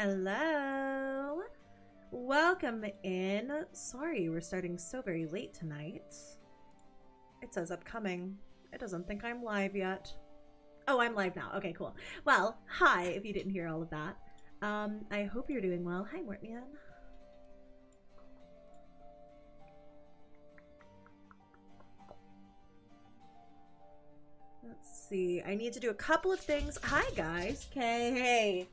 Hello. Welcome in. Sorry, we're starting so very late tonight. It says upcoming. It doesn't think I'm live yet. Oh, I'm live now. Okay, cool. Well, hi, if you didn't hear all of that. I hope you're doing well. Hi, Mortman. Let's see. I need to do a couple of things. Hi, guys. Okay, hey.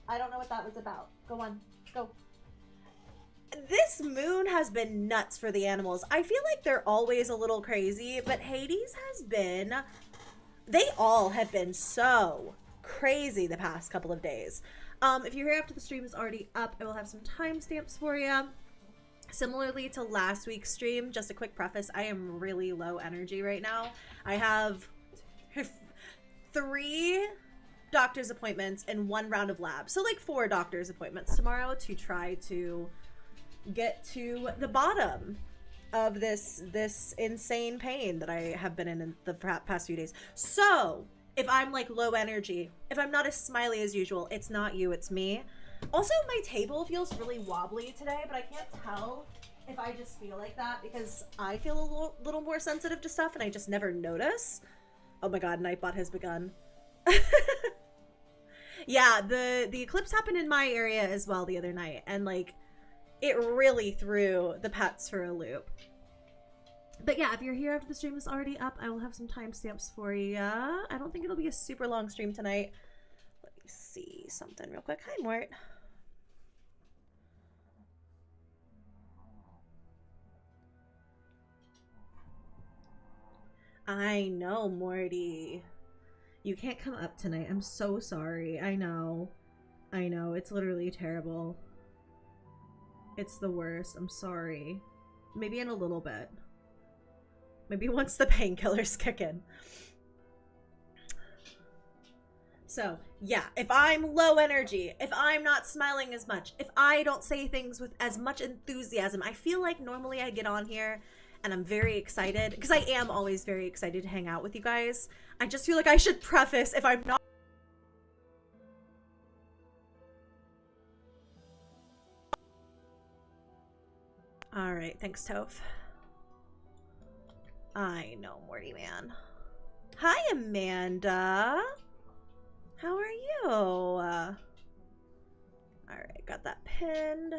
I don't know what that was about. Go on. Go. This moon has been nuts for the animals. I feel like they're always a little crazy, but Hades has been... They all have been so crazy the past couple of days. If you're here after the stream is already up, I will have some timestamps for you. Similarly to last week's stream, just a quick preface, I am really low energy right now. I have 3 doctor's appointments and 1 round of labs. So like 4 doctor's appointments tomorrow to try to get to the bottom of this insane pain that I have been in the past few days. So if I'm like low energy, if I'm not as smiley as usual, it's not you, it's me. Also, my table feels really wobbly today, but I can't tell if I just feel like that because I feel a little more sensitive to stuff and I just never notice. Oh my god, Nightbot has begun. Yeah, the eclipse happened in my area as well the other night, and like it really threw the pets for a loop. But yeah, if you're here after the stream is already up, I will have some timestamps for you. I don't think it'll be a super long stream tonight. Let me see something real quick. Hi, Mort. I know, Morty. You can't come up tonight. I'm so sorry. I know. I know. It's literally terrible. It's the worst. I'm sorry. Maybe in a little bit. Maybe once the painkillers kick in. So, yeah, if I'm low energy, if I'm not smiling as much, if I don't say things with as much enthusiasm, I feel like normally I get on here and I'm very excited, because I am always very excited to hang out with you guys. I just feel like I should preface if I'm not. Alright, thanks, Toph. I know, Morty man. Hi, Amanda. How are you? Alright, got that pinned.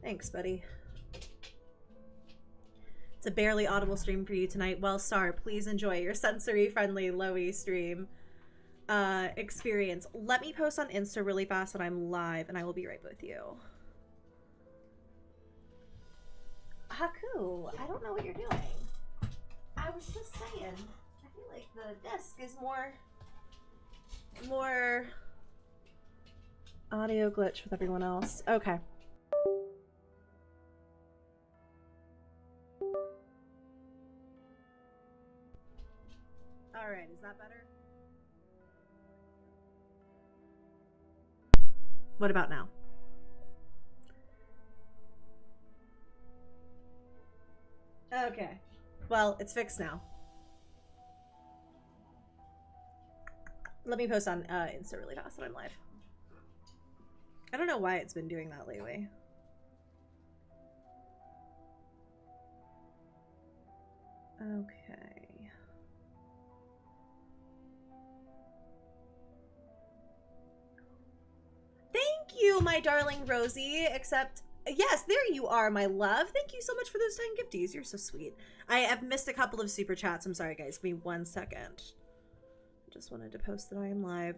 Thanks, buddy. It's a barely audible stream for you tonight. Well, Star, please enjoy your sensory-friendly Lowy stream experience. Let me post on Insta really fast when I'm live, and I will be right with you. Haku, I don't know what you're doing. I was just saying, I feel like the desk is more audio glitch with everyone else. Okay. Alright, is that better? What about now? Okay. Well, it's fixed now. Let me post on Insta really fast when I'm live. I don't know why it's been doing that lately. Okay. Thank you, my darling Rosie. Except, yes, there you are, my love. Thank you so much for those 10 gifties. You're so sweet. I have missed a couple of super chats. I'm sorry, guys. Give me 1 second. Just wanted to post that I am live.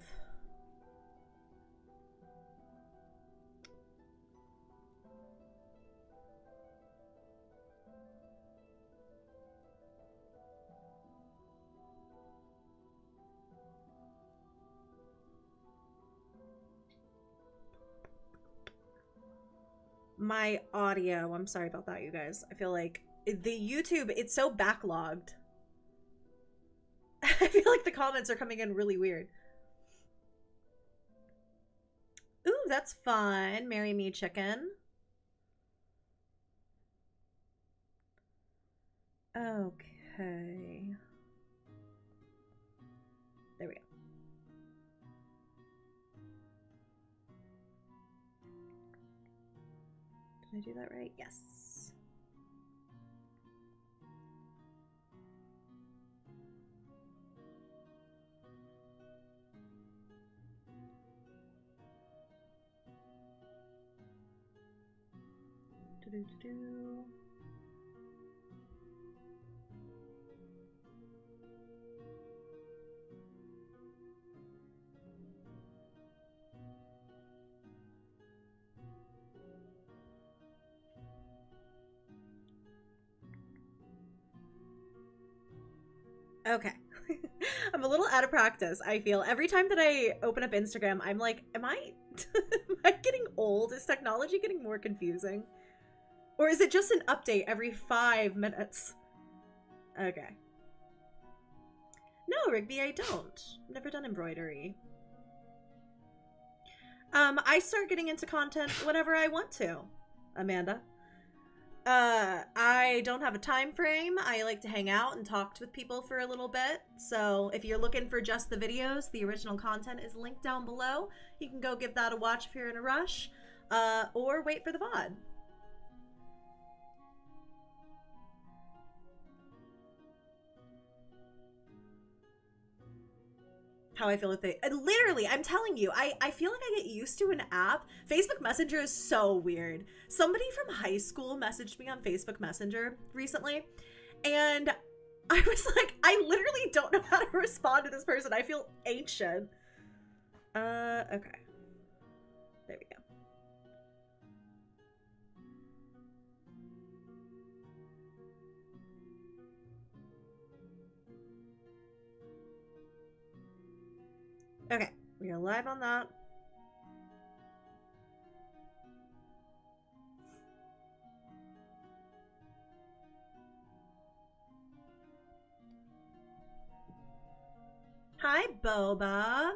My audio, I'm sorry about that, you guys. I feel like the YouTube, it's so backlogged. I feel like the comments are coming in really weird. Ooh, that's fun. Marry me, chicken. Okay. There we go. Did I do that right? Yes. Do-do-do-do. Okay. I'm a little out of practice, I feel. Every time that I open up Instagram, I'm like, am I am I getting old? Is technology getting more confusing? Or is it just an update every 5 minutes? Okay. No, Rigby, I don't. I've never done embroidery. I start getting into content whenever I want to, Amanda. I don't have a time frame. I like to hang out and talk with people for a little bit. So if you're looking for just the videos, the original content is linked down below. You can go give that a watch if you're in a rush, or wait for the VOD. How I feel with it. Literally, I'm telling you, I feel like I get used to an app. Facebook Messenger is so weird. Somebody from high school messaged me on Facebook Messenger recently, and I was like, I literally don't know how to respond to this person. I feel ancient. Okay. There we go. Okay, we are live on that. Hi, Boba.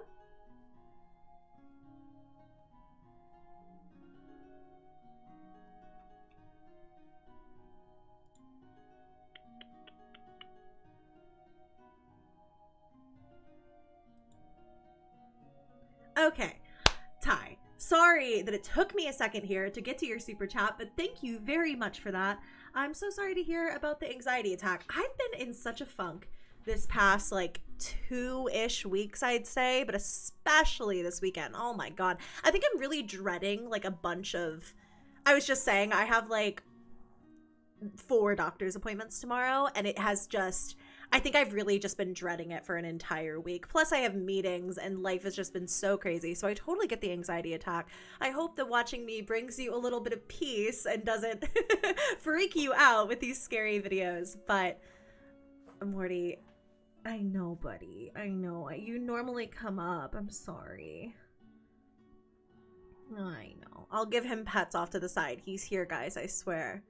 Okay, Ty, sorry that it took me a second here to get to your super chat, but thank you very much for that. I'm so sorry to hear about the anxiety attack. I've been in such a funk this past like 2-ish weeks, I'd say, but especially this weekend. Oh my god. I think I'm really dreading like a bunch of, I was just saying, I have like 4 doctor's appointments tomorrow, and it has just, I think I've really just been dreading it for an entire week. Plus I have meetings and life has just been so crazy. So I totally get the anxiety attack. I hope that watching me brings you a little bit of peace and doesn't freak you out with these scary videos. But Morty, I know, buddy. I know. You normally come up. I'm sorry. I know. I'll give him pets off to the side. He's here, guys. I swear.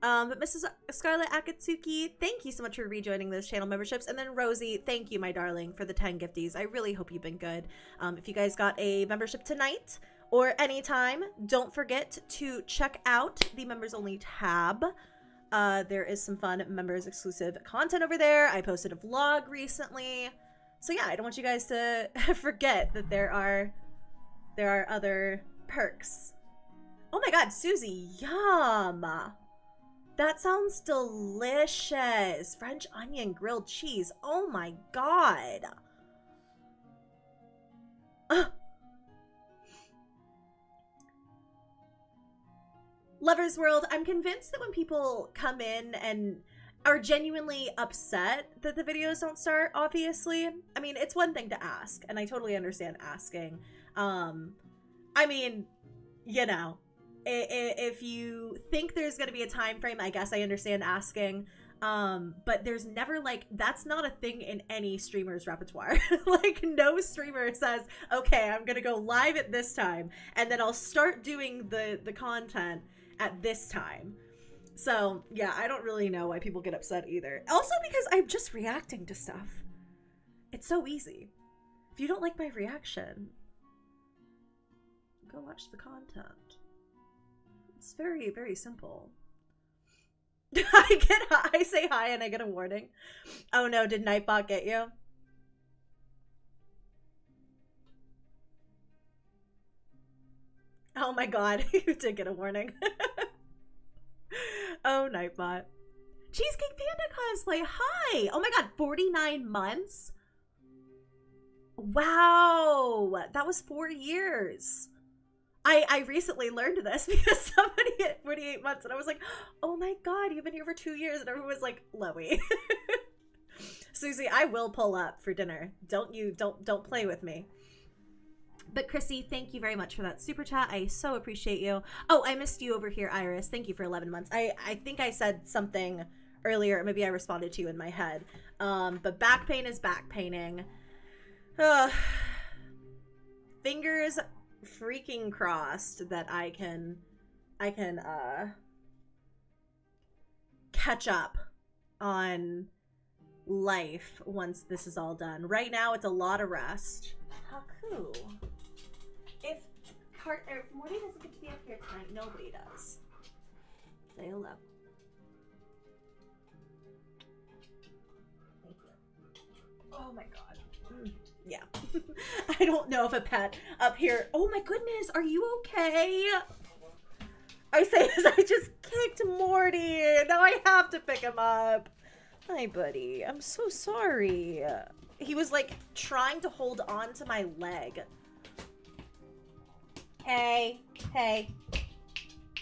But Mrs. Scarlett Akatsuki, thank you so much for rejoining those channel memberships. And then Rosie, thank you, my darling, for the 10 gifties. I really hope you've been good. If you guys got a membership tonight or anytime, don't forget to check out the members only tab. There is some fun members exclusive content over there. I posted a vlog recently. So yeah, I don't want you guys to forget that there are other perks. Oh my god, Susie, yum! That sounds delicious. French onion grilled cheese. Oh my god. Lover's World, I'm convinced that when people come in and are genuinely upset that the videos don't start, obviously. I mean, it's one thing to ask, and I totally understand asking. I mean, you know, if you think there's going to be a time frame, I guess I understand asking. But there's never like, that's not a thing in any streamer's repertoire. Like no streamer says, okay, I'm going to go live at this time and then I'll start doing the content at this time. So yeah, I don't really know why people get upset either. Also because I'm just reacting to stuff. It's so easy. If you don't like my reaction, go watch the content. It's very, very simple. I say hi and I get a warning. Oh no, did Nightbot get you? Oh my god, you did get a warning. Oh, Nightbot. Cheesecake Panda cosplay, hi! Oh my god, 49 months? Wow, that was 4 years. I recently learned this because somebody hit 48 months and I was like, oh my god, you've been here for 2 years, and everyone was like, Loey. Susie, I will pull up for dinner. Don't play with me. But Chrissy, thank you very much for that super chat. I so appreciate you. Oh, I missed you over here, Iris. Thank you for 11 months. I think I said something earlier. Maybe I responded to you in my head. But back pain is back paining. Fingers freaking crossed that I can catch up on life once this is all done. Right now, it's a lot of rest. Haku. If Morty doesn't get to be up here tonight, nobody does. Say hello. Thank you. Oh my god. Yeah. I don't know if a pet up here. Oh my goodness, are you okay? I say as I just kicked Morty. Now I have to pick him up. Hi, buddy. I'm so sorry. He was like trying to hold on to my leg. Hey.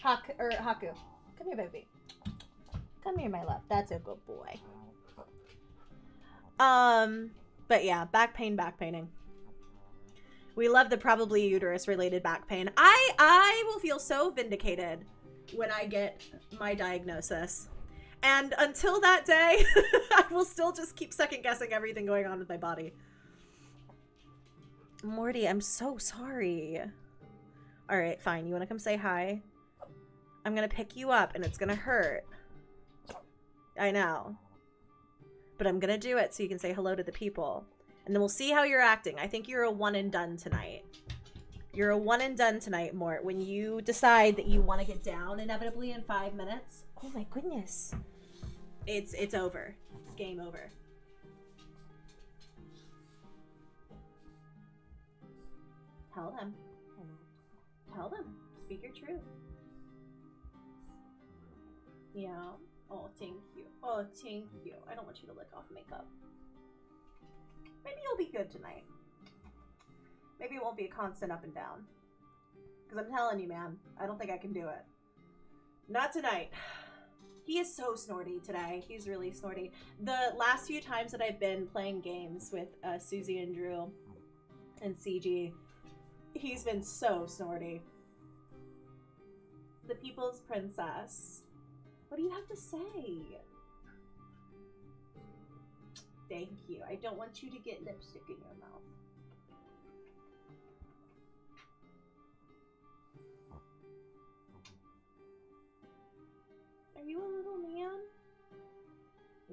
Haku. Come here, baby. Come here, my love. That's a good boy. But yeah, back paining. We love the probably uterus-related back pain. I will feel so vindicated when I get my diagnosis. And until that day, I will still just keep second-guessing everything going on with my body. Morty, I'm so sorry. All right, fine. You want to come say hi? I'm going to pick you up, and it's going to hurt. I know. But I'm going to do it so you can say hello to the people. And then we'll see how you're acting. I think you're a one and done tonight. You're a one and done tonight, Mort. When you decide that you want to get down inevitably in 5 minutes. Oh my goodness. It's over. It's game over. Tell them. Tell them. Speak your truth. Yeah. Oh, thank you. Oh, thank you. I don't want you to lick off makeup. Maybe you'll be good tonight. Maybe it won't be a constant up and down. Because I'm telling you, man, I don't think I can do it. Not tonight. He is so snorty today. He's really snorty. The last few times that I've been playing games with Susie and Drew and CG, he's been so snorty. The People's Princess. What do you have to say? Thank you. I don't want you to get lipstick in your mouth. Are you a little man?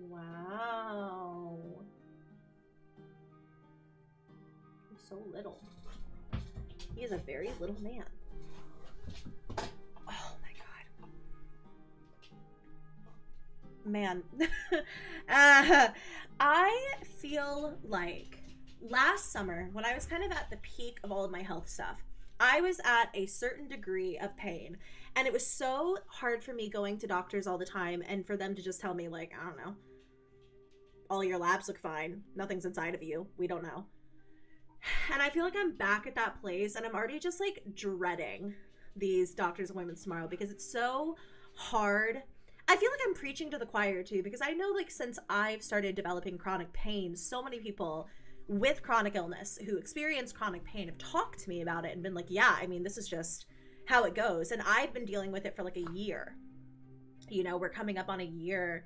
Wow. He's so little. He is a very little man. Oh my god. Man. I feel like last summer, when I was kind of at the peak of all of my health stuff, I was at a certain degree of pain. And it was so hard for me going to doctors all the time and for them to just tell me, like, I don't know, all your labs look fine. Nothing's inside of you. We don't know. And I feel like I'm back at that place and I'm already just like dreading these doctor's appointments tomorrow because it's so hard. I feel like I'm preaching to the choir too, because I know like since I've started developing chronic pain, so many people with chronic illness who experience chronic pain have talked to me about it and been like, yeah, I mean, this is just how it goes. And I've been dealing with it for like a year. You know, we're coming up on a year.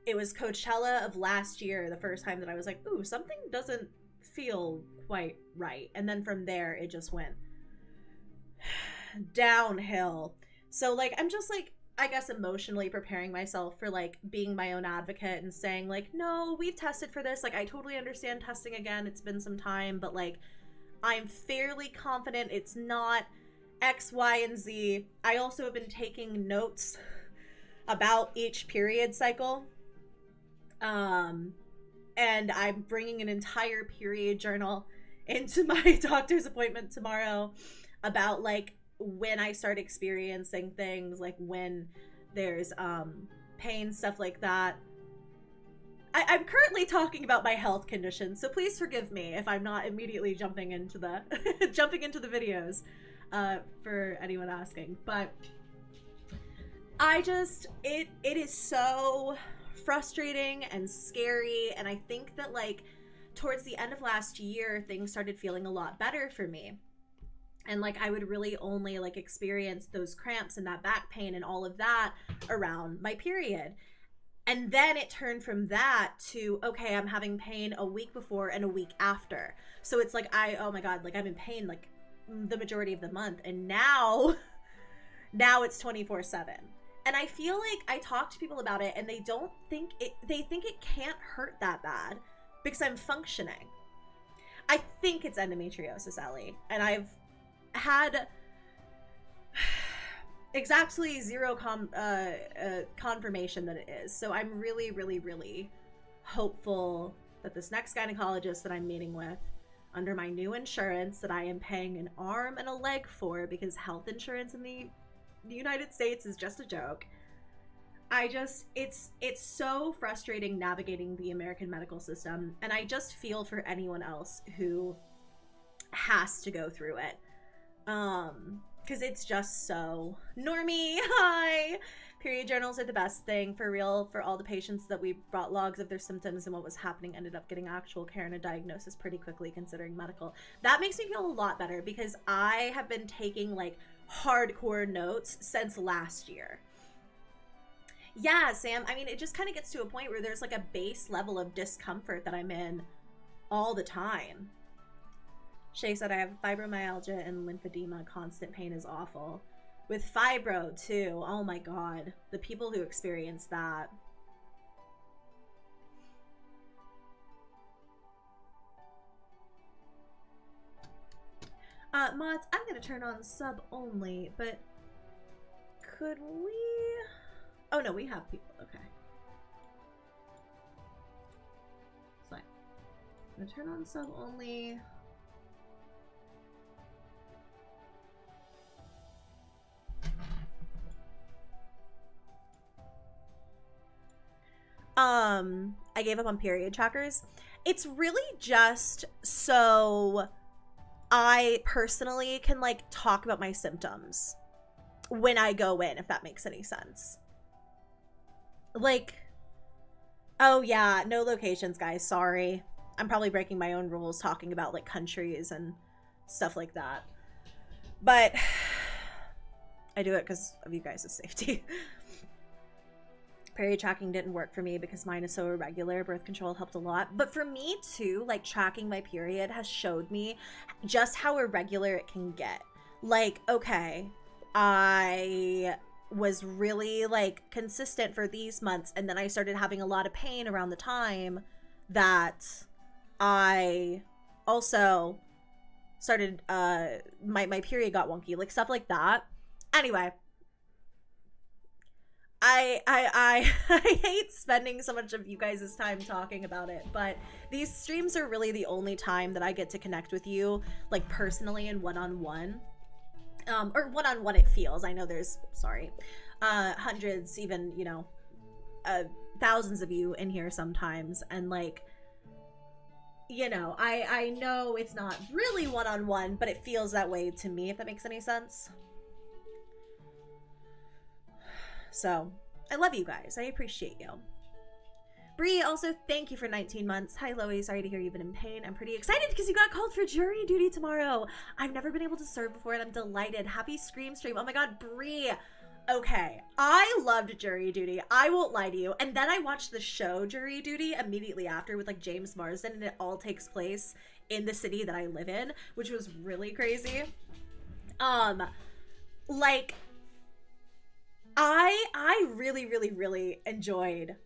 It was Coachella of last year, the first time that I was like, ooh, something doesn't feel quite right. And then from there, it just went downhill. So like, I'm just like, I guess emotionally preparing myself for like being my own advocate and saying like, no, we've tested for this. Like, I totally understand testing again. It's been some time, but like, I'm fairly confident it's not X, Y, and Z. I also have been taking notes about each period cycle. And I'm bringing an entire period journal into my doctor's appointment tomorrow about like when I start experiencing things, like when there's pain, stuff like that. I'm currently talking about my health condition, so please forgive me if I'm not immediately jumping into the jumping into the videos for anyone asking. But I just, it is so frustrating and scary, and I think that like towards the end of last year things started feeling a lot better for me, and like I would really only like experience those cramps and that back pain and all of that around my period. And then it turned from that to, okay, I'm having pain a week before and a week after. So it's like, oh my God, like I'm in pain like the majority of the month. And now it's 24/7. And I feel like I talk to people about it and they don't think it, they think it can't hurt that bad because I'm functioning. I think it's endometriosis, Ellie. And I've had exactly zero confirmation that it is. So I'm really, really, really hopeful that this next gynecologist that I'm meeting with under my new insurance that I am paying an arm and a leg for, because health insurance in the United States is just a joke. It's so frustrating navigating the American medical system, and I just feel for anyone else who has to go through it. Because it's just so normie. Hi! Period journals are the best thing, for real. For all the patients that we brought logs of their symptoms and what was happening, ended up getting actual care and a diagnosis pretty quickly considering medical. That makes me feel a lot better because I have been taking like hardcore notes since last year. Yeah, Sam, I mean, it just kind of gets to a point where there's like a base level of discomfort that I'm in all the time. Shay said, I have fibromyalgia and lymphedema. Constant pain is awful. With fibro, too. Oh my God. The people who experience that. Mods, I'm going to turn on sub only, but could we... Oh, no, we have people. Okay. So I'm going to turn on sub only. I gave up on period trackers. It's really just so I personally can like talk about my symptoms when I go in, if that makes any sense. Like, oh yeah, no locations, guys, sorry. I'm probably breaking my own rules talking about like countries and stuff like that. But I do it because of you guys' safety. Period tracking didn't work for me because mine is so irregular. Birth control helped a lot. But for me too, like tracking my period has showed me just how irregular it can get. Like, okay, I was really like consistent for these months, and then I started having a lot of pain around the time that I also started, my period got wonky, like stuff like that. Anyway, I hate spending so much of you guys' time talking about it, but these streams are really the only time that I get to connect with you, like personally and one-on-one. Or one-on-one it feels. I know there's, sorry, hundreds, even, you know, thousands of you in here sometimes, and like, you know, I know it's not really one-on-one, but it feels that way to me, if that makes any sense. So, I love you guys. I appreciate you. Bree, also, thank you for 19 months. Hi, Loie. Sorry to hear you've been in pain. I'm pretty excited because you got called for jury duty tomorrow. I've never been able to serve before, and I'm delighted. Happy Scream stream. Oh my God, Bree. Okay, I loved jury duty. I won't lie to you. And then I watched the show Jury Duty immediately after with, like, James Marsden, and it all takes place in the city that I live in, which was really crazy. Like... I really, really, really enjoyed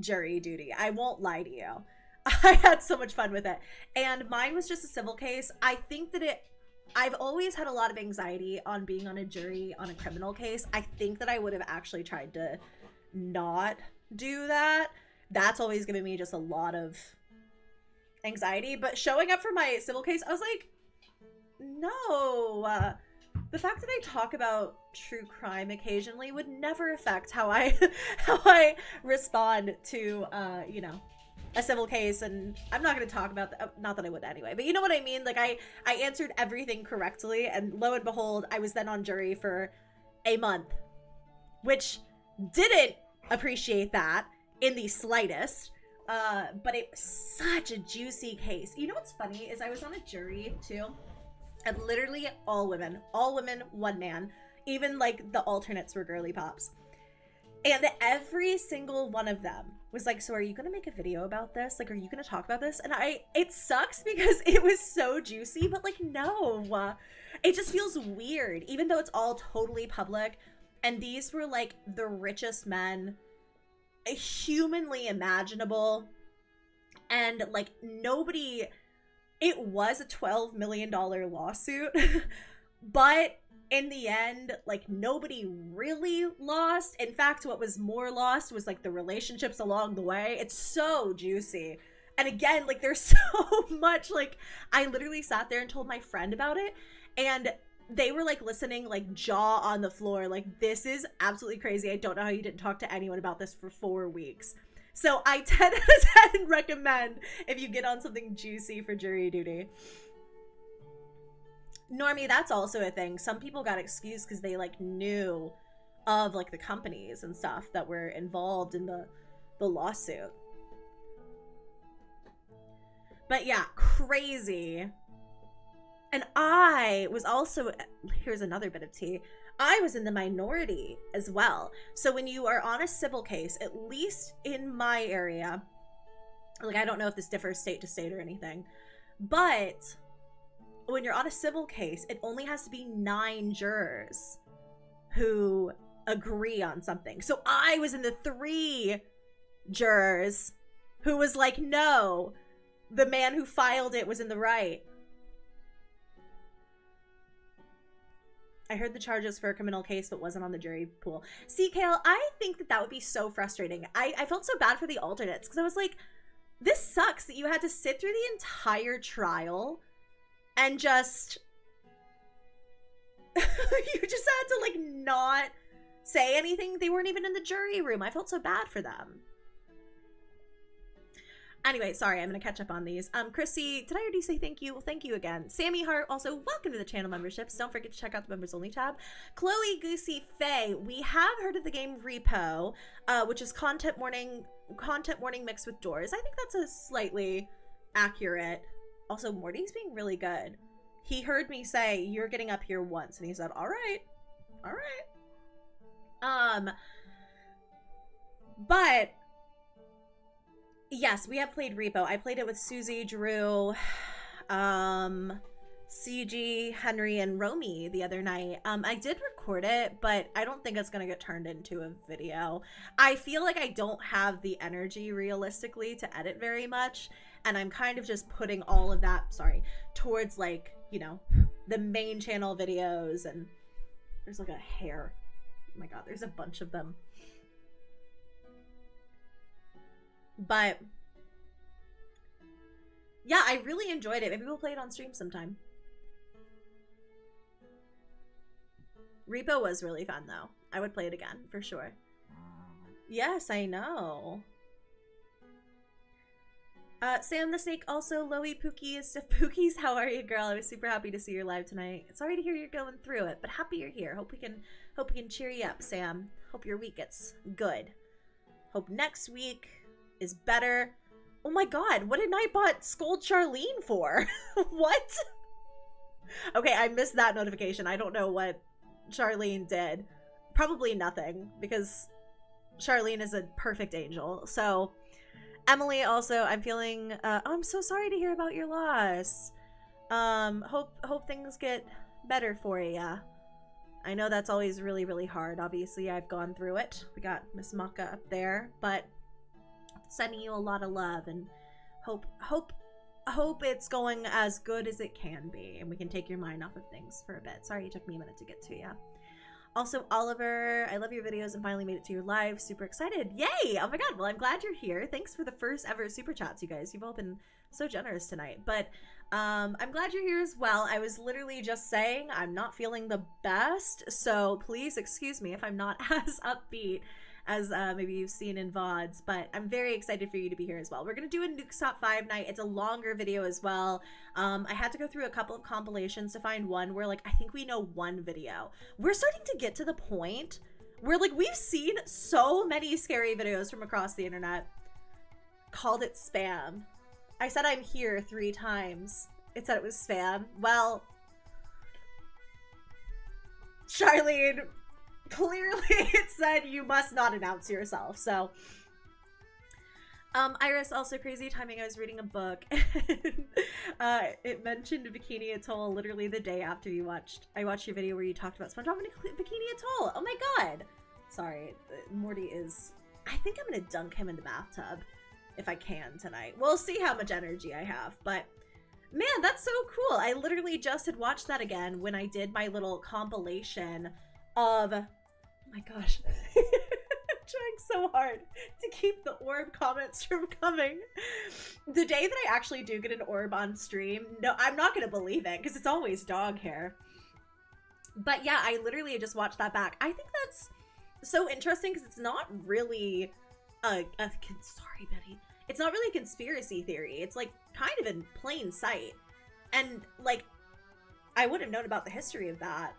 jury duty. I won't lie to you. I had so much fun with it. And mine was just a civil case. I think that I've always had a lot of anxiety on being on a jury on a criminal case. I think that I would have actually tried to not do that. That's always given me just a lot of anxiety. But showing up for my civil case, I was like, no. The fact that I talk about true crime occasionally would never affect how I how I respond to you know, a civil case. And I'm not going to talk about not that I would anyway, but you know what I mean. Like I answered everything correctly, and lo and behold, I was then on jury for a month, which didn't appreciate that in the slightest. But it was such a juicy case. You know what's funny is I was on a jury too, and literally all women, one man, even like the alternates were girly pops. And every single one of them was like, so are you gonna make a video about this? Like, are you gonna talk about this? And it sucks because it was so juicy, but like, no, it just feels weird, even though it's all totally public. And these were like the richest men humanly imaginable. And like nobody, it was a $12 million lawsuit, but in the end, like nobody really lost. In fact, what was more lost was like the relationships along the way. It's so juicy. And again, like there's so much, like I literally sat there and told my friend about it, and they were like listening, like jaw on the floor, like this is absolutely crazy. I don't know how you didn't talk to anyone about this for 4 weeks. So I 10 out of 10 recommend if you get on something juicy for jury duty. Normie, that's also a thing. Some people got excused because they like knew of like the companies and stuff that were involved in the lawsuit. But yeah, crazy. And I was also, here's another bit of tea, I was in the minority as well. So when you are on a civil case, at least in my area, like I don't know if this differs state to state or anything, but when you're on a civil case, it only has to be 9 jurors who agree on something. So I was in the 3 jurors who was like, no, the man who filed it was in the right. I heard the charges for a criminal case, but wasn't on the jury pool. See, Kale, I think that would be so frustrating. I felt so bad for the alternates because I was like, this sucks that you had to sit through the entire trial and just, you just had to like not say anything. They weren't even in the jury room. I felt so bad for them. Anyway, sorry, I'm gonna catch up on these. Chrissy, did I already say thank you? Well, thank you again. Sammy Hart, also welcome to the channel memberships. Don't forget to check out the members only tab. Chloe Goosey Faye, we have heard of the game Repo, which is content warning mixed with doors. I think that's a slightly accurate. Also, Morty's being really good. He heard me say, you're getting up here once, and he said, all right. But yes, we have played Repo. I played it with Susie, Drew, CG, Henry, and Romy the other night. I did record it, but I don't think it's gonna get turned into a video. I feel like I don't have the energy realistically to edit very much, and I'm kind of just putting all of that, towards like, you know, the main channel videos. And there's like a hair. Oh my god, there's a bunch of them. But yeah, I really enjoyed it. Maybe we'll play it on stream sometime. Repo was really fun though. I would play it again for sure. Yes, I know. Sam the Snake, also Loey Pookie is Stiff Pookies. How are you, girl? I was super happy to see you live tonight. Sorry to hear you're going through it, but happy you're here. Hope we can cheer you up, Sam. Hope your week gets good. Hope next week is better. Oh my god, what did Nightbot scold Charlene for? What? Okay, I missed that notification. I don't know what Charlene did. Probably nothing, because Charlene is a perfect angel. So, Emily, also, I'm feeling, oh, I'm so sorry to hear about your loss. Hope things get better for ya. I know that's always really, really hard. Obviously, I've gone through it. We got Miss Maka up there, but sending you a lot of love, and hope it's going as good as it can be, and we can take your mind off of things for a bit. Sorry it took me a minute to get to you. Also, Oliver, I love your videos and finally made it to your live. Super excited. Yay! Oh my god, well, I'm glad you're here. Thanks for the first ever super chats, you guys. You've all been so generous tonight. But I'm glad you're here as well. I was literally just saying I'm not feeling the best, so please excuse me if I'm not as upbeat as maybe you've seen in VODs, but I'm very excited for you to be here as well. We're going to do a Nuke's Top 5 night. It's a longer video as well. I had to go through a couple of compilations to find one where, like, I think we know one video. We're starting to get to the point where, like, we've seen so many scary videos from across the internet. Called it spam. I said I'm here 3 times. It said it was spam. Well, Charlene, clearly it said you must not announce yourself. So, Iris, also crazy timing. I was reading a book and it mentioned Bikini Atoll literally the day after I watched your video where you talked about SpongeBob and Bikini Atoll. Oh my god. Sorry, Morty is... I think I'm gonna dunk him in the bathtub if I can tonight. We'll see how much energy I have, but man, that's so cool. I literally just had watched that again when I did my little compilation of, oh my gosh, I'm trying so hard to keep the orb comments from coming. The day that I actually do get an orb on stream, no, I'm not gonna believe it because it's always dog hair. But yeah, I literally just watched that back. I think that's so interesting because it's not really sorry, Betty. It's not really a conspiracy theory. It's like kind of in plain sight. And like, I wouldn't have known about the history of that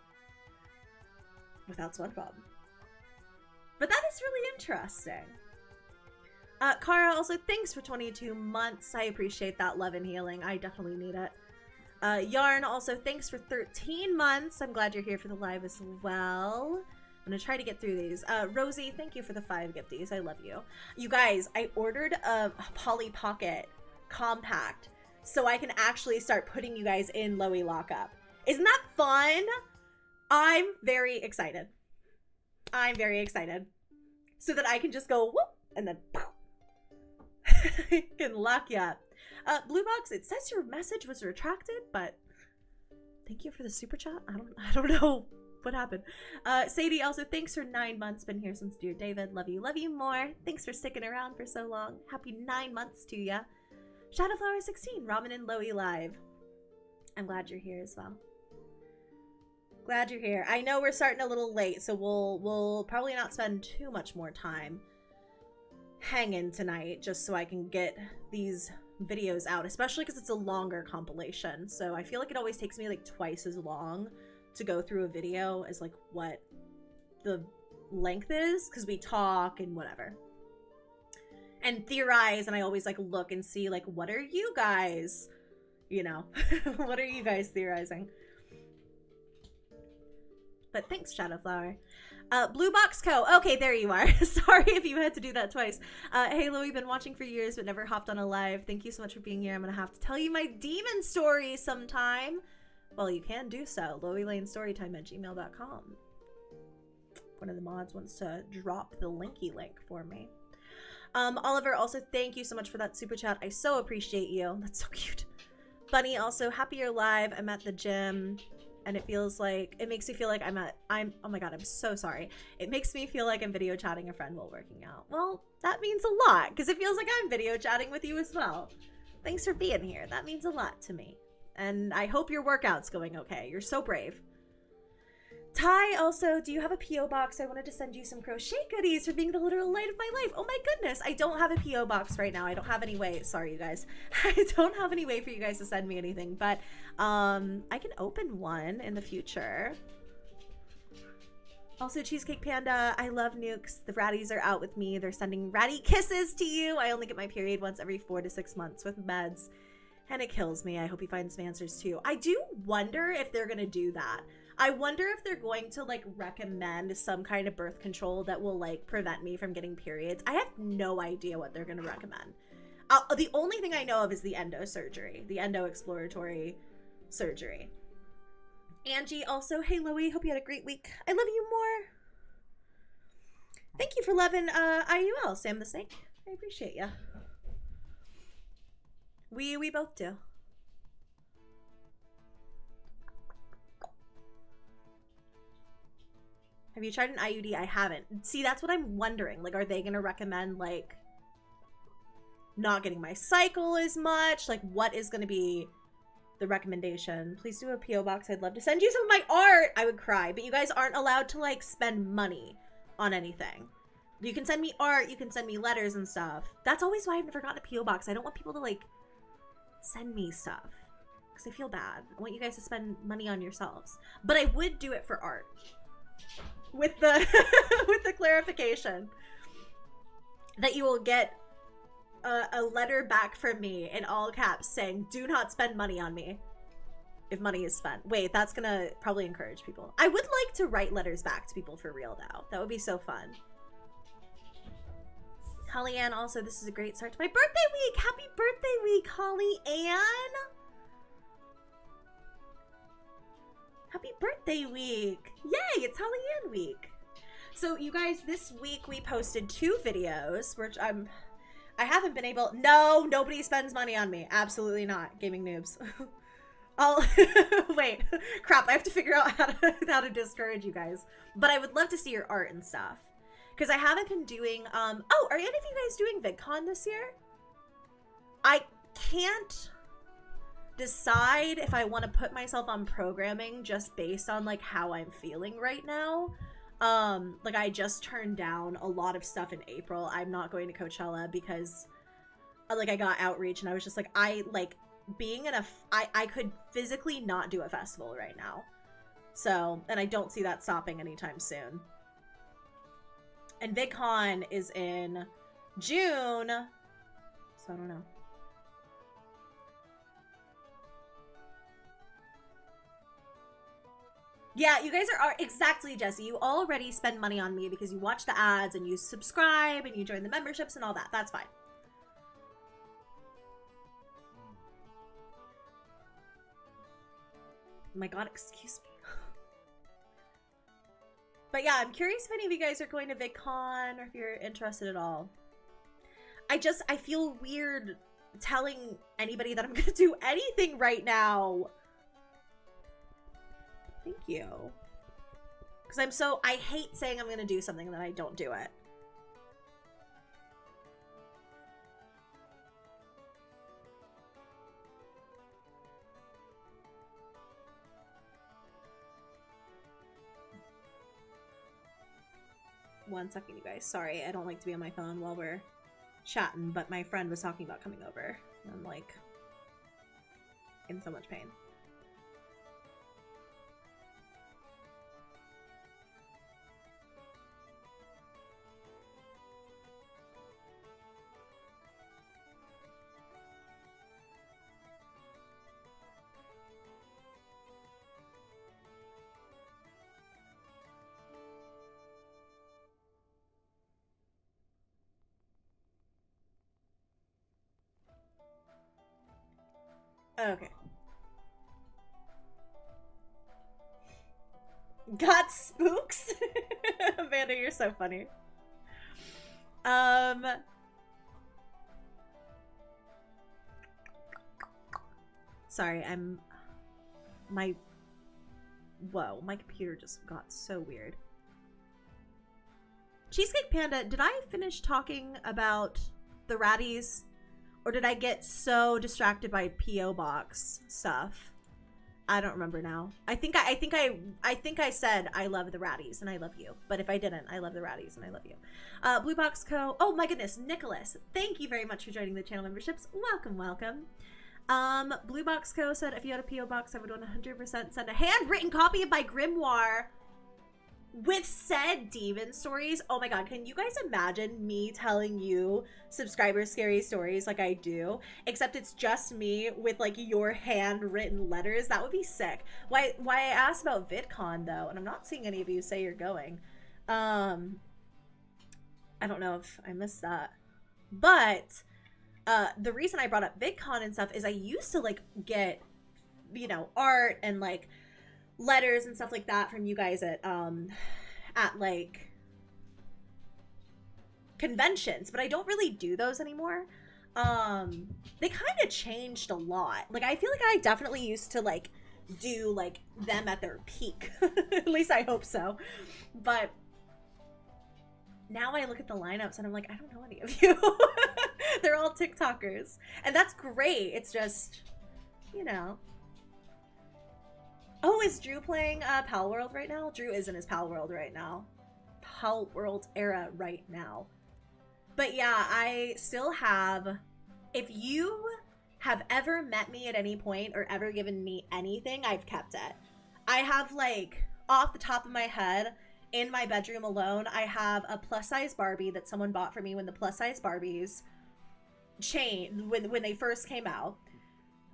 without SpongeBob. But that is really interesting. Kara, also thanks for 22 months. I appreciate that love and healing. I definitely need it. Yarn, also thanks for 13 months. I'm glad you're here for the live as well. I'm gonna try to get through these. Rosie, thank you for the 5 gifties. I love you. You guys, I ordered a Polly Pocket compact so I can actually start putting you guys in Loey Lockup. Isn't that fun? I'm very excited. I'm very excited. So that I can just go whoop and then can lock you up. Blue Box, it says your message was retracted, but thank you for the super chat. I don't know what happened. Sadie, also thanks for 9 months. Been here since Dear David. Love you more. Thanks for sticking around for so long. Happy 9 months to ya. Shadowflower 16, Ramen and Loey live. I'm glad you're here as well. Glad you're here. I know we're starting a little late, so we'll probably not spend too much more time hanging tonight, just so I can get these videos out, especially because it's a longer compilation. So I feel like it always takes me like twice as long to go through a video as like what the length is, because we talk and whatever and theorize, and I always like look and see like what are you guys, you know, what are you guys theorizing. But thanks, Shadowflower. Blue Box Co. Okay, there you are. Sorry if you had to do that twice. Halo, we've been watching for years but never hopped on a live. Thank you so much for being here. I'm gonna have to tell you my demon story sometime. Well, you can do so. LoeyLaneStorytime@gmail.com. One of the mods wants to drop the linky link for me. Oliver, also thank you so much for that super chat. I so appreciate you. That's so cute. Bunny, also happy you're live. I'm at the gym and it feels like, it makes me feel like oh my god, I'm so sorry. It makes me feel like I'm video chatting a friend while working out. Well, that means a lot because it feels like I'm video chatting with you as well. Thanks for being here. That means a lot to me. And I hope your workout's going okay. You're so brave. Ty, also, do you have a P.O. box? I wanted to send you some crochet goodies for being the literal light of my life. Oh my goodness. I don't have a P.O. box right now. I don't have any way. Sorry, you guys. I don't have any way for you guys to send me anything. But I can open one in the future. Also, Cheesecake Panda, I love nukes. The ratties are out with me. They're sending ratty kisses to you. I only get my period once every 4 to 6 months with meds. And it kills me. I hope you find some answers too. I do wonder if they're gonna do that. I wonder if they're going to like recommend some kind of birth control that will like prevent me from getting periods. I have no idea what they're gonna recommend. The only thing I know of is the endo surgery, the endo exploratory surgery. Angie, also, hey Loey, hope you had a great week. I love you more. Thank you for loving IUL, Sam the Snake. I appreciate ya. We both do. Have you tried an IUD? I haven't. See, that's what I'm wondering. Like, are they gonna recommend like not getting my cycle as much? Like, what is gonna be the recommendation. Please do a P.O. box. I'd love to send you some of my art. I would cry, but you guys aren't allowed to like spend money on anything. You can send me art, you can send me letters and stuff. That's always why I've never gotten a P.O. box. I don't want people to like send me stuff because I feel bad. I want you guys to spend money on yourselves. But I would do it for art. With the with the clarification that you will get a letter back from me in all caps saying, do not spend money on me if money is spent. Wait, that's gonna probably encourage people. I would like to write letters back to people for real though. That would be so fun. Holly Ann, also, this is a great start to my birthday week. Happy birthday week, Holly Ann. Happy birthday week. Yay, it's Holly Ann week. So you guys, this week we posted 2 videos, which I haven't been able, no, nobody spends money on me. Absolutely not, gaming noobs. I'll, wait, crap, I have to figure out how to discourage you guys. But I would love to see your art and stuff. Because I haven't been doing, oh, are any of you guys doing VidCon this year? I can't decide if I want to put myself on programming just based on like how I'm feeling right now. Like I just turned down a lot of stuff in April. I'm not going to Coachella because like I got outreach and I was just like, I like being in I could physically not do a festival right now. So, and I don't see that stopping anytime soon. And VidCon is in June, so I don't know. Yeah, you guys are exactly, Jesse. You already spend money on me because you watch the ads and you subscribe and you join the memberships and all that. That's fine. Oh my god, excuse me. But yeah, I'm curious if any of you guys are going to VidCon or if you're interested at all. I feel weird telling anybody that I'm gonna do anything right now. Thank you. Because I hate saying I'm gonna do something and then I don't do it. One second, you guys. Sorry, I don't like to be on my phone while we're chatting, but my friend was talking about coming over. And I'm like in so much pain. Okay. Got spooks? Amanda, you're so funny. Sorry, whoa, my computer just got so weird. Cheesecake Panda, did I finish talking about the ratties? Or did I get so distracted by P.O. box stuff? I don't remember now. I think I said I love the ratties and I love you. But if I didn't, I love the ratties and I love you. Blue Box Co. Oh my goodness, Nicholas. Thank you very much for joining the channel memberships. Welcome, welcome. Blue Box Co. said if you had a P.O. box, I would 100% send a handwritten copy of my grimoire with said demon stories. Oh my god, can you guys imagine me telling you subscribers scary stories like I do, except it's just me with like your handwritten letters? That would be sick. Why I asked about VidCon though, and I'm not seeing any of you say you're going. I don't know if I missed that, but the reason I brought up VidCon and stuff is I used to like get, you know, art and like letters and stuff like that from you guys at like conventions, but I don't really do those anymore. They kind of changed a lot. Like I feel like I definitely used to like do like them at their peak. At least I hope so. But now I look at the lineups and I'm like, I don't know any of you. They're all TikTokers, and that's great. It's just, you know, Oh, is Drew playing Pal World right now? Drew is in his Pal World right now. Pal World era right now. But yeah, I still have... If you have ever met me at any point or ever given me anything, I've kept it. I have, like, off the top of my head, in my bedroom alone, I have a plus-size Barbie that someone bought for me when the plus-size Barbies when they first came out.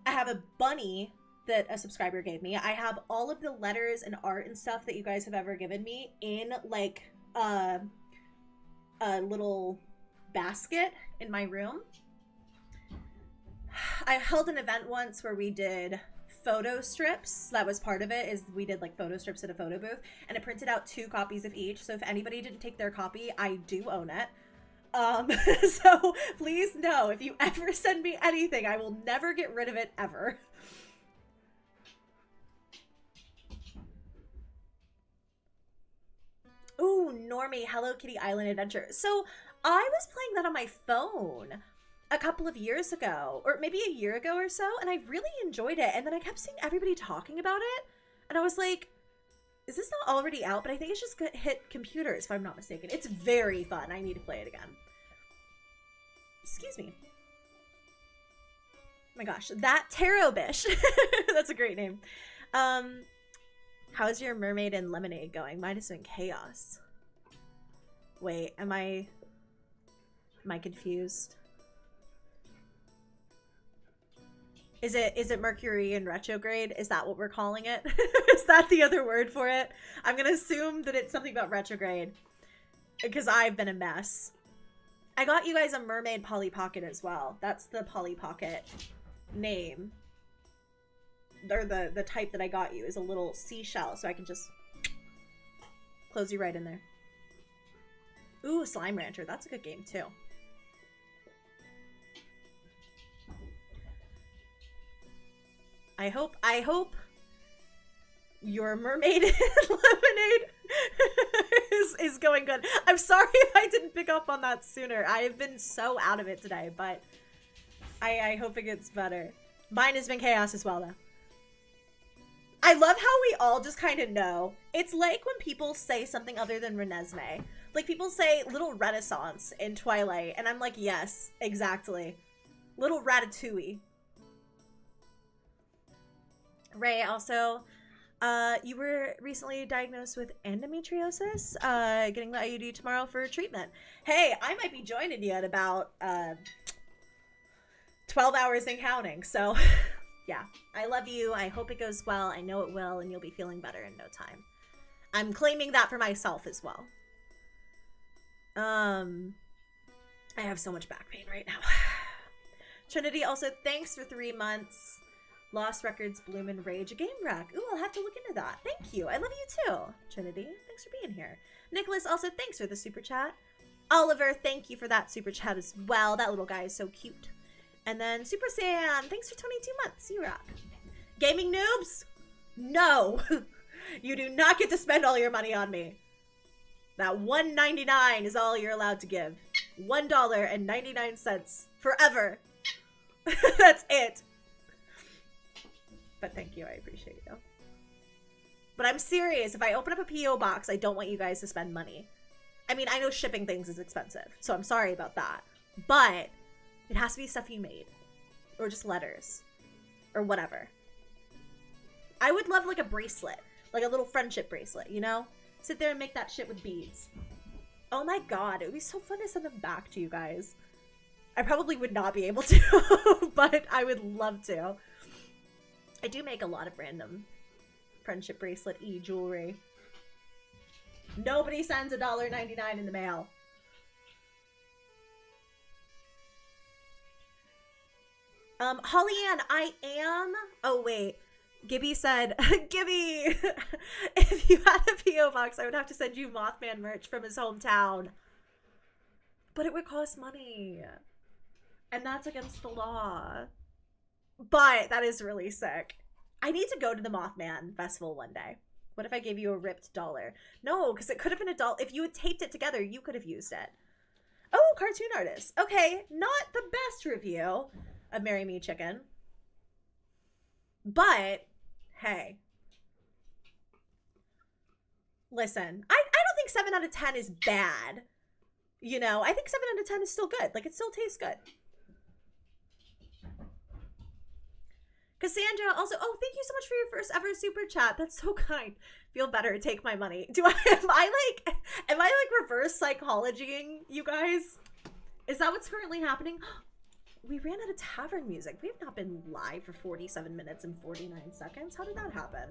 I have a bunny that a subscriber gave me. I have all of the letters and art and stuff that you guys have ever given me in, like, a little basket in my room. I held an event once where we did photo strips. That was part of it, is we did like photo strips at a photo booth, and it printed out 2 copies of each. So if anybody didn't take their copy, I do own it. So please know, if you ever send me anything, I will never get rid of it ever. Ooh, Normie, Hello Kitty Island Adventure. So I was playing that on my phone a couple of years ago, or maybe a year ago or so, and I really enjoyed it. And then I kept seeing everybody talking about it, and I was like, is this not already out? But I think it's just hit computers, if I'm not mistaken. It's very fun. I need to play it again. Excuse me. Oh my gosh, that Taro Bish. That's a great name. How's your Mermaid and Lemonade going? Mine has been chaos. Wait, am I confused? Is it Mercury in retrograde? Is that what we're calling it? Is that the other word for it? I'm gonna assume that it's something about retrograde, because I've been a mess. I got you guys a Mermaid Polly Pocket as well. That's the Polly Pocket name. Or the type that I got you is a little seashell, so I can just close you right in there. Ooh, Slime Rancher. That's a good game too. I hope your Mermaid Lemonade is going good. I'm sorry if I didn't pick up on that sooner. I have been so out of it today, but I hope it gets better. Mine has been chaos as well, though. I love how we all just kind of know. It's like when people say something other than Renesmee. Like, people say Little Renaissance in Twilight, and I'm like, yes, exactly. Little Ratatouille. Ray, also, you were recently diagnosed with endometriosis, getting the IUD tomorrow for treatment. Hey, I might be joining you at about 12 hours and counting, so yeah. I love you. I hope it goes well. I know it will, and you'll be feeling better in no time. I'm claiming that for myself as well. I have so much back pain right now. Trinity, also, thanks for 3 months. Lost Records, Bloom and Rage, a game wreck. Ooh, I'll have to look into that. Thank you. I love you too, Trinity. Thanks for being here. Nicholas, also, thanks for the super chat. Oliver, thank you for that super chat as well. That little guy is so cute. And then Super Sam, thanks for 22 months. You rock. Gaming noobs? No. You do not get to spend all your money on me. That $1.99 is all you're allowed to give. $1.99 forever. That's it. But thank you, I appreciate you. But I'm serious, if I open up a P.O. box, I don't want you guys to spend money. I mean, I know shipping things is expensive, so I'm sorry about that. But it has to be stuff you made. Or just letters. Or whatever. I would love like a bracelet. Like a little friendship bracelet, you know? Sit there and make that shit with beads. Oh my god, it would be so fun to send them back to you guys. I probably would not be able to, but I would love to. I do make a lot of random friendship bracelet jewelry. Nobody sends $1.99 in the mail. Holly Ann, I am... Oh, wait. Gibby said, Gibby, if you had a P.O. box, I would have to send you Mothman merch from his hometown. But it would cost money. And that's against the law. But that is really sick. I need to go to the Mothman festival one day. What if I gave you a ripped dollar? No, because it could have been a dollar. If you had taped it together, you could have used it. Oh, cartoon artist. Okay, not the best review of Marry Me Chicken. But, hey, listen, I don't think 7 out of 10 is bad. You know, I think 7 out of 10 is still good. Like, it still tastes good. Cassandra also, oh, thank you so much for your first ever super chat. That's so kind. Feel better, take my money. Am I reverse psychologying you guys? Is that what's currently happening? We ran out of tavern music. We have not been live for 47 minutes and 49 seconds. How did that happen?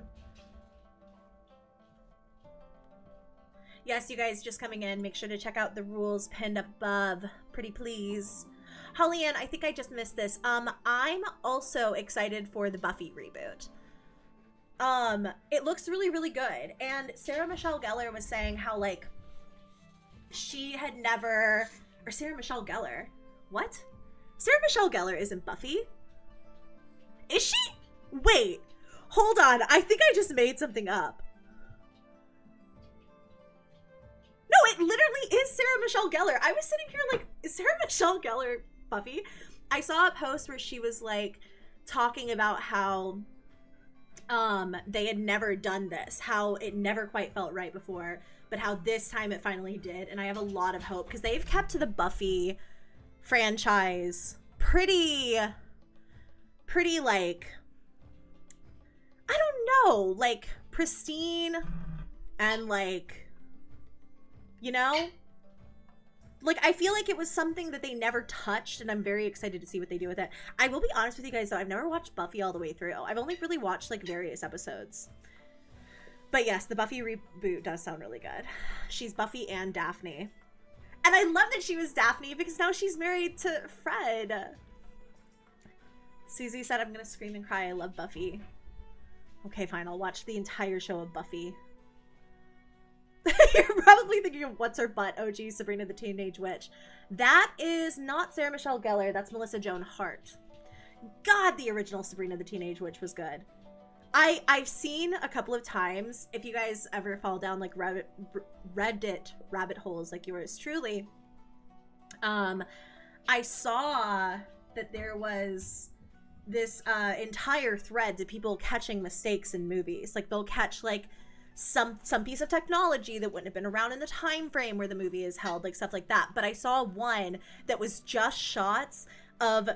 Yes, you guys just coming in, make sure to check out the rules pinned above. Pretty please. Holly Ann, I think I just missed this. I'm also excited for the Buffy reboot. It looks really, really good. And Sarah Michelle Gellar was saying how, like, she had never... Or Sarah Michelle Gellar. What? Sarah Michelle Gellar isn't Buffy? Is she? Wait. Hold on. I think I just made something up. No, it literally is Sarah Michelle Gellar. I was sitting here like, is Sarah Michelle Gellar Buffy? I saw a post where she was like talking about how they had never done this, how it never quite felt right before, but how this time it finally did. And I have a lot of hope because they've kept to the Buffy franchise pretty like, I don't know, like pristine and like, you know, like I feel like it was something that they never touched, and I'm very excited to see what they do with it. I will be honest with you guys though, I've never watched Buffy all the way through. I've only really watched like various episodes. But yes, the Buffy reboot does sound really good. She's Buffy and Daphne. And I love that she was Daphne because now she's married to Fred. Susie said, I'm gonna scream and cry. I love Buffy. Okay, fine. I'll watch the entire show of Buffy. You're probably thinking of What's Her Butt, OG Sabrina the Teenage Witch. That is not Sarah Michelle Gellar. That's Melissa Joan Hart. God, the original Sabrina the Teenage Witch was good. I've seen a couple of times, if you guys ever fall down like Reddit rabbit holes like yours truly, I saw that there was this entire thread to people catching mistakes in movies. Like they'll catch like some piece of technology that wouldn't have been around in the time frame where the movie is held, like stuff like that. But I saw one that was just shots of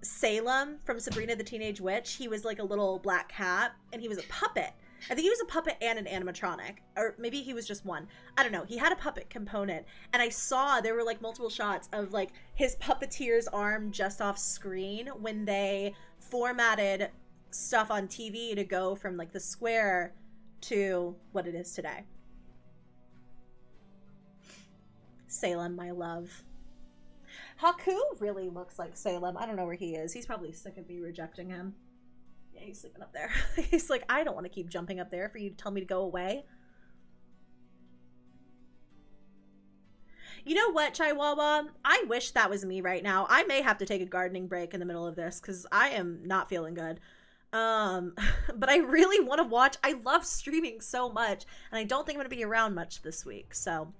Salem from Sabrina the Teenage Witch. He was like a little black cat and he was a puppet. I think he was a puppet and an animatronic, or maybe he was just one. I don't know. He had a puppet component, and I saw there were like multiple shots of like his puppeteer's arm just off screen when they formatted stuff on TV to go from like the square to what it is today. Salem, my love. Haku really looks like Salem. I don't know where he is. He's probably sick of me rejecting him. Yeah, he's sleeping up there. He's like, I don't want to keep jumping up there for you to tell me to go away. You know what, Chihuahua? I wish that was me right now. I may have to take a gardening break in the middle of this because I am not feeling good. But I really want to watch. I love streaming so much, and I don't think I'm going to be around much this week. So,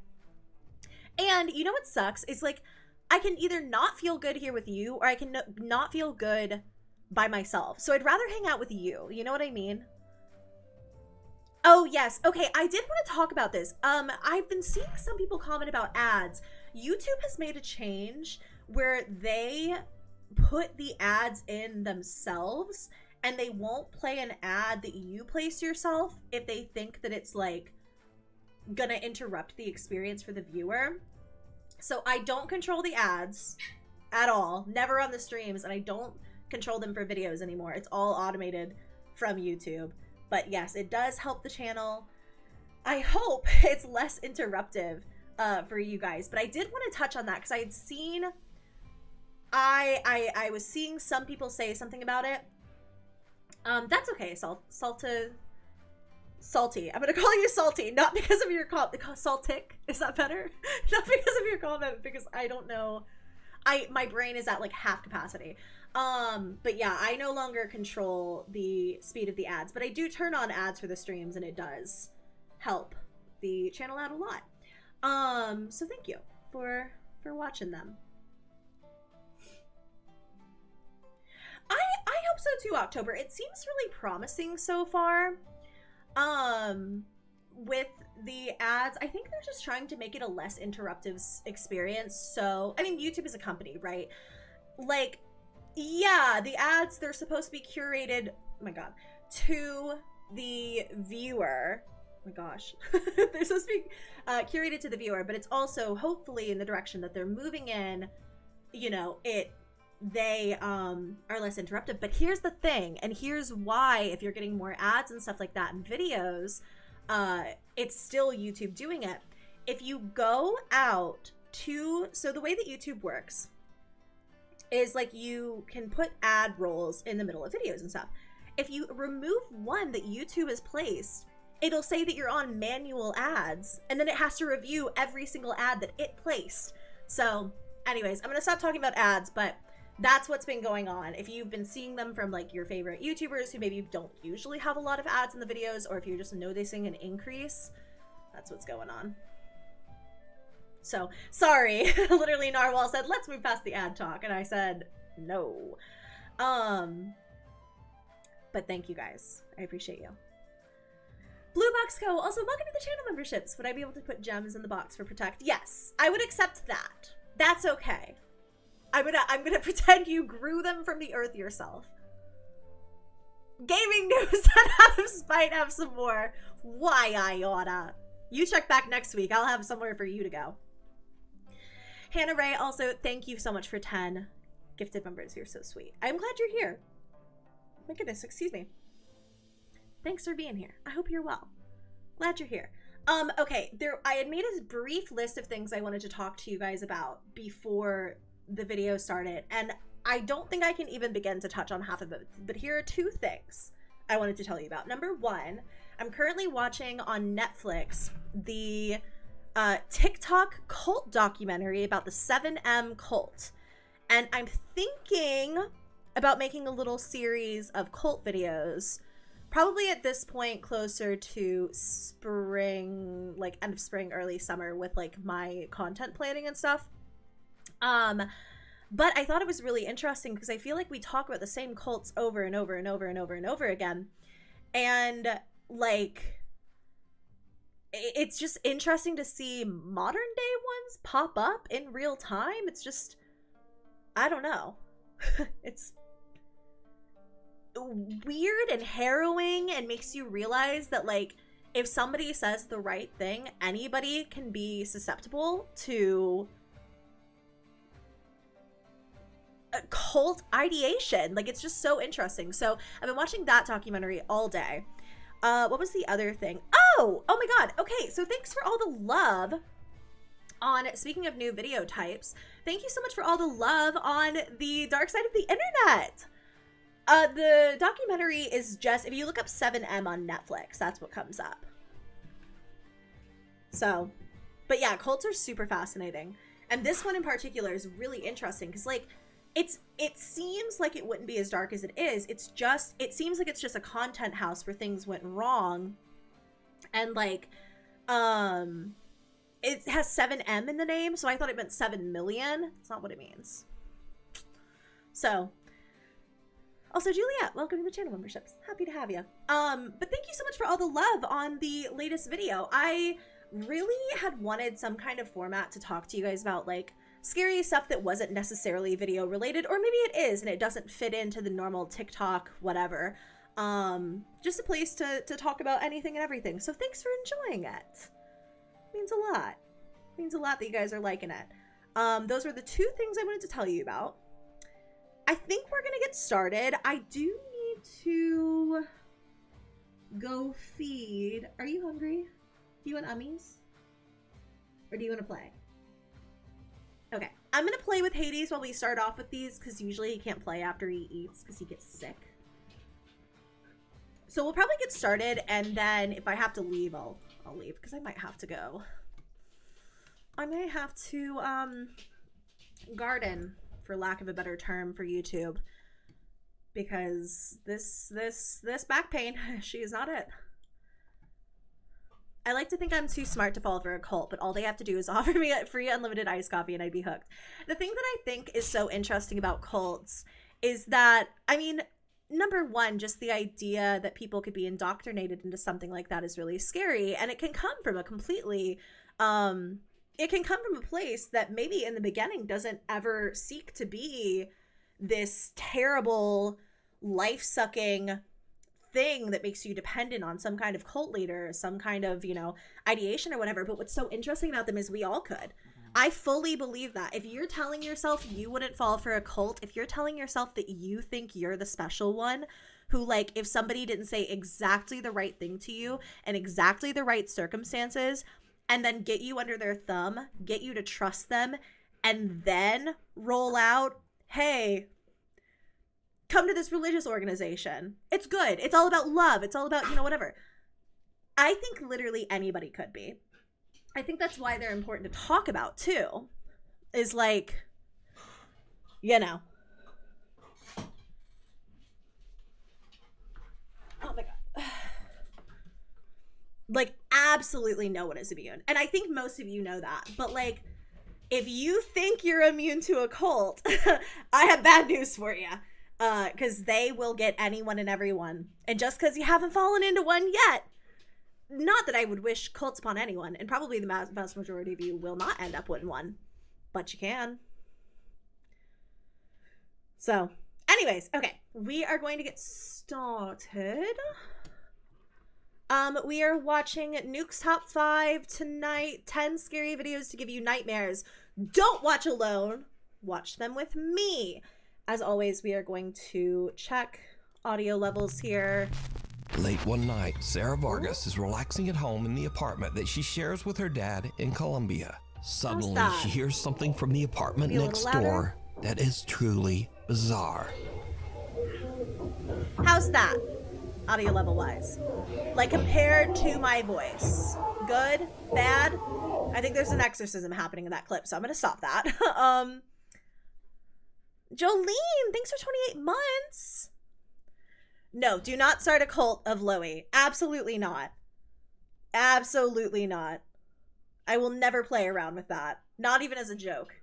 and you know what sucks? It's like, I can either not feel good here with you, or I can not feel good by myself. So I'd rather hang out with you. You know what I mean? Oh, yes. Okay, I did want to talk about this. I've been seeing some people comment about ads. YouTube has made a change where they put the ads in themselves, and they won't play an ad that you place yourself if they think that it's, like, gonna interrupt the experience for the viewer. So I don't control the ads at all, never on the streams, and I don't control them for videos anymore. It's all automated from YouTube. But yes, it does help the channel. I hope it's less interruptive for you guys. But I did want to touch on that because I had seen, I was seeing some people say something about it. That's okay, Salty. I'm gonna call you Salty, not because of your Saltic. Is that better? Not because of your comment, because I don't know. My brain is at like half capacity. But yeah, I no longer control the speed of the ads, but I do turn on ads for the streams, and it does help the channel out a lot. So thank you for watching them. I hope so too, October. It seems really promising so far. with the ads, I think they're just trying to make it a less interruptive experience. So, I mean, YouTube is a company, right? Like, yeah, the ads, they're supposed to be curated, oh my god, to the viewer. Oh my gosh. They're supposed to be curated to the viewer, but it's also hopefully in the direction that they're moving in, you know, they are less interruptive. But here's the thing, and here's why, if you're getting more ads and stuff like that in videos, it's still YouTube doing it. If you go out to, so the way that YouTube works is like you can put ad rolls in the middle of videos and stuff. If you remove one that YouTube has placed, it'll say that you're on manual ads, and then it has to review every single ad that it placed. So anyways, I'm gonna stop talking about ads, but that's what's been going on. If you've been seeing them from like your favorite YouTubers who maybe don't usually have a lot of ads in the videos, or if you're just noticing an increase, that's what's going on. So, sorry. Literally, Narwhal said, let's move past the ad talk. And I said, no. But thank you guys. I appreciate you. Blue Box Co. Also, welcome to the channel memberships. Would I be able to put gems in the box for Protect? Yes, I would accept that. That's okay. I'm gonna pretend you grew them from the earth yourself. Gaming news and out of spite have some more. Why I oughta. You check back next week. I'll have somewhere for you to go. Hannah Ray, also, thank you so much for 10 gifted members. You're so sweet. I'm glad you're here. My goodness, excuse me. Thanks for being here. I hope you're well. Glad you're here. Okay, I had made a brief list of things I wanted to talk to you guys about before the video started, and I don't think I can even begin to touch on half of it, but here are two things I wanted to tell you about. Number one, I'm currently watching on Netflix the TikTok cult documentary about the 7M cult, and I'm thinking about making a little series of cult videos, probably at this point closer to spring, like end of spring, early summer, with like my content planning and stuff. But I thought it was really interesting because I feel like we talk about the same cults over and over and over and over and over again, and like it's just interesting to see modern day ones pop up in real time. It's just, I don't know. It's weird and harrowing, and makes you realize that like if somebody says the right thing, anybody can be susceptible to a cult ideation. Like, it's just so interesting. So I've been watching that documentary all day. What was the other thing? Oh my god. Okay, so thanks for all the love on, speaking of new video types, thank you so much for all the love on the dark side of the internet. The documentary is just, if you look up 7M on Netflix, that's what comes up. So, but yeah, cults are super fascinating. And this one in particular is really interesting because like, it seems like it wouldn't be as dark as it is. It's just, it seems like it's just a content house where things went wrong. And like, it has 7M in the name, so I thought it meant 7 million. It's not what it means. So, also Juliet, welcome to the channel memberships. Happy to have you. But thank you so much for all the love on the latest video. I really had wanted some kind of format to talk to you guys about, like, scary stuff that wasn't necessarily video related, or maybe it is and it doesn't fit into the normal TikTok whatever. Just a place to talk about anything and everything. So thanks for enjoying it. Means a lot. Means a lot that you guys are liking it. Those were the two things I wanted to tell you about. I think we're gonna get started. I do need to go feed. Are you hungry? Do you want ummies? Or do you want to play? Okay, I'm gonna play with Hades while we start off with these, because usually he can't play after he eats because he gets sick. So we'll probably get started, and then if I have to leave, I'll leave, because I might have to go. I may have to garden, for lack of a better term for YouTube, because this back pain, she is not it. I like to think I'm too smart to fall for a cult, but all they have to do is offer me a free unlimited iced coffee and I'd be hooked. The thing that I think is so interesting about cults is that, I mean, number one, just the idea that people could be indoctrinated into something like that is really scary. And it can come from a completely, it can come from a place that maybe in the beginning doesn't ever seek to be this terrible, life-sucking thing that makes you dependent on some kind of cult leader, some kind of, you know, ideation or whatever. But what's so interesting about them is we all could. I fully believe that. If you're telling yourself you wouldn't fall for a cult, if you're telling yourself that you think you're the special one who, like, if somebody didn't say exactly the right thing to you and exactly the right circumstances and then get you under their thumb, get you to trust them, and then roll out, hey, come to this religious organization. It's good. It's all about love. It's all about, you know, whatever. I think literally anybody could be. I think that's why they're important to talk about too, is like, you know. Oh my God. Like, absolutely no one is immune. And I think most of you know that. But like, if you think you're immune to a cult, I have bad news for you. Because they will get anyone and everyone. And just because you haven't fallen into one yet, not that I would wish cults upon anyone, and probably the vast majority of you will not end up in one, but you can. So, anyways, okay, we are going to get started. We are watching Nuke's Top 5 tonight. 10 scary videos to give you nightmares. Don't watch alone. Watch them with me. As always, we are going to check audio levels here. Late one night, Sarah Vargas is relaxing at home in the apartment that she shares with her dad in Colombia. Suddenly, she hears something from the apartment next door that is truly bizarre. How's that, audio level wise? Like, compared to my voice. Good? Bad? I think there's an exorcism happening in that clip, so I'm gonna stop that. Jolene, thanks for 28 months. No, do not start a cult of Loey. Absolutely not. Absolutely not. I will never play around with that. Not even as a joke.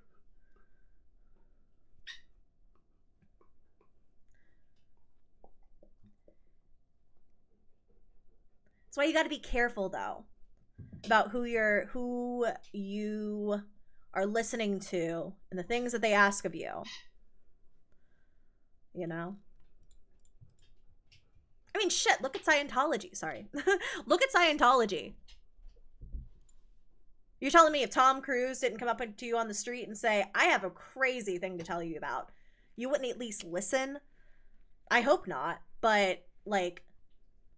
That's why you got to be careful, though, about who you are listening to and the things that they ask of you. You know? I mean, shit, look at Scientology. Sorry. Look at Scientology. You're telling me if Tom Cruise didn't come up to you on the street and say, I have a crazy thing to tell you about, you wouldn't at least listen? I hope not. But, like,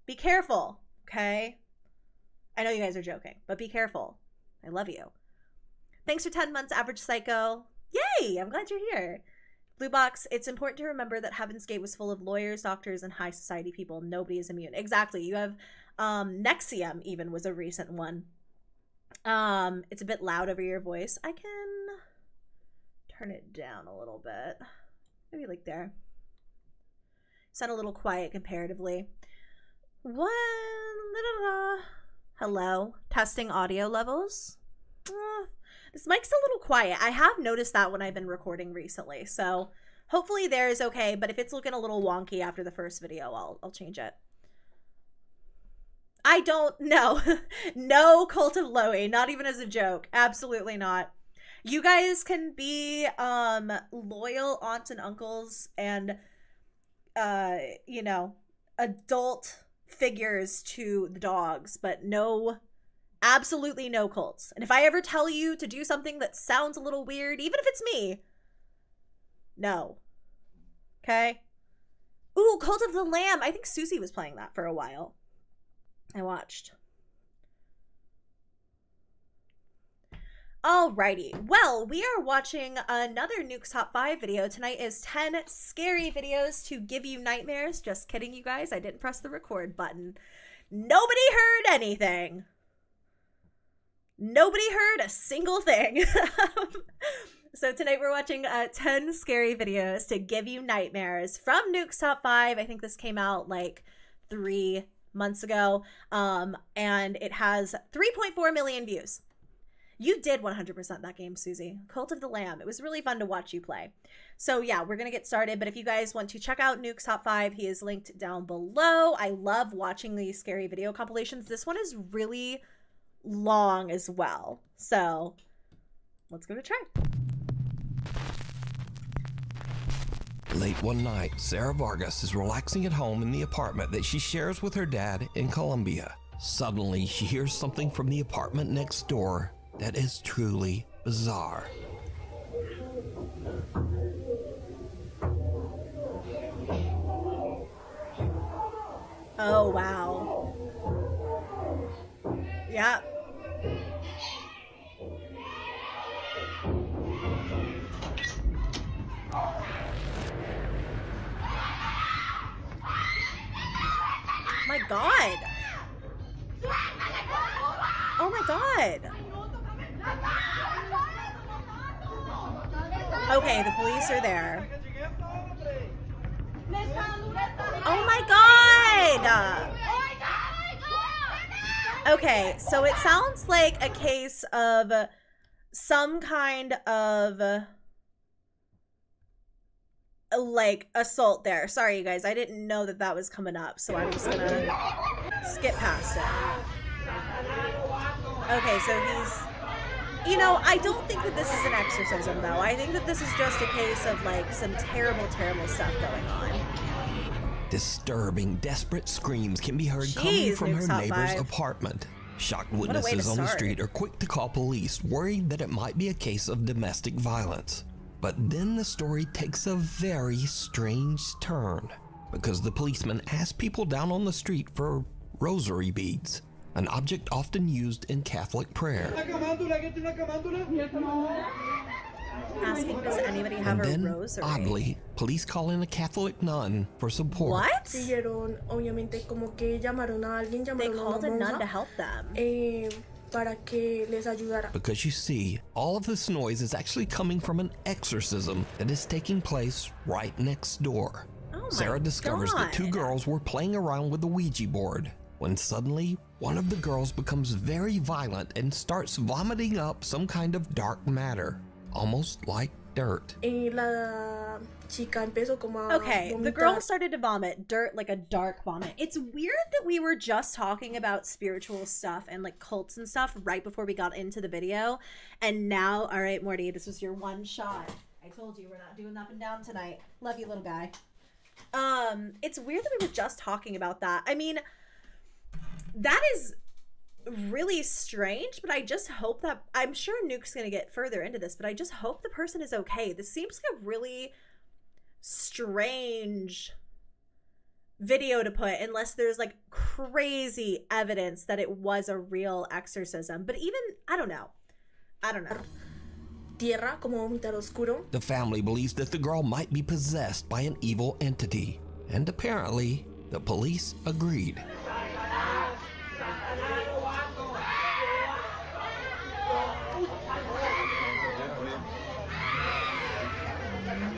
be careful, okay? I know you guys are joking, but be careful. I love you. Thanks for 10 months, Average Psycho. Yay! I'm glad you're here. Blue Box, it's important to remember that Heaven's Gate was full of lawyers, doctors, and high society people. Nobody is immune. Exactly. You have Nexium even was a recent one. It's a bit loud over your voice. I can turn it down a little bit. Maybe like there. Sound a little quiet comparatively. What? Hello. Testing audio levels. This mic's a little quiet. I have noticed that when I've been recording recently. So hopefully there is okay. But if it's looking a little wonky after the first video, I'll change it. I don't know. No cult of Loey. Not even as a joke. Absolutely not. You guys can be loyal aunts and uncles and you know, adult figures to the dogs, but no, absolutely no cults. And if I ever tell you to do something that sounds a little weird, even if it's me, no. Okay? Ooh, Cult of the Lamb. I think Susie was playing that for a while. I watched. Alrighty. Well, we are watching another Nuke's Top 5 video. Tonight is 10 scary videos to give you nightmares. Just kidding, you guys. I didn't press the record button. Nobody heard anything. Nobody heard a single thing. So tonight we're watching 10 scary videos to give you nightmares from Nuke's Top 5. I think this came out like 3 months ago. And it has 3.4 million views. You did 100% that game, Susie. Cult of the Lamb. It was really fun to watch you play. So yeah, we're going to get started. But if you guys want to check out Nuke's Top 5, he is linked down below. I love watching these scary video compilations. This one is really long as well. So let's give it a try. Late one night, Sarah Vargas is relaxing at home in the apartment that she shares with her dad in Colombia. Suddenly, she hears something from the apartment next door that is truly bizarre. Oh, wow. Yeah. My God. Oh my God. Okay, the police are there. Oh my God. Okay, so it sounds like a case of some kind of like assault there. Sorry, you guys, I didn't know that that was coming up, so I'm just gonna skip past it. Okay, so he's, you know, I don't think that this is an exorcism though. I think that this is just a case of like some terrible, terrible stuff going on. Disturbing, desperate screams can be heard coming from her neighbor's apartment. Shocked witnesses on the street are quick to call police, worried that it might be a case of domestic violence. But then the story takes a very strange turn, because the policeman asked people down on the street for rosary beads, an object often used in Catholic prayer. Asking, does anybody have and a rosary? Oddly, police call in a Catholic nun for support. What? They called a nun to help them. Because you see, all of this noise is actually coming from an exorcism that is taking place right next door. Oh Sarah discovers that two girls were playing around with the Ouija board, when suddenly, one of the girls becomes very violent and starts vomiting up some kind of dark matter, almost like dirt. Okay, the girl started to vomit dirt, like a dark vomit. It's weird that we were just talking about spiritual stuff and like cults and stuff right before we got into the video, and now, all right, Morty, this was your one shot. I told you we're not doing up and down tonight. Love you, little guy. It's weird that we were just talking about that. I mean, that is really strange, but I just hope that, I'm sure Nuke's gonna get further into this, but I just hope the person is okay. This seems like a really strange video to put, unless there's like crazy evidence that it was a real exorcism. But even, I don't know. The family believes that the girl might be possessed by an evil entity, and apparently the police agreed.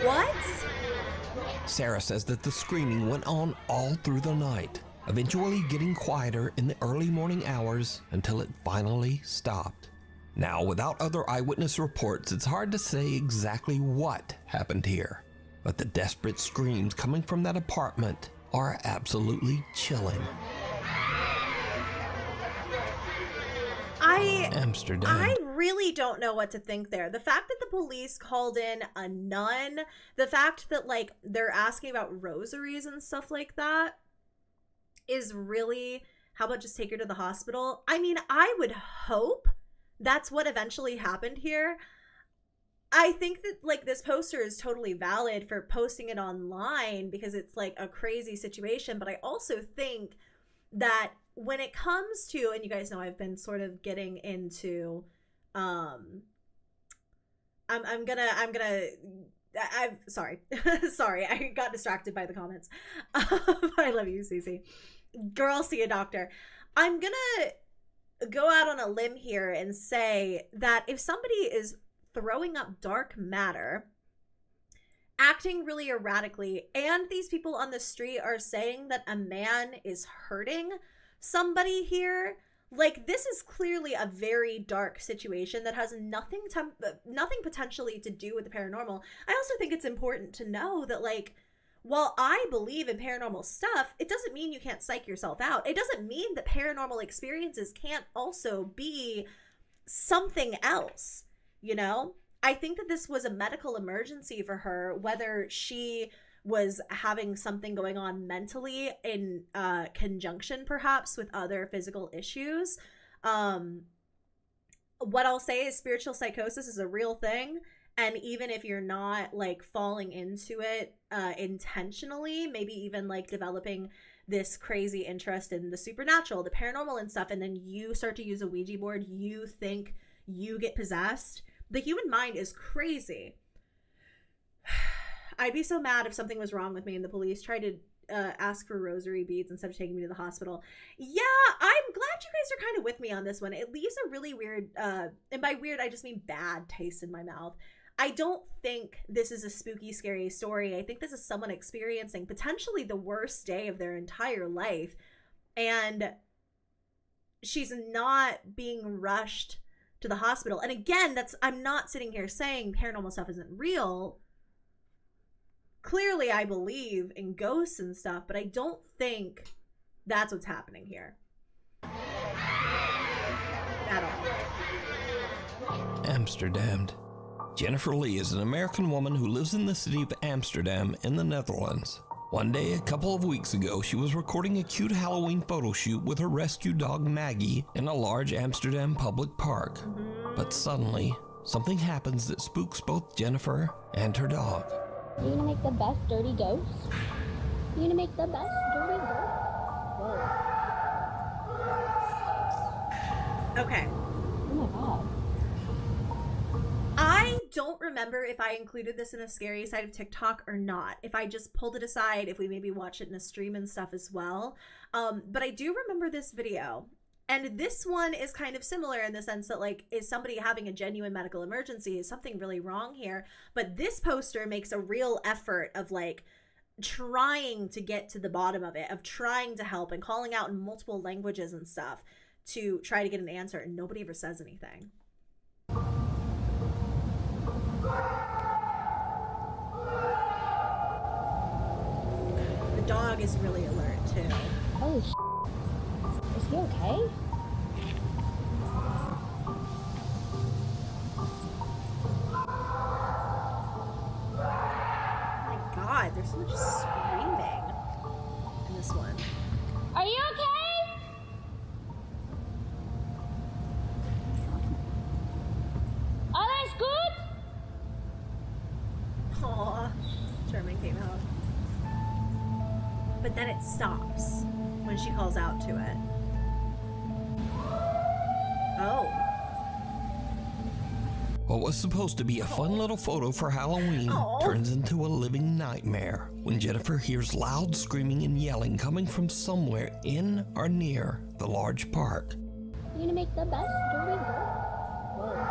What? Sarah says that the screaming went on all through the night, eventually getting quieter in the early morning hours until it finally stopped. Now, without other eyewitness reports, it's hard to say exactly what happened here, but the desperate screams coming from that apartment are absolutely chilling. Amsterdam. I really don't know what to think there. The fact that the police called in a nun, the fact that like they're asking about rosaries and stuff like that is really, how about just take her to the hospital? I mean, I would hope that's what eventually happened here. I think that like this poster is totally valid for posting it online because it's like a crazy situation, but I also think that when it comes to, and you guys know I've been sort of getting into I'm sorry sorry, I got distracted by the comments. I love you, Susie. Girl, see a doctor. I'm gonna go out on a limb here and say that if somebody is throwing up dark matter, acting really erratically, and these people on the street are saying that a man is hurting somebody here, Like, this is clearly a very dark situation that has nothing potentially to do with the paranormal. I also think it's important to know that, like, while I believe in paranormal stuff, it doesn't mean you can't psych yourself out. It doesn't mean that paranormal experiences can't also be something else, you know? I think that this was a medical emergency for her, whether she was having something going on mentally in conjunction perhaps with other physical issues. What I'll say is spiritual psychosis is a real thing. And even if you're not like falling into it intentionally, maybe even like developing this crazy interest in the supernatural, the paranormal and stuff, and then you start to use a Ouija board, you think you get possessed. The human mind is crazy. I'd be so mad if something was wrong with me and the police tried to ask for rosary beads instead of taking me to the hospital. Yeah, I'm glad you guys are kind of with me on this one. It leaves a really weird, and by weird, I just mean bad taste in my mouth. I don't think this is a spooky, scary story. I think this is someone experiencing potentially the worst day of their entire life. And she's not being rushed to the hospital. And again, I'm not sitting here saying paranormal stuff isn't real. Clearly, I believe in ghosts and stuff, but I don't think that's what's happening here. At all. Amsterdam. Jennifer Lee is an American woman who lives in the city of Amsterdam in the Netherlands. One day, a couple of weeks ago, she was recording a cute Halloween photo shoot with her rescue dog Maggie in a large Amsterdam public park. But suddenly, something happens that spooks both Jennifer and her dog. You're gonna make the best dirty ghost? You're gonna make the best dirty ghost? Whoa. Okay. Oh my god. I don't remember if I included this in a scary side of TikTok or not. If I just pulled it aside, if we maybe watch it in a stream and stuff as well. But I do remember this video. And this one is kind of similar in the sense that, like, is somebody having a genuine medical emergency? Is something really wrong here? But this poster makes a real effort of, like, trying to get to the bottom of it, of trying to help and calling out in multiple languages and stuff to try to get an answer. And nobody ever says anything. The dog is really alert, too. Holy sh**. Is he okay? My God, there's so much screaming in this one. Are you okay? Alles good? Aw, Sherman came out. But then it stops when she calls out to it. Oh. What was supposed to be a fun little photo for Halloween turns into a living nightmare when Jennifer hears loud screaming and yelling coming from somewhere in or near the large park. You're gonna make the best dirty ghost? Whoa.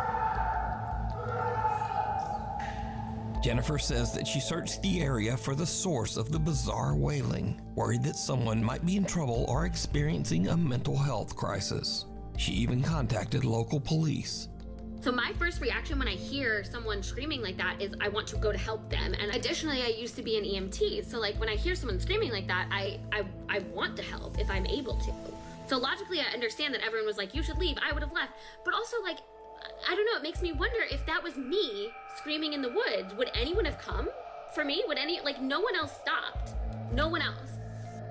Jennifer says that she searched the area for the source of the bizarre wailing, worried that someone might be in trouble or experiencing a mental health crisis. She even contacted local police. So my first reaction when I hear someone screaming like that is I want to go to help them. And additionally, I used to be an EMT. So like when I hear someone screaming like that, I want to help if I'm able to. So logically, I understand that everyone was like, you should leave. I would have left. But also like, I don't know, it makes me wonder if that was me screaming in the woods, would anyone have come for me? No one else stopped. No one else.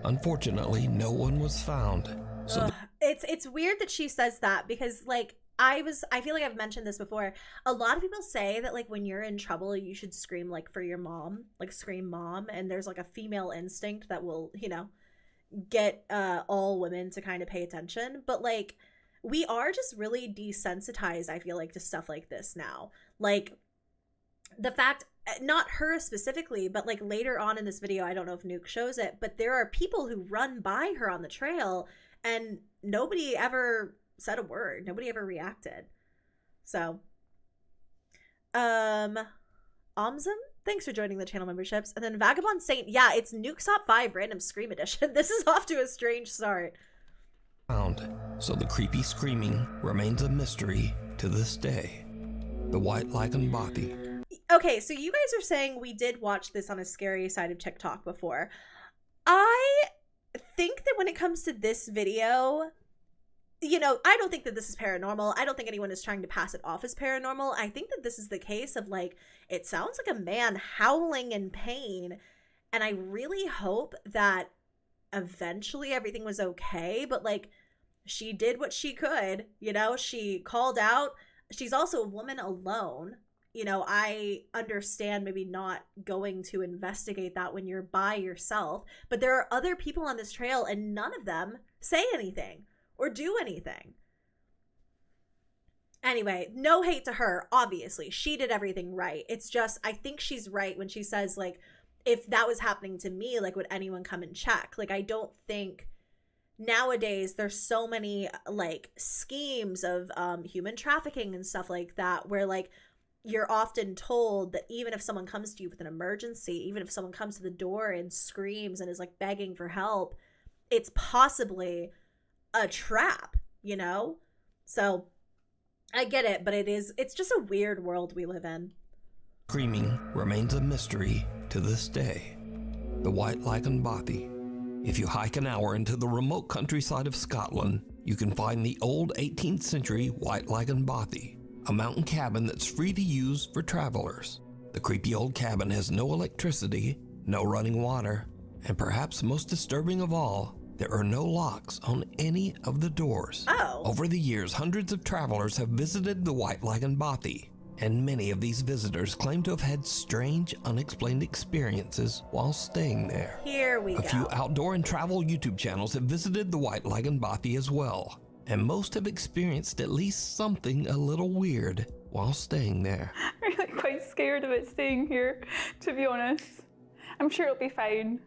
Unfortunately, no one was found. So It's weird that she says that because like I feel like I've mentioned this before. A lot of people say that like when you're in trouble, you should scream like for your mom, like scream mom. And there's like a female instinct that will, you know, get all women to kind of pay attention. But like we are just really desensitized, I feel like, to stuff like this now. Like the fact, not her specifically, but like later on in this video, I don't know if Nuke shows it, but there are people who run by her on the trail and nobody ever said a word. Nobody ever reacted. So, Omzum, thanks for joining the channel memberships. And then Vagabond Saint, yeah, it's Nuke's Top 5 Random Scream Edition. This is off to a strange start. Found. So the creepy screaming remains a mystery to this day. The White Lichen Bothy. Okay, so you guys are saying we did watch this on a scary side of TikTok before. I think that when it comes to this video, you know, I don't think that this is paranormal. I don't think anyone is trying to pass it off as paranormal. I think that this is the case of, like, it sounds like a man howling in pain. And I really hope that eventually everything was okay. But, like, she did what she could. You know, she called out. She's also a woman alone. You know, I understand maybe not going to investigate that when you're by yourself. But there are other people on this trail and none of them say anything or do anything. Anyway, no hate to her, obviously. She did everything right. It's just, I think she's right when she says, like, if that was happening to me, like, would anyone come and check? Like, I don't think nowadays there's so many, like, schemes of human trafficking and stuff like that where, like, you're often told that even if someone comes to you with an emergency, even if someone comes to the door and screams and is, like, begging for help, it's possibly a trap, you know? So I get it, but it's just a weird world we live in. Screaming remains a mystery to this day. The White Lichen Bothy. If you hike an hour into the remote countryside of Scotland, you can find the old 18th century White Lichen Bothy, a mountain cabin that's free to use for travelers. The creepy old cabin has no electricity, no running water, and perhaps most disturbing of all, there are no locks on any of the doors. Oh. Over the years, hundreds of travelers have visited the White Lichen Bothy, and many of these visitors claim to have had strange, unexplained experiences while staying there. Here we go. A few outdoor and travel YouTube channels have visited the White Lichen Bothy as well, and most have experienced at least something a little weird while staying there. I'm really quite scared of it staying here, to be honest. I'm sure it'll be fine.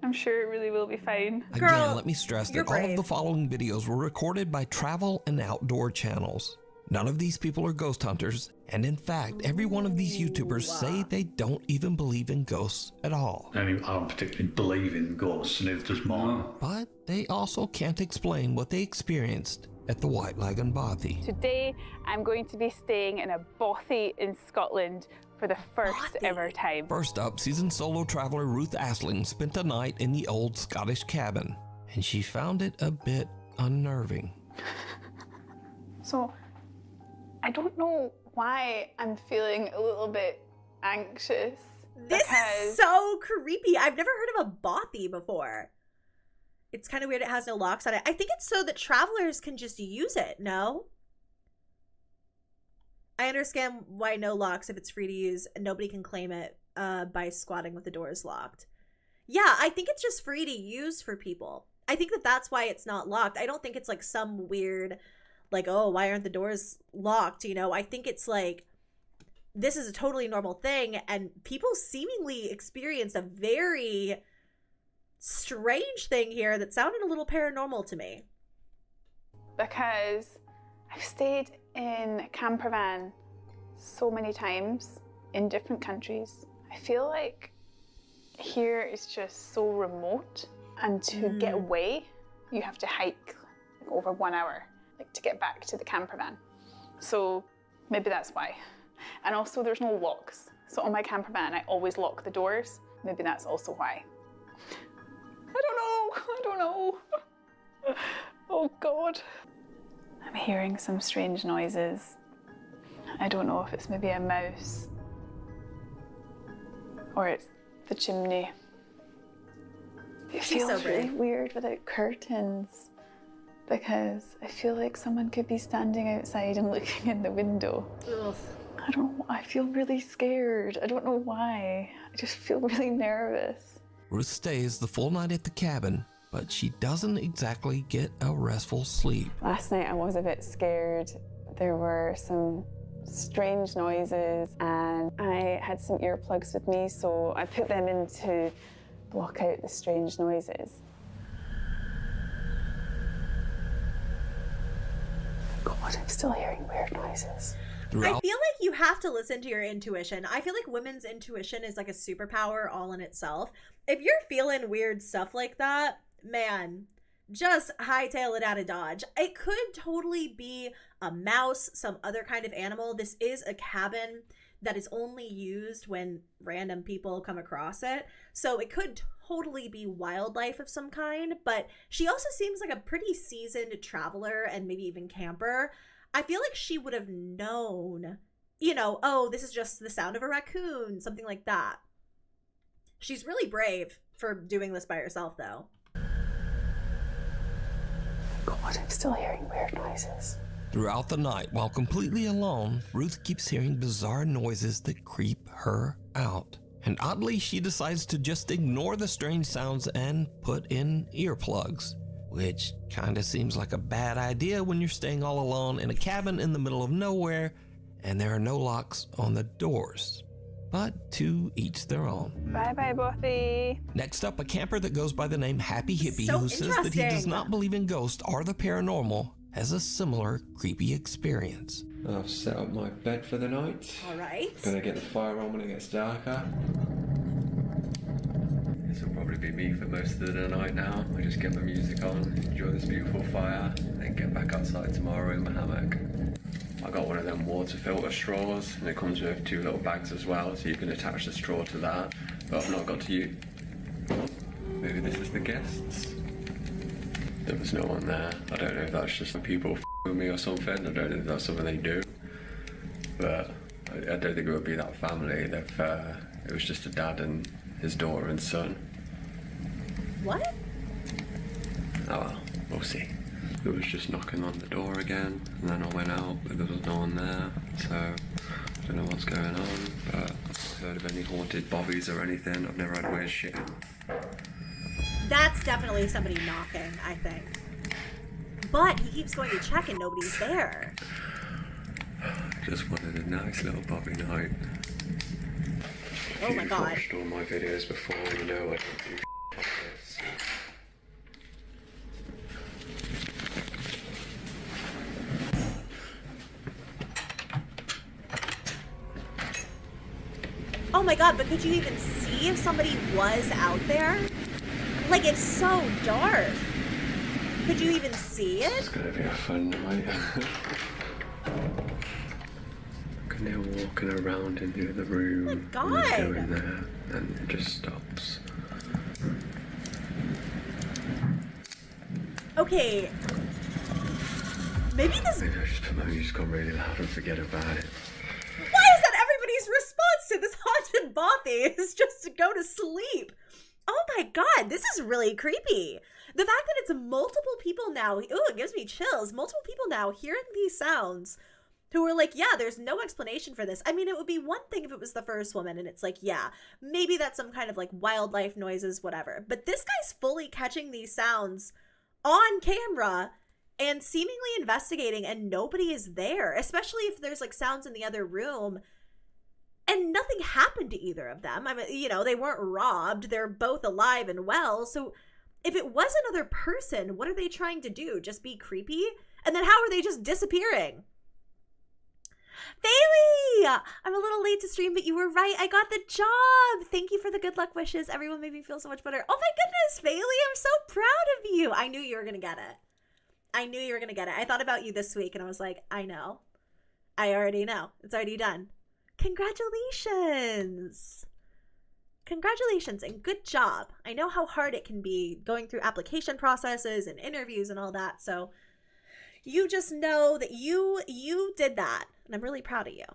I'm sure it really will be fine. Girl, Again, let me stress that all of the following videos were recorded by travel and outdoor channels. None of these people are ghost hunters, and in fact, every one of these YouTubers say they don't even believe in ghosts at all. I don't particularly believe in ghosts, neither does mine. But they also can't explain what they experienced at the White Lichen Bothy. Today, I'm going to be staying in a bothy in Scotland for the first ever time. First up, seasoned solo traveler Ruth Asling spent a night in the old Scottish cabin, and she found it a bit unnerving. So, I don't know why I'm feeling a little bit anxious. This is so creepy. I've never heard of a bothy before. It's kind of weird it has no locks on it. I think it's so that travelers can just use it, no? I understand why no locks if it's free to use and nobody can claim it by squatting with the doors locked. Yeah, I think it's just free to use for people. I think that that's why it's not locked. I don't think it's like some weird, like, oh, why aren't the doors locked? You know, I think it's like, this is a totally normal thing and people seemingly experienced a very strange thing here that sounded a little paranormal to me. Because I've stayed in a camper van so many times in different countries. I feel like here is just so remote, and to get away, you have to hike over 1 hour, like to get back to the camper van. So maybe that's why. And also there's no locks. So on my camper van, I always lock the doors. Maybe that's also why. I don't know. Oh God. I'm hearing some strange noises. I don't know if it's maybe a mouse or it's the chimney. It feels really weird without curtains because I feel like someone could be standing outside and looking in the window. Ugh. I don't know, I feel really scared. I don't know why. I just feel really nervous. Ruth stays the full night at the cabin, but she doesn't exactly get a restful sleep. Last night I was a bit scared. There were some strange noises and I had some earplugs with me, so I put them in to block out the strange noises. God, I'm still hearing weird noises. I feel like you have to listen to your intuition. I feel like women's intuition is like a superpower all in itself. If you're feeling weird stuff like that, man, just hightail it out of Dodge. It could totally be a mouse, some other kind of animal. This is a cabin that is only used when random people come across it. So it could totally be wildlife of some kind, but she also seems like a pretty seasoned traveler and maybe even camper. I feel like she would have known, you know, oh, this is just the sound of a raccoon, something like that. She's really brave for doing this by herself, though. God, I'm still hearing weird noises. Throughout the night, while completely alone, Ruth keeps hearing bizarre noises that creep her out. And oddly, she decides to just ignore the strange sounds and put in earplugs, which kinda seems like a bad idea when you're staying all alone in a cabin in the middle of nowhere and there are no locks on the doors. But to each their own. Bye-bye, Bothy. Next up, a camper that goes by the name Happy Hippie, So who says that he does interesting. not believe in ghosts or the paranormal, has a similar creepy experience. I've set up my bed for the night. All right. Gonna get the fire on when it gets darker. This will probably be me for most of the night now. I just get my music on, enjoy this beautiful fire, and then get back outside tomorrow in my hammock. I got one of them water filter straws, and it comes with 2 little bags as well, so you can attach the straw to that. But I've not got to use. Maybe this is the guests. There was no one there. I don't know if that's just some people with me or something. I don't know if that's something they do. But I don't think it would be that family. It was just a dad and his daughter and son. What? Oh well, we'll see. It was just knocking on the door again, and then I went out, but there was no one there. So I don't know what's going on, but I've heard of any haunted bobbies or anything. I've never had weird shit. That's definitely somebody knocking, I think. But he keeps going to check and nobody's there. Just wanted a nice little bobby night. Oh my If God. you've watched all my videos before, you know I don't do like this. Oh my God, but could you even see if somebody was out there? Like, it's so dark. Could you even see It's it? gonna be a fun night. Can hear walking around in the other room. Oh my And God. I go in there and it just stops. Okay. Maybe this... Maybe I just put my music on really loud and forget about it. Why is that everybody's response to this haunted bothy is just to go to sleep? Oh my God, this is really creepy. The fact that it's multiple people now, ooh, it gives me chills. Multiple people now hearing these sounds who are like, yeah, there's no explanation for this. I mean, it would be one thing if it was the first woman and it's like, yeah, maybe that's some kind of like wildlife noises, whatever. But this guy's fully catching these sounds on camera and seemingly investigating, and nobody is there, especially if there's like sounds in the other room and nothing happened to either of them. I mean, you know, they weren't robbed. They're both alive and well. So if it was another person, what are they trying to do? Just be creepy? And then how are they just disappearing? Bailey! I'm a little late to stream, but you were right. I got the job. Thank you for the good luck wishes. Everyone made me feel so much better. Oh my goodness, Bailey, I'm so proud of you. I knew you were going to get it. I knew you were going to get it. I thought about you this week and I was like, I know. I already know. It's already done. Congratulations. Congratulations and good job. I know how hard it can be going through application processes and interviews and all that. So you just know that you did that. And I'm really proud of you.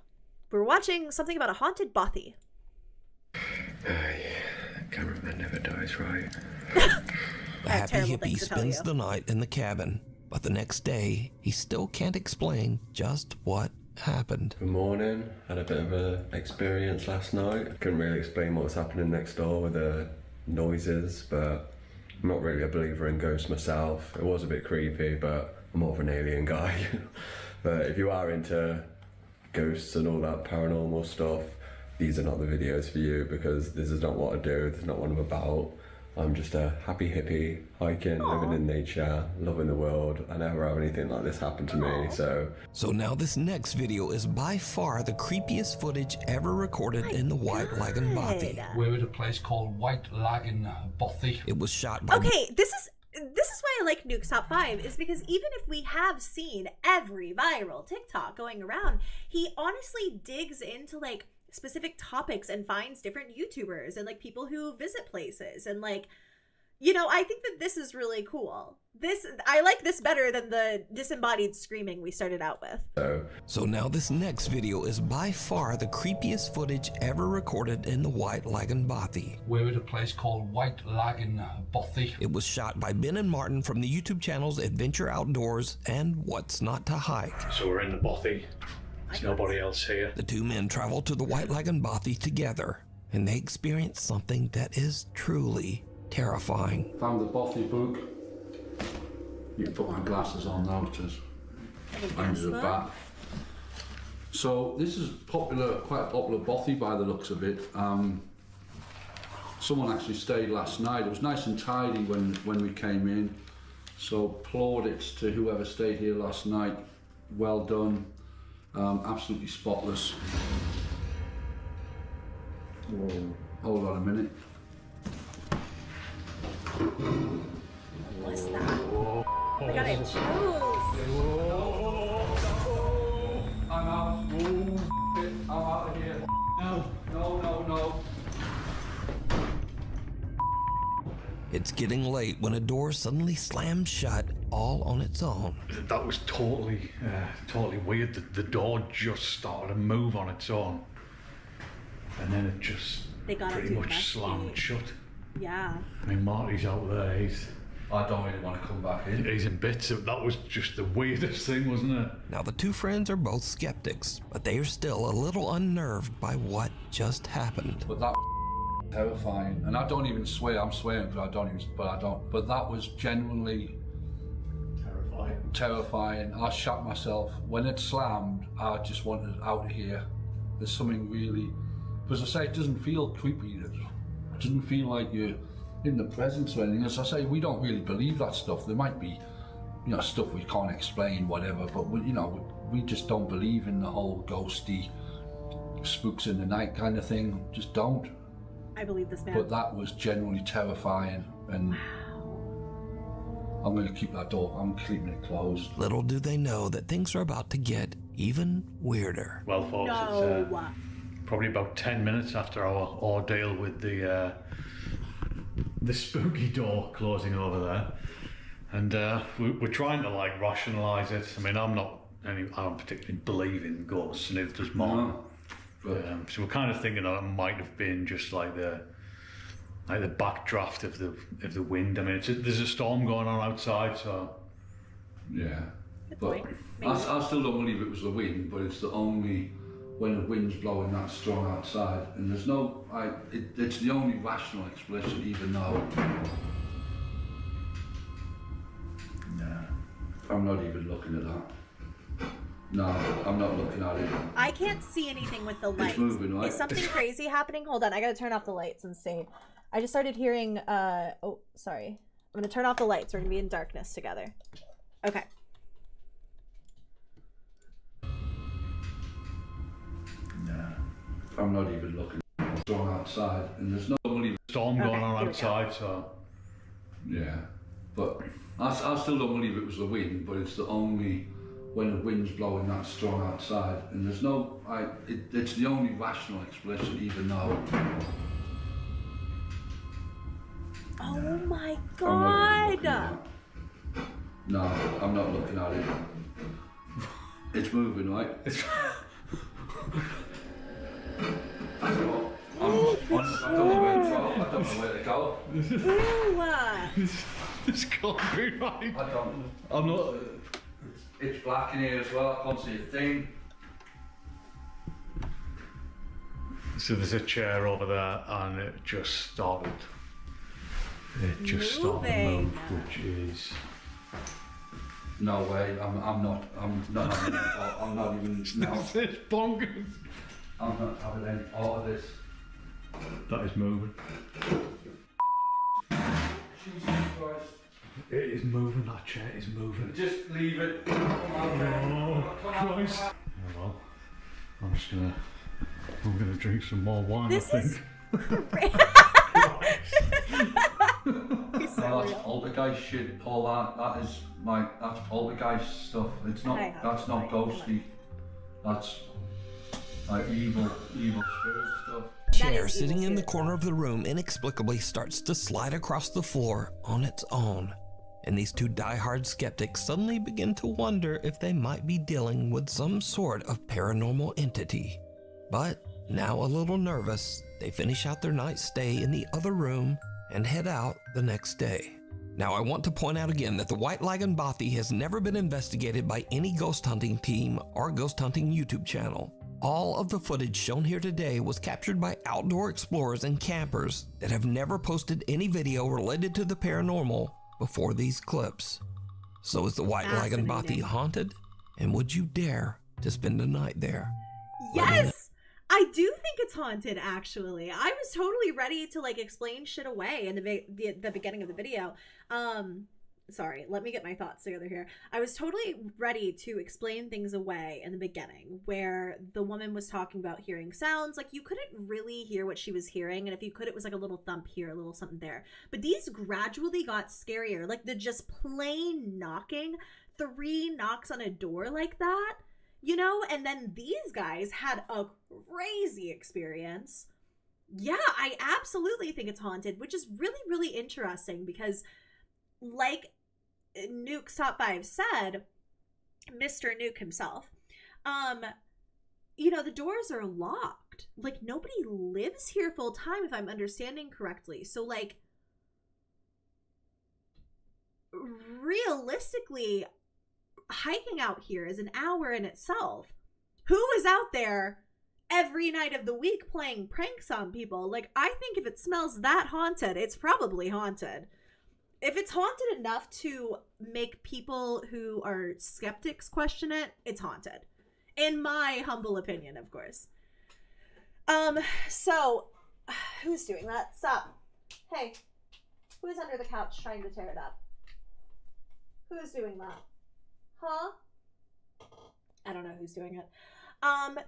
We're watching something about a haunted bothy. Yeah, cameraman never dies, right? The happy hippie spends the night in the cabin, but the next day, he still can't explain just what happened. Good morning. Had a bit of an experience last night. Couldn't really explain what was happening next door with the noises, but I'm not really a believer in ghosts myself. It was a bit creepy, but I'm more of an alien guy. But if you are into ghosts and all that paranormal stuff, these are not the videos for you, because this is not what I do. This is not what I'm about. I'm just a happy hippie, hiking, living in nature, loving the world. I never have anything like this happen to me, so... So now this next video is by far the creepiest footage ever recorded in the White Lagoon Bothy. We're at a place called White Lagoon Bothy. It was shot by... Okay, this is... this is why I like Nuke's Top 5, is because even if we have seen every viral TikTok going around, he honestly digs into like specific topics and finds different YouTubers and like people who visit places and like, you know, I think that this is really cool. I like this better than the disembodied screaming we started out with. So now this next video is by far the creepiest footage ever recorded in the White Lagoon Bothy. We're at a place called White Lagoon Bothy. It was shot by Ben and Martin from the YouTube channels Adventure Outdoors and What's Not to Hike. So we're in the Bothy. There's nobody else here. The two men traveled to the White Lagoon Bothy together, and they experienced something that is truly terrifying. Found the Bothy book. You can put my glasses on now, it is. Under the back. So this is popular, quite a popular Bothy by the looks of it. Someone actually stayed last night. It was nice and tidy when we came in. So plaudits to whoever stayed here last night. Well done. Absolutely spotless. Whoa. Hold on a minute. What's that? Oh my god, I have chills. I'm out. I'm out of here. No. It's getting late when a door suddenly slams shut all on its own. That was totally weird. The door just started to move on its own. And then it just pretty much slammed shut. Yeah. I mean, Marty's out there. I don't really want to come back in. He's in bits. That was just the weirdest thing, wasn't it? Now the two friends are both skeptics, but they are still a little unnerved by what just happened. But that was terrifying. And I don't even swear. I'm swearing, but I don't. But that was genuinely terrifying. I shot myself. When it slammed, I just wanted out of here. There's something really, because I say it doesn't feel creepy. It doesn't feel like you're in the presence or anything. As I say, we don't really believe that stuff. There might be, you know, stuff we can't explain, whatever, but we just don't believe in the whole ghosty, spooks in the night kind of thing. Just don't. I believe this, man. But that was genuinely terrifying, and I'm going to keep that door. I'm keeping it closed. Little do they know that things are about to get even weirder. Well, folks, it's probably about 10 minutes after our ordeal with the spooky door closing over there, and we're trying to like rationalise it. I mean, I don't particularly believe in ghosts, and neither does Mark. So we're kind of thinking that it might have been just like the backdraft of the wind. I mean, there's a storm going on outside, so yeah. But I still don't believe it was the wind, but it's the only when the wind's blowing that strong outside, and there's no, it's the only rational explanation, even though I'm not even looking at that. No, I'm not looking at it. I can't see anything with the lights. It's moving, right? Is something crazy happening? Hold on, I gotta turn off the lights and see. I just started hearing, oh, sorry. I'm gonna turn off the lights. We're gonna be in darkness together. Okay. I'm not even looking. Strong outside, and there's no storm going on outside, so yeah. But I still don't believe it was the wind, but it's the only when the wind's blowing that strong outside, and there's no, it's the only rational explanation, even though. Oh my god! No, I'm not looking at it. It's moving, right? I don't know where to go. This can't be right. I'm not. It's black in here as well. I can't see a thing. So there's a chair over there, and it just started. It just started to move, which is. No way. I'm not even. No. This is bonkers. I'm not having any part of this. That is moving. Jesus Christ. It is moving, that chair is moving. Just leave it. Oh, Christ. Oh, well, I'm gonna drink some more wine, This I think. is that's real. poltergeist shit. All that's poltergeist stuff. It's not. That's not ghosty. That's like evil spirit stuff. Chair sitting in the corner of the room inexplicably starts to slide across the floor on its own. And these two diehard skeptics suddenly begin to wonder if they might be dealing with some sort of paranormal entity. But now a little nervous, they finish out their night's stay in the other room and head out the next day. Now I want to point out again that the White Lagan Bothy has never been investigated by any ghost hunting team or ghost hunting YouTube channel. All of the footage shown here today was captured by outdoor explorers and campers that have never posted any video related to the paranormal before these clips. So is the White Lagan Bothy haunted? And would you dare to spend a night there? Yes! I do think it's haunted, actually. I was totally ready to like explain shit away in the beginning of the video. Sorry, let me get my thoughts together here. I was totally ready to explain things away in the beginning, where the woman was talking about hearing sounds. Like, you couldn't really hear what she was hearing, and if you could, it was like a little thump here, a little something there. But these gradually got scarier. Like, the just plain knocking, 3 knocks on a door like that, you know? And then these guys had a crazy experience. Yeah, I absolutely think it's haunted, which is really, really interesting because, like Nuke's Top 5 said, Mr. Nuke himself, you know, the doors are locked. Like, nobody lives here full time, if I'm understanding correctly. So, like, realistically, hiking out here is an hour in itself. Who is out there every night of the week playing pranks on people? Like, I think if it smells that haunted, it's probably haunted. If it's haunted enough to make people who are skeptics question it, it's haunted. In my humble opinion, of course. So, who's doing that? Stop. Hey, who's under the couch trying to tear it up? Who's doing that? Huh? I don't know who's doing it.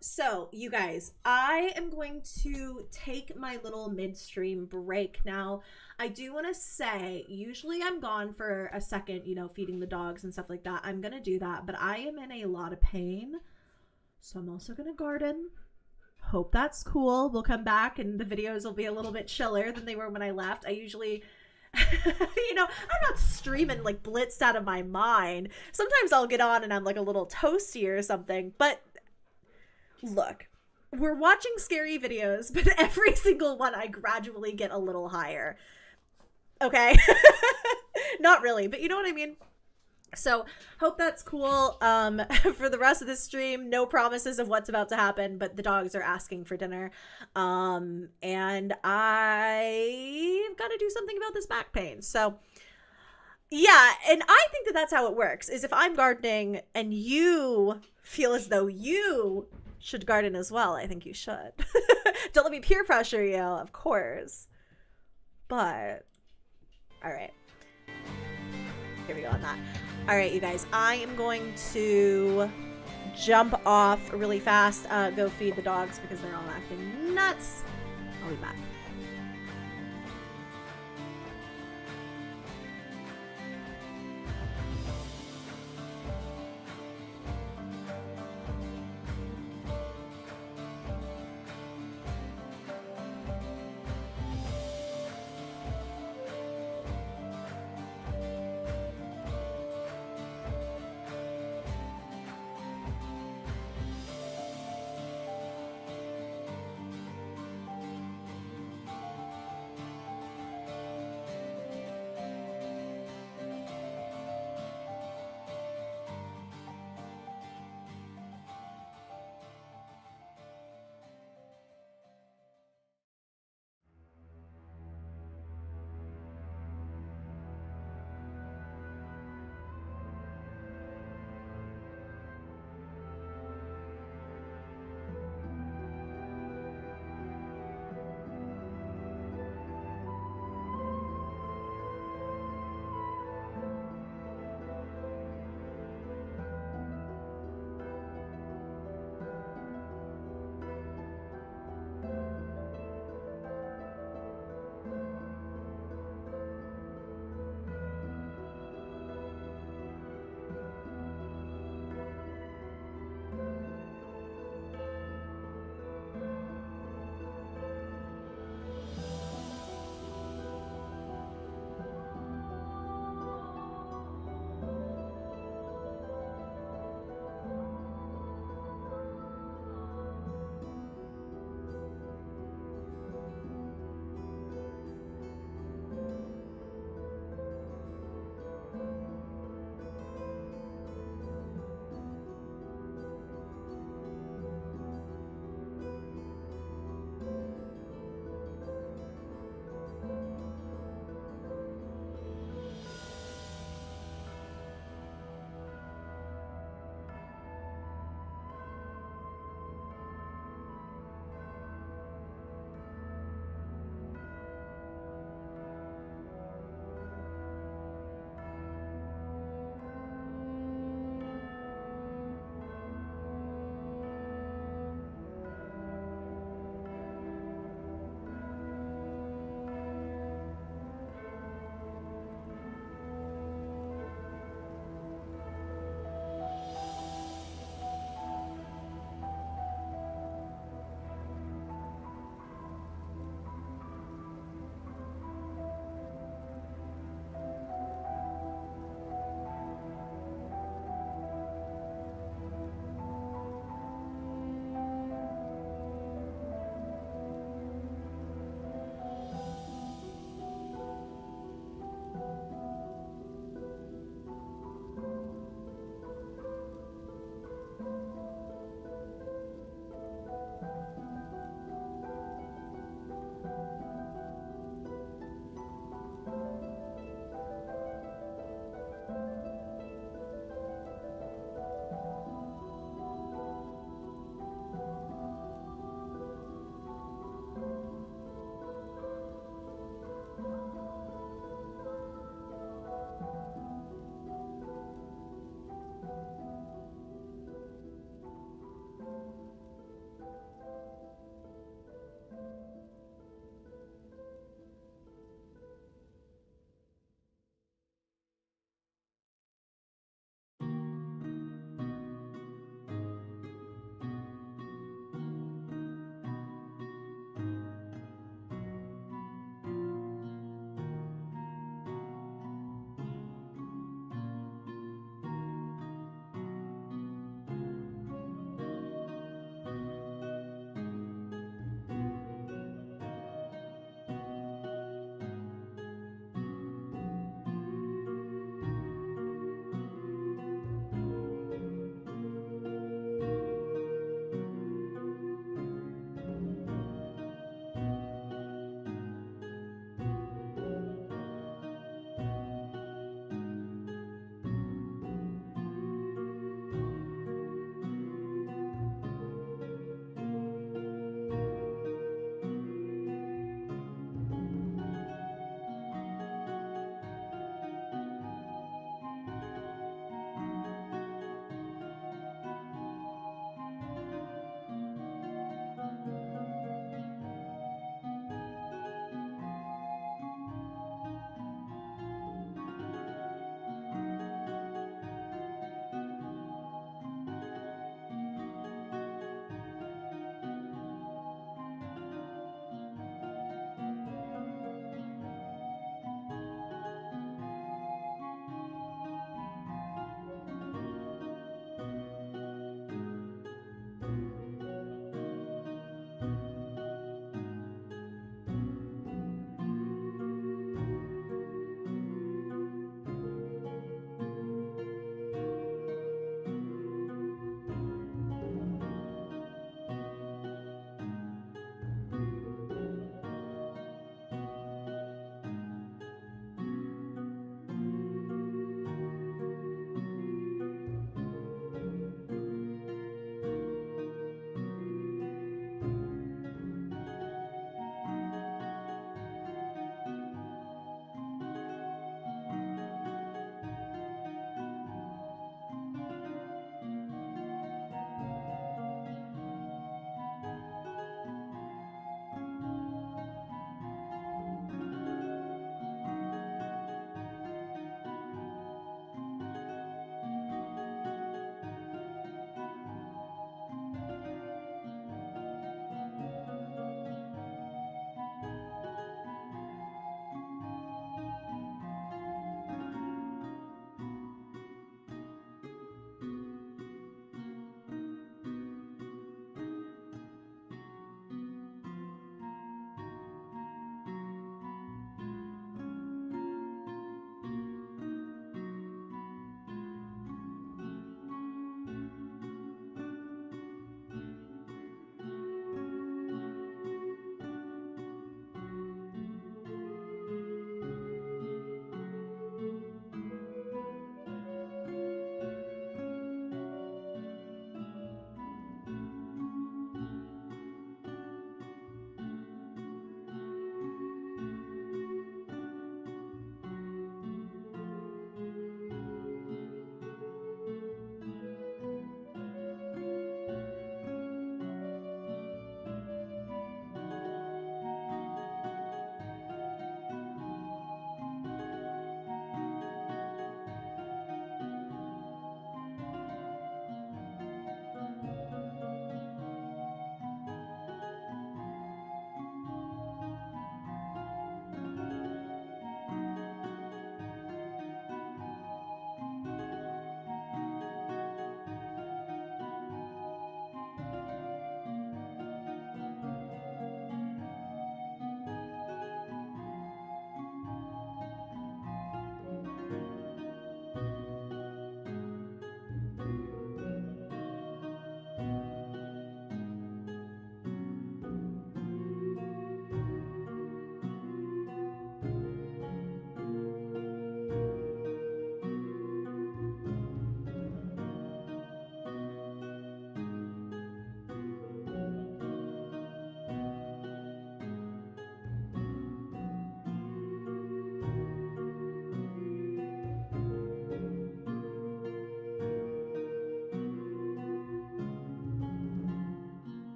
So you guys, I am going to take my little midstream break now. I do want to say, usually I'm gone for a second, you know, feeding the dogs and stuff like that. I'm going to do that, but I am in a lot of pain. So I'm also going to garden. Hope that's cool. We'll come back and the videos will be a little bit chiller than they were when I left. I usually, you know, I'm not streaming like blitzed out of my mind. Sometimes I'll get on and I'm like a little toasty or something, but look, we're watching scary videos, but every single one I gradually get a little higher. Okay? Not really, but you know what I mean? So, hope that's cool. For the rest of the stream, no promises of what's about to happen, but the dogs are asking for dinner. And I've got to do something about this back pain. So, yeah, and I think that that's how it works, is if I'm gardening and you feel as though you should garden as well, I think you should. Don't let me peer pressure you, of course. But, all right. Here we go on that. All right, you guys, I am going to jump off really fast, go feed the dogs because they're all acting nuts. I'll be back.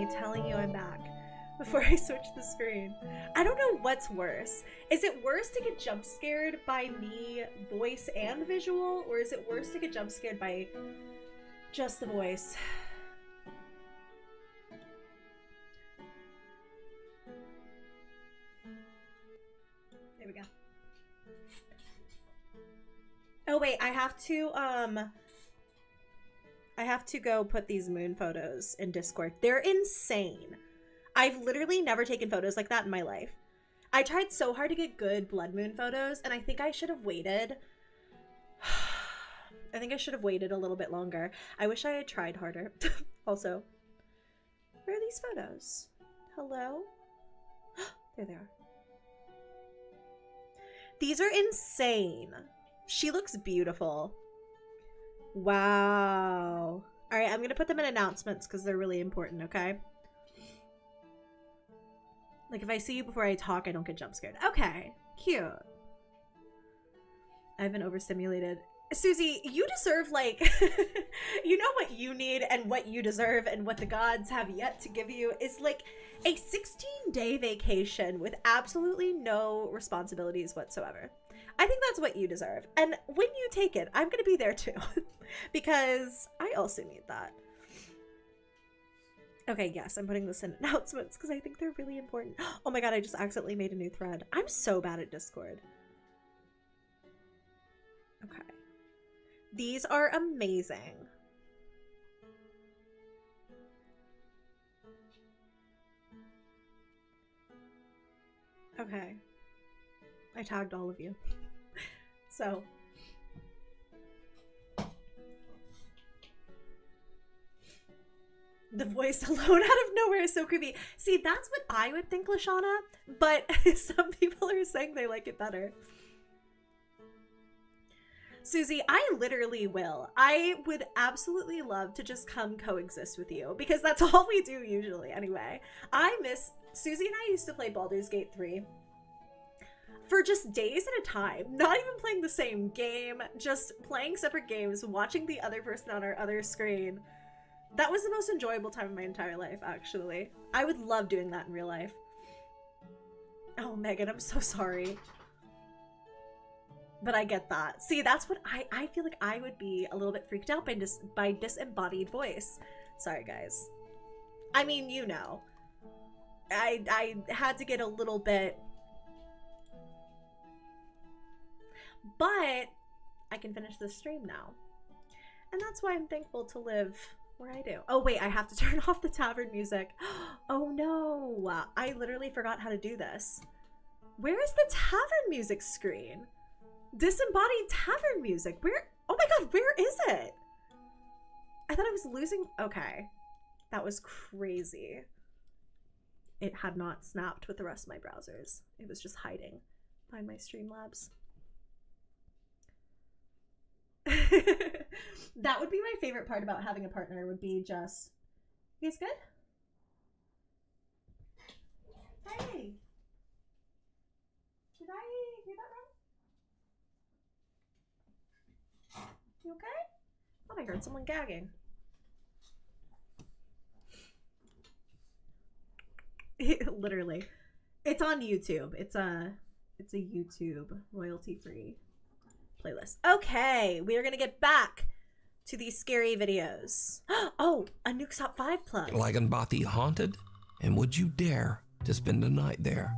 me telling you I'm back before I switch the screen. I don't know what's worse. Is it worse to get jump scared by me, voice and visual, or is it worse to get jump scared by just the voice? There we go. Oh wait, I have to go put these moon photos in Discord. They're insane. I've literally never taken photos like that in my life. I tried so hard to get good blood moon photos, and I think I should have waited. I think I should have waited a little bit longer. I wish I had tried harder. Also, where are these photos? Hello? There they are. These are insane. She looks beautiful. Wow. All right, I'm going to put them in announcements because they're really important, okay? Like, if I see you before I talk, I don't get jump scared. Okay, cute. I've been overstimulated. Susie, you deserve, like, you know what you need and what you deserve and what the gods have yet to give you is, like, a 16-day vacation with absolutely no responsibilities whatsoever. I think that's what you deserve. And when you take it, I'm going to be there too. Because I also need that. Okay, yes, I'm putting this in announcements because I think they're really important. Oh my god, I just accidentally made a new thread. I'm so bad at Discord. Okay. These are amazing. Okay. I tagged all of you. So. The voice alone out of nowhere is so creepy. See, that's what I would think, Lashana, but some people are saying they like it better. Susie, I literally will. I would absolutely love to just come coexist with you because that's all we do usually anyway. I miss... Susie and I used to play Baldur's Gate 3 for just days at a time. Not even playing the same game, just playing separate games, watching the other person on our other screen. That was the most enjoyable time of my entire life, actually. I would love doing that in real life. Oh, Megan, I'm so sorry. But I get that. See, that's what I feel like I would be a little bit freaked out by disembodied voice. Sorry, guys. I mean, you know. I had to get a little bit... But I can finish this stream now. And that's why I'm thankful to live where I do. Oh, wait, I have to turn off the tavern music. Oh, no. I literally forgot how to do this. Where is the tavern music screen? Disembodied tavern music. Where? Oh my god, where is it? I thought I was losing. Okay. That was crazy. It had not snapped with the rest of my browsers. It was just hiding behind my Streamlabs. That would be my favorite part about having a partner, would be just... You guys good? Hey! Did I hear that wrong? You okay? I thought I heard someone gagging. Literally. It's on YouTube. It's a YouTube royalty-free playlist. Okay, we are gonna get back to these scary videos. Oh, a Nuke's Top 5 plug. Laganbathi haunted? And would you dare to spend a night there?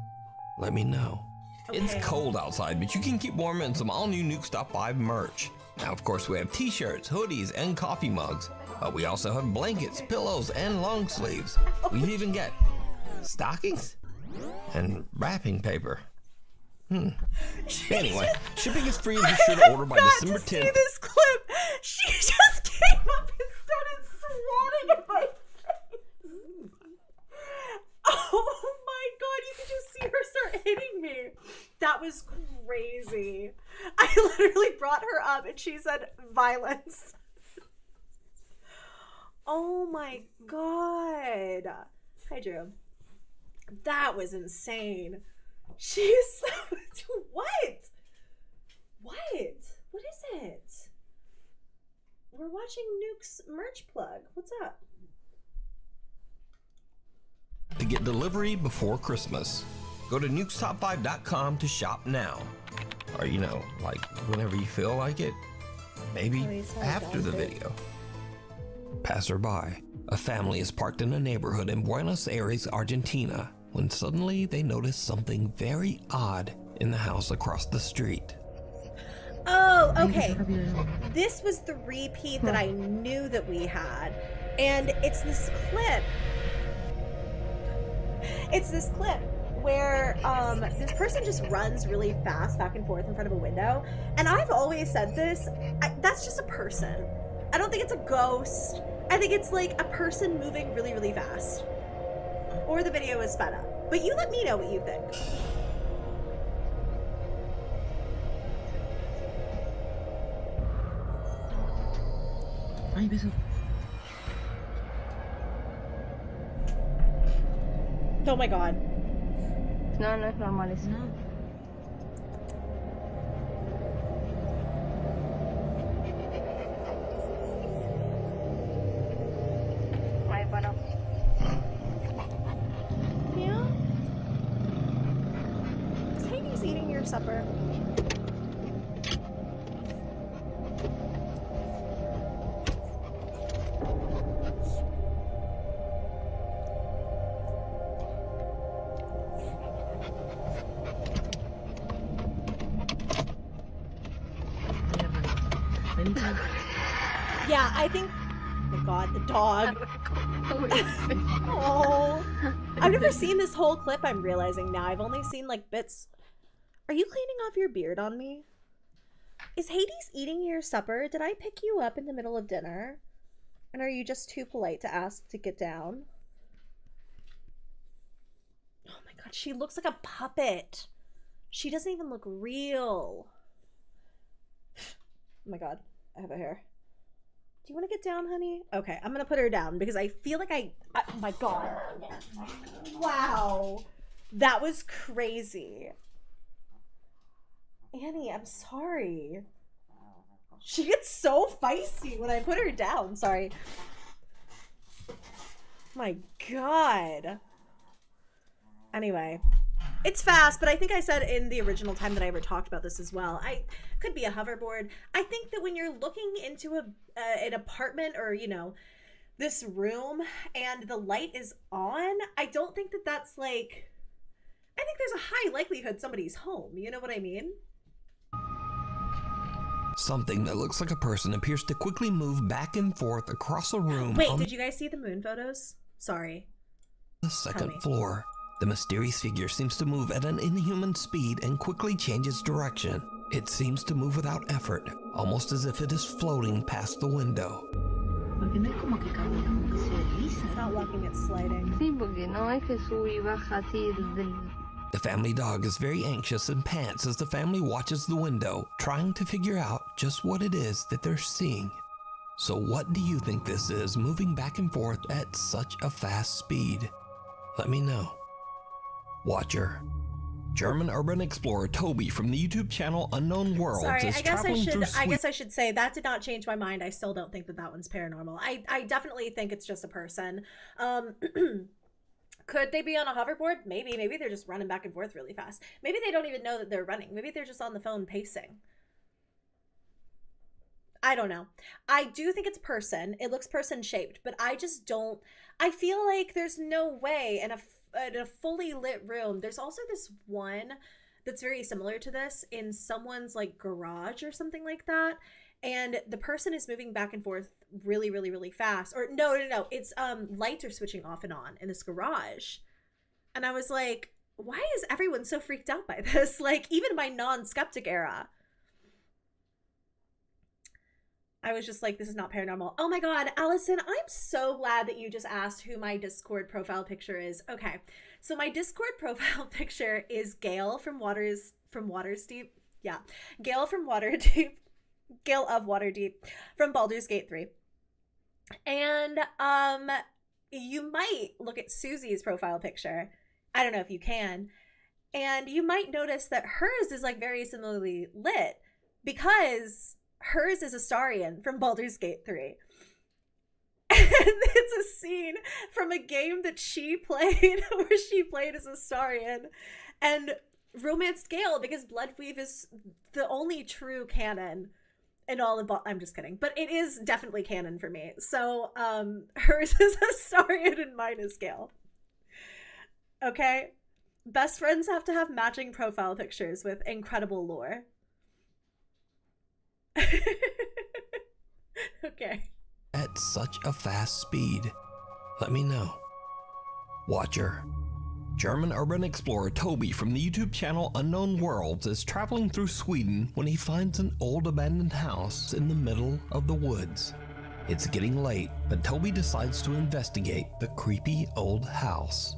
Let me know. Okay. It's cold outside, but you can keep warm in some all-new Nuke's Top 5 merch. Now, of course, we have t-shirts, hoodies, and coffee mugs. But we also have blankets, pillows, and long sleeves. We even get stockings and wrapping paper. Anyway, shipping is free and be sure to order by December 10th. See this clip. She just came up and started swatting at my face. Oh my god, you can just see her start hitting me. That was crazy. I literally brought her up and she said violence. Oh my god. Hi, Drew. That was insane. She's so... What? What? What is it? We're watching Nuke's merch plug. What's up? get delivery before Christmas. Go to nukestop5.com to shop now. Or, you know, like whenever you feel like it. Maybe after the video. Passerby. A family is parked in a neighborhood in Buenos Aires, Argentina, when suddenly they notice something very odd in the house across the street. Oh, okay. This was the repeat that I knew that we had. And it's this clip. It's this clip where this person just runs really fast back and forth in front of a window. And I've always said this, that's just a person. I don't think it's a ghost. I think it's like a person moving really, really fast. Or the video is sped up. But you let me know what you think. Oh my god. No, no es normal eso. No. Ahí paró. Yeah? Is Hades eating your supper? Yeah, I think. Oh my god, the dog. Oh, I've never seen this whole clip. I'm realizing now. I've only seen like bits. Are you cleaning off your beard on me? Is Hades eating your supper? Did I pick you up in the middle of dinner? And are you just too polite to ask to get down? Oh my god, she looks like a puppet. She doesn't even look real. Oh my god, I have a hair. Do you want to get down, honey? Okay, I'm gonna put her down because I feel like oh my god. Wow. That was crazy. Annie, I'm sorry. She gets so feisty when I put her down. Sorry. My god. Anyway. It's fast, but I think I said in the original time that I ever talked about this as well. I could be a hoverboard. I think that when you're looking into an apartment or, you know, this room and the light is on, I don't think that that's like, I think there's a high likelihood somebody's home. You know what I mean? Something that looks like a person appears to quickly move back and forth across a room. Wait, did you guys see the moon photos? Sorry. The second floor. The mysterious figure seems to move at an inhuman speed and quickly changes direction. It seems to move without effort, almost as if it is floating past the window. It's not walking, it's sliding. The family dog is very anxious and pants as the family watches the window, trying to figure out just what it is that they're seeing. So what do you think this is moving back and forth at such a fast speed? Let me know. Watcher. German urban explorer Toby from the YouTube channel Unknown Worlds is traveling through Sweden. I guess I should say that did not change my mind. I still don't think that that one's paranormal. I definitely think it's just a person. Could they be on a hoverboard? Maybe. Maybe they're just running back and forth really fast. Maybe they don't even know that they're running. Maybe they're just on the phone pacing. I don't know. I do think it's person. It looks person shaped, but I just don't. I feel like there's no way in a fully lit room. There's also this one that's very similar to this in someone's like garage or something like that, and the person is moving back and forth really, really, really fast. Or no, it's lights are switching off and on in this garage, and I was like, why is everyone so freaked out by this? Like, even my non-skeptic era, I was just like, this is not paranormal. Oh my god, Allison, I'm so glad that you just asked who my Discord profile picture is. Okay, so my Discord profile picture is Gail from Waters Deep. Yeah, Gail from Waterdeep. Gail of Waterdeep from Baldur's Gate 3. And you might look at Susie's profile picture. I don't know if you can. And you might notice that hers is like very similarly lit because hers is Astarion from Baldur's Gate 3. It's a scene from a game that she played, where she played as Astarion, and romanced Gale, because Bloodweave is the only true canon in all of I'm just kidding, but it is definitely canon for me. So hers is Astarion and mine is Gale. Okay, best friends have to have matching profile pictures with incredible lore. Okay. At such a fast speed? Let me know. Watcher. German urban explorer Toby from the YouTube channel Unknown Worlds is traveling through Sweden when he finds an old abandoned house in the middle of the woods. It's getting late, but Toby decides to investigate the creepy old house.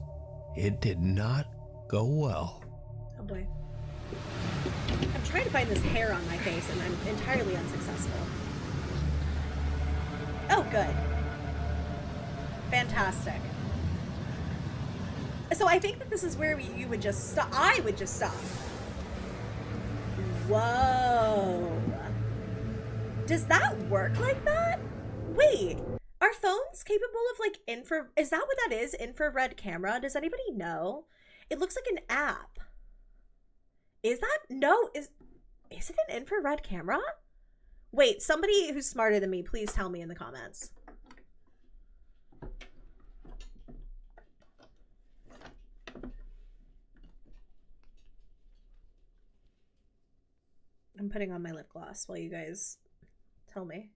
It did not go well. Oh boy. I'm trying to find this hair on my face and I'm entirely unsuccessful. Oh, good. Fantastic. So I think that this is where you would just stop. I would just stop. Whoa. Does that work like that? Wait, are phones capable of like is that what that is? Infrared camera? Does anybody know? It looks like an app. Is that? No, is it an infrared camera? Wait, somebody who's smarter than me, please tell me in the comments. I'm putting on my lip gloss while you guys tell me.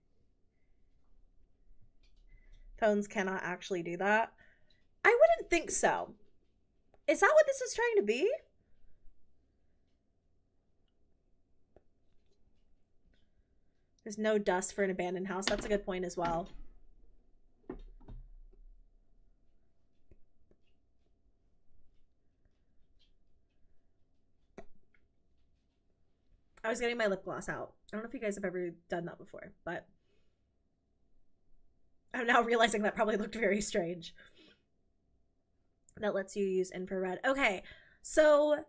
Phones cannot actually do that. I wouldn't think so. Is that what this is trying to be? There's no dust for an abandoned house. That's a good point as well. I was getting my lip gloss out. I don't know if you guys have ever done that before, but I'm now realizing that probably looked very strange. That lets you use infrared. Okay, so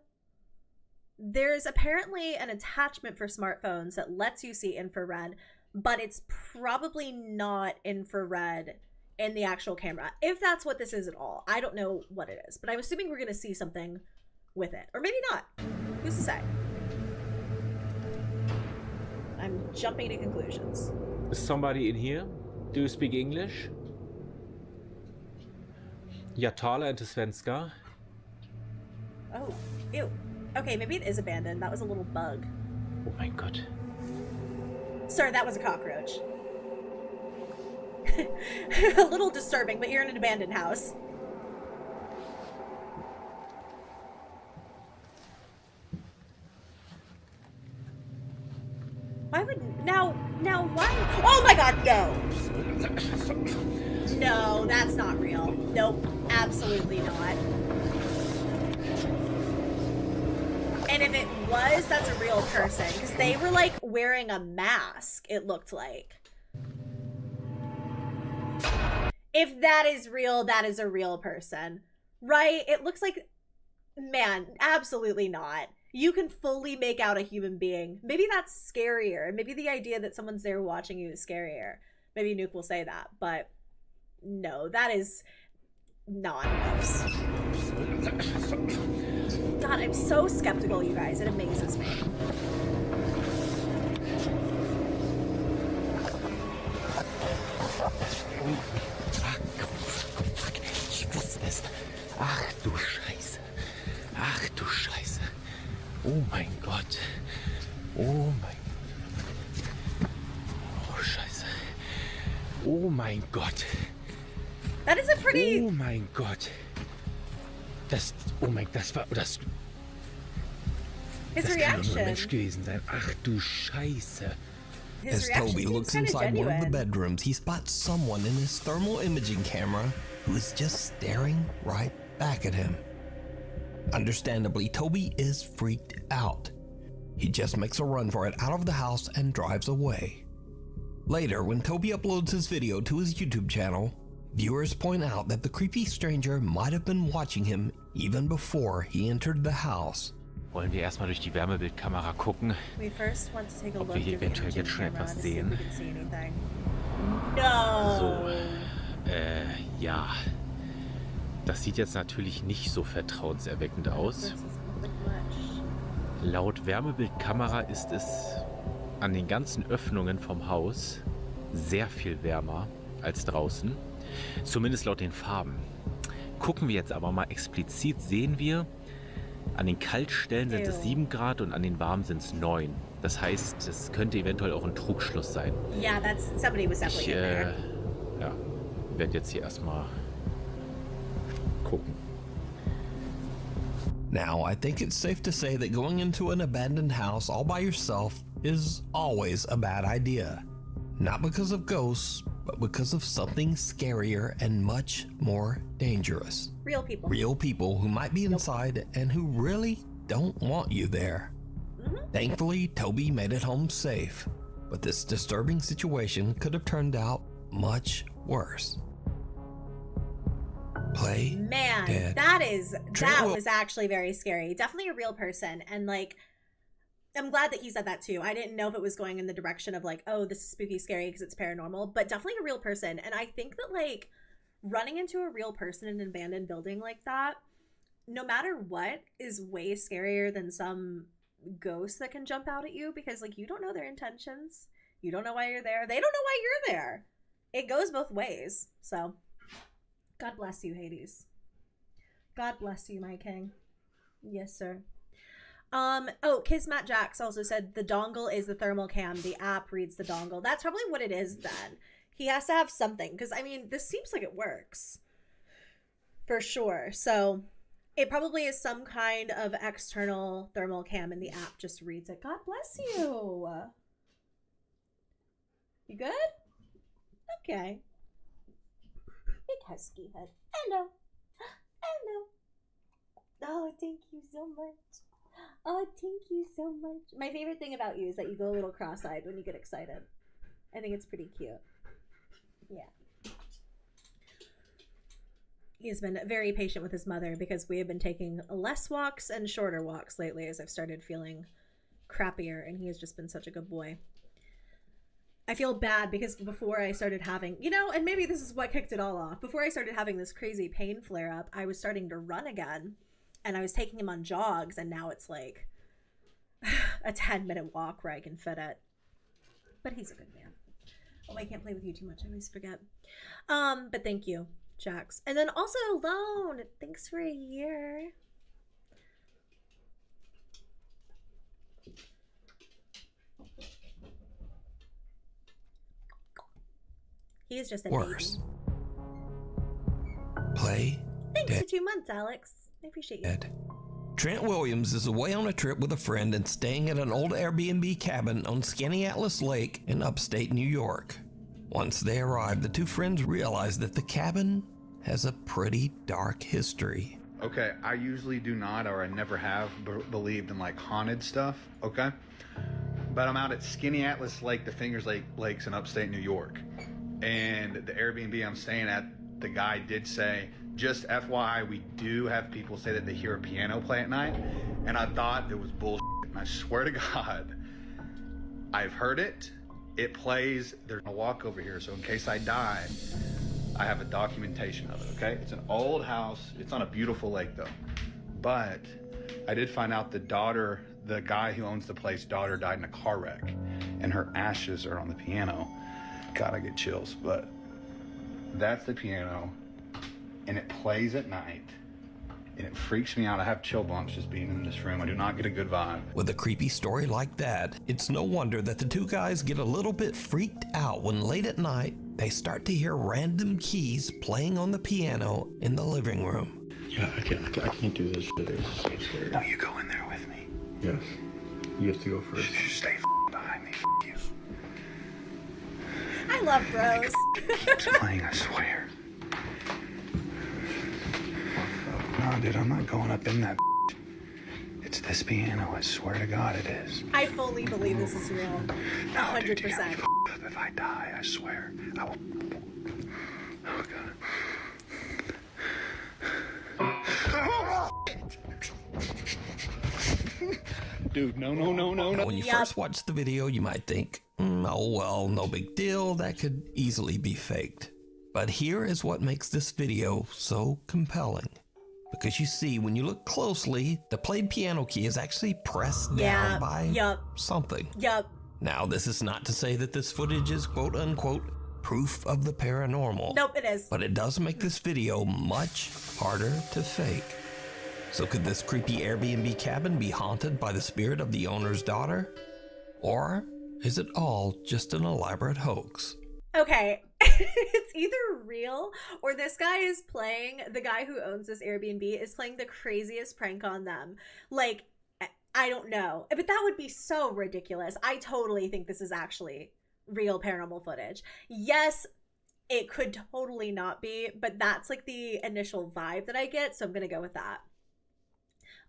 there's apparently an attachment for smartphones that lets you see infrared, but it's probably not infrared in the actual camera. If that's what this is at all. I don't know what it is, but I'm assuming we're going to see something with it. Or maybe not. Who's to say? I'm jumping to conclusions. Is somebody in here? Do you speak English? Jag talar inte svenska. Oh, ew. Okay, maybe it is abandoned. That was a little bug. Oh my god. Sorry, that was a cockroach. A little disturbing, but you're in an abandoned house. Why would... Now, why... Oh my god, no! No, that's not real. Nope, absolutely not. And if it was, that's a real person. Because they were, like, wearing a mask, it looked like. If that is real, that is a real person. Right? It looks like... Man, absolutely not. You can fully make out a human being. Maybe that's scarier. Maybe the idea that someone's there watching you is scarier. Maybe Nuke will say that, but no, that is not gross. God, I'm so skeptical, you guys. It amazes me. Fuck, ich wusste es. Ach du Scheiße. Ach du Scheiße. Oh mein Gott. Oh mein Gott. Oh Scheiße. Oh mein Gott. That is a pretty... Oh mein Gott. Oh mein, das war... Das His kann reaction. nur ein Mensch gewesen sein. Ach du Scheiße. As Toby looks inside one of the bedrooms, he spots someone in his thermal imaging camera who is just staring right back at him. Understandably, Toby is freaked out. He just makes a run for it out of the house and drives away. Later, when Toby uploads his video to his YouTube channel, viewers point out that the creepy stranger might have been watching him even before he entered the house. Wollen wir erstmal durch die Wärmebildkamera gucken, ob wir hier eventuell jetzt schon etwas sehen. No. So, Ja. Das sieht jetzt natürlich nicht so vertrauenserweckend aus. Laut Wärmebildkamera ist es an den ganzen Öffnungen vom Haus sehr viel wärmer als draußen. Zumindest laut den Farben. Gucken wir jetzt aber mal explizit, sehen wir, an den Kaltstellen sind es 7 Grad und an den warmen sind es 9. Das heißt, es könnte eventuell auch ein Trugschluss sein. Yeah, somebody was definitely in there. Ja, werde jetzt hier erstmal gucken. Now, I think it's safe to say that going into an abandoned house all by yourself is always a bad idea. Not because of ghosts, but because of something scarier and much more dangerous. Real people. Real people who might be inside and who really don't want you there. Thankfully, Toby made it home safe, but this disturbing situation could have turned out much worse. Play Man, dead. that was actually very scary. Definitely a real person. And like, I'm glad that he said that too. I didn't know if it was going in the direction of like, oh, this is spooky, scary because it's paranormal, but definitely a real person. And I think that like running into a real person in an abandoned building like that, no matter what, is way scarier than some ghost that can jump out at you, because like you don't know their intentions. You don't know why you're there. They don't know why you're there. It goes both ways. So God bless you, Hades. God bless you, my king. Yes, sir. Oh, Kismat Jax also said the dongle is the thermal cam. The app reads the dongle. That's probably what it is then. He has to have something, because I mean, this seems like it works for sure. So it probably is some kind of external thermal cam, and the app just reads it. God bless you. You good? Okay. Big husky head. Hello. Hello. Oh, thank you so much. Oh, thank you so much. My favorite thing about you is that you go a little cross-eyed when you get excited. I think it's pretty cute. Yeah. He has been very patient with his mother because we have been taking less walks and shorter walks lately as I've started feeling crappier, and he has just been such a good boy. I feel bad because before I started having, you know, and maybe this is what kicked it all off. Before I started having this crazy pain flare up, I was starting to run again, and I was taking him on jogs, and now it's like a 10-minute walk where I can fit it. But he's a good man. Oh, I can't play with you too much. I always forget. But thank you, Jax. And then also Lone, thanks for a year. He is just a Worse. baby. Play Thanks dead. for 2 months, Alex. I appreciate you. Trent Williams is away on a trip with a friend and staying at an old Airbnb cabin on Skaneateles Lake in upstate New York. Once they arrive, the two friends realize that the cabin has a pretty dark history. Okay, I usually do not, or I never have believed in like haunted stuff, okay? But I'm out at Skaneateles Lake, the Fingers Lakes in upstate New York. And the Airbnb I'm staying at, the guy did say, just FYI, we do have people say that they hear a piano play at night. And I thought it was bullshit. And I swear to God, I've heard it. It plays. There's a walk over here. So in case I die, I have a documentation of it, okay? It's an old house. It's on a beautiful lake, though. But I did find out the daughter, the guy who owns the place, daughter died in a car wreck. And her ashes are on the piano. God, I get chills. But that's the piano. And it plays at night, and it freaks me out. I have chill bumps just being in this room. I do not get a good vibe. With a creepy story like that, it's no wonder that the two guys get a little bit freaked out when late at night, they start to hear random keys playing on the piano in the living room. Yeah, I can't do this shit. It's so scary. No, you go in there with me. Yes. You have to go first. Stay behind me, you. I love bros. It keeps playing, I swear. No, dude, I'm not going up in that. It's this piano. I swear to God, it is. I fully believe this is real. No, 100%. dude, you got me up if I die. I swear. I will. Oh God. Dude, no. When you first watch the video, you might think, oh well, no big deal, that could easily be faked. But here is what makes this video so compelling. Because you see, when you look closely, the played piano key is actually pressed down by something. Now, this is not to say that this footage is quote-unquote proof of the paranormal. Nope, it is. But it does make this video much harder to fake. So could this creepy Airbnb cabin be haunted by the spirit of the owner's daughter? Or is it all just an elaborate hoax? Okay, it's either real or this guy is playing, the guy who owns this Airbnb is playing the craziest prank on them. Like, I don't know, but that would be so ridiculous. I totally think this is actually real paranormal footage. Yes, it could totally not be, but that's like the initial vibe that I get, so I'm gonna go with that.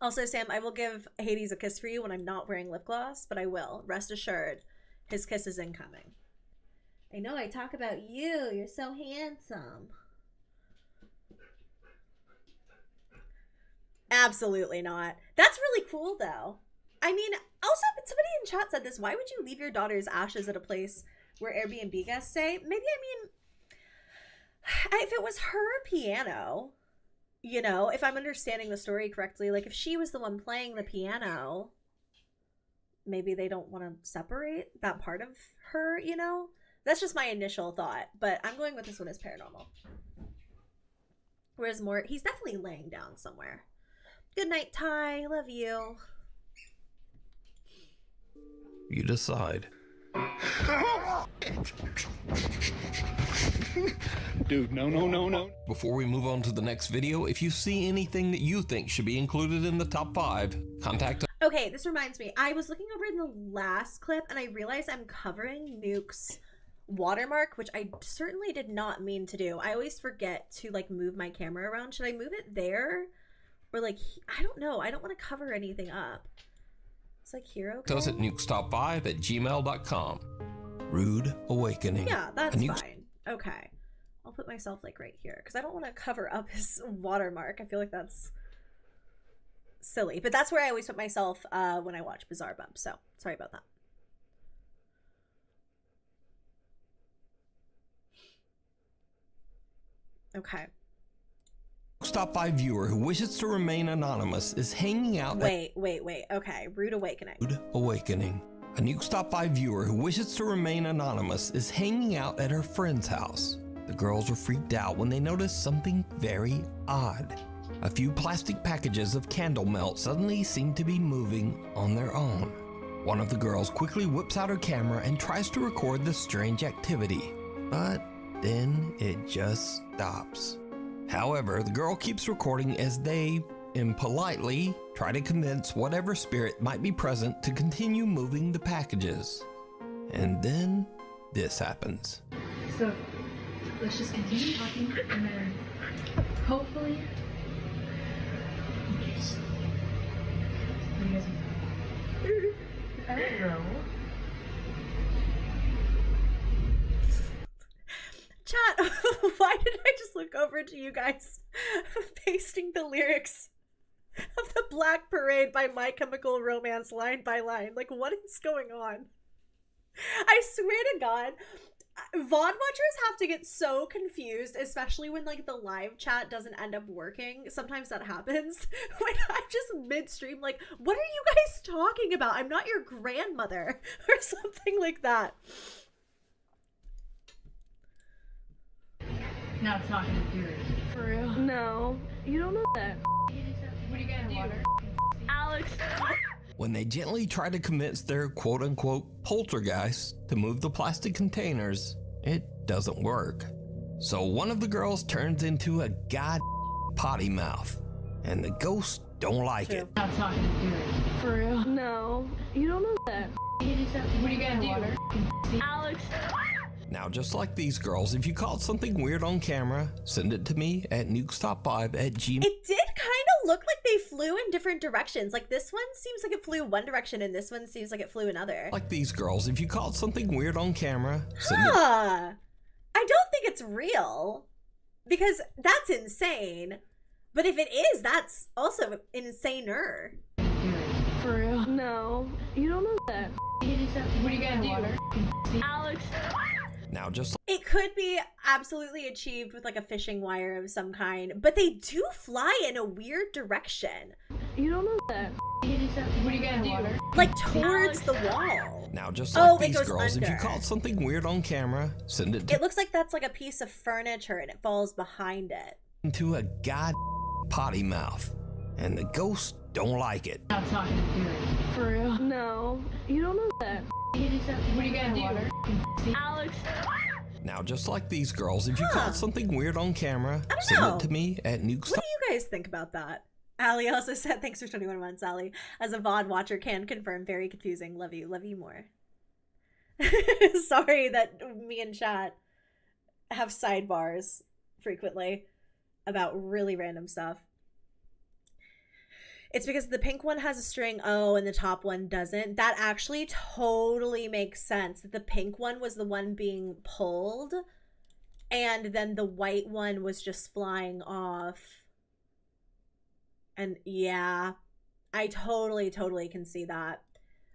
Also, Sam, I will give Hades a kiss for you when I'm not wearing lip gloss, but I will. Rest assured, his kiss is incoming. I know I talk about you. You're so handsome. Absolutely not. That's really cool, though. I mean, also, somebody in chat said this. Why would you leave your daughter's ashes at a place where Airbnb guests stay? Maybe, I mean, if it was her piano, you know, if I'm understanding the story correctly, like if she was the one playing the piano, maybe they don't want to separate that part of her, you know? That's just my initial thought, but I'm going with this one as paranormal. Whereas more, he's definitely laying down somewhere. Good night, Ty. Love you. You decide. Dude, no. Before we move on to the next video, if you see anything that you think should be included in the top 5, contact us. Okay, this reminds me. I was looking over in the last clip and I realized I'm covering Nuke's watermark, which I certainly did not mean to do. I always forget to like move my camera around. Should I move it there? Or like, I don't know. I don't want to cover anything up. It's like here, okay? Tell us at nukestop5@gmail.com. Rude Awakening. Yeah, that's fine. Okay. I'll put myself like right here because I don't want to cover up his watermark. I feel like that's silly. But that's where I always put myself when I watch Bizarre Bump. So sorry about that. Okay. Top 5 viewer who wishes to remain anonymous is hanging out Wait. Okay. Rude Awakening. Rude Awakening. A Nuke's Top 5 viewer who wishes to remain anonymous is hanging out at her friend's house. The girls are freaked out when they notice something very odd. A few plastic packages of candle melt suddenly seem to be moving on their own. One of the girls quickly whips out her camera and tries to record the strange activity, but then it just stops. However, the girl keeps recording as they, impolitely, try to convince whatever spirit might be present to continue moving the packages. And then this happens. So let's just continue talking and then hopefully what do you guys mean? I don't know. Chat, why did I just look over to you guys pasting the lyrics of the Black Parade by My Chemical Romance line by line? Like, what is going on? I swear to God, VOD watchers have to get so confused, especially when like the live chat doesn't end up working. Sometimes that happens when I'm just midstream like, what are you guys talking about? I'm not your grandmother or something like that. Now it's not gonna do it. For real? No, you don't know that. What are you gonna do? Alex. When they gently try to convince their quote-unquote poltergeist to move the plastic containers, it doesn't work. So one of the girls turns into a potty mouth, and the ghosts don't like it. Now it's not gonna do it. For real? No, you don't know that. What are you gonna do? Alex. Now, just like these girls, if you caught something weird on camera, send it to me at nukestop5@gmail. It did kind of look like they flew in different directions. Like this one seems like it flew one direction and this one seems like it flew another. Like these girls, if you caught something weird on camera, send it. I don't think it's real because that's insane. But if it is, that's also insaner. For real? No, you don't know that. What are you gonna do? Alex. Now, just it could be absolutely achieved with like a fishing wire of some kind, but they do fly in a weird direction. You don't know that. What are you gonna do? Like towards the wall. Now, just like it these goes girls, if you under. caught something weird on camera, send it It looks like that's like a piece of furniture and it falls behind it. to a god potty mouth, and the ghosts don't like it. Not talking to Fury. For real? No. You don't know that. What are you gonna do? Alex. Now, just like these girls, if you caught something weird on camera, send know. it to me at What do you guys think about that? Allie also said, thanks for 21 months, Allie. As a VOD watcher, can confirm. Very confusing. Love you. Love you more. Sorry that me and chat have sidebars frequently about really random stuff. It's because the pink one has a string O and the top one doesn't. That actually totally makes sense. The pink one was the one being pulled, and then the white one was just flying off. And yeah, I totally can see that.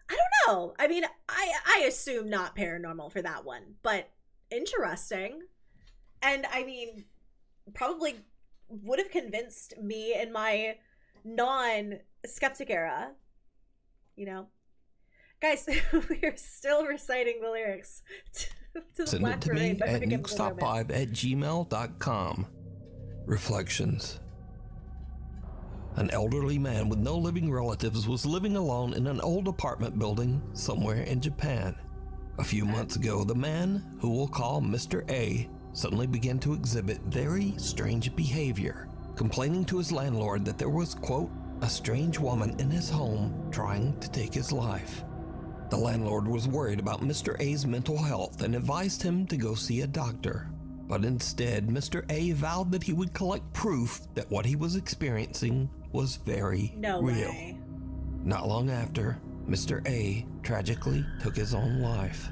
I don't know. I mean, I assume not paranormal for that one, but interesting. And I mean, probably would have convinced me in my non-skeptic era, you know. Guys, we are still reciting the lyrics to the Send Black it to Parade me by at Forgivable Romance. nukestop5@gmail.com. Reflections. An elderly man with no living relatives was living alone in an old apartment building somewhere in Japan. A few months ago, the man, who we'll call Mr. A, suddenly began to exhibit very strange behavior, complaining to his landlord that there was, quote, a strange woman in his home trying to take his life. The landlord was worried about Mr. A's mental health and advised him to go see a doctor. But instead, Mr. A vowed that he would collect proof that what he was experiencing was very real. Way. Not long after, Mr. A tragically took his own life.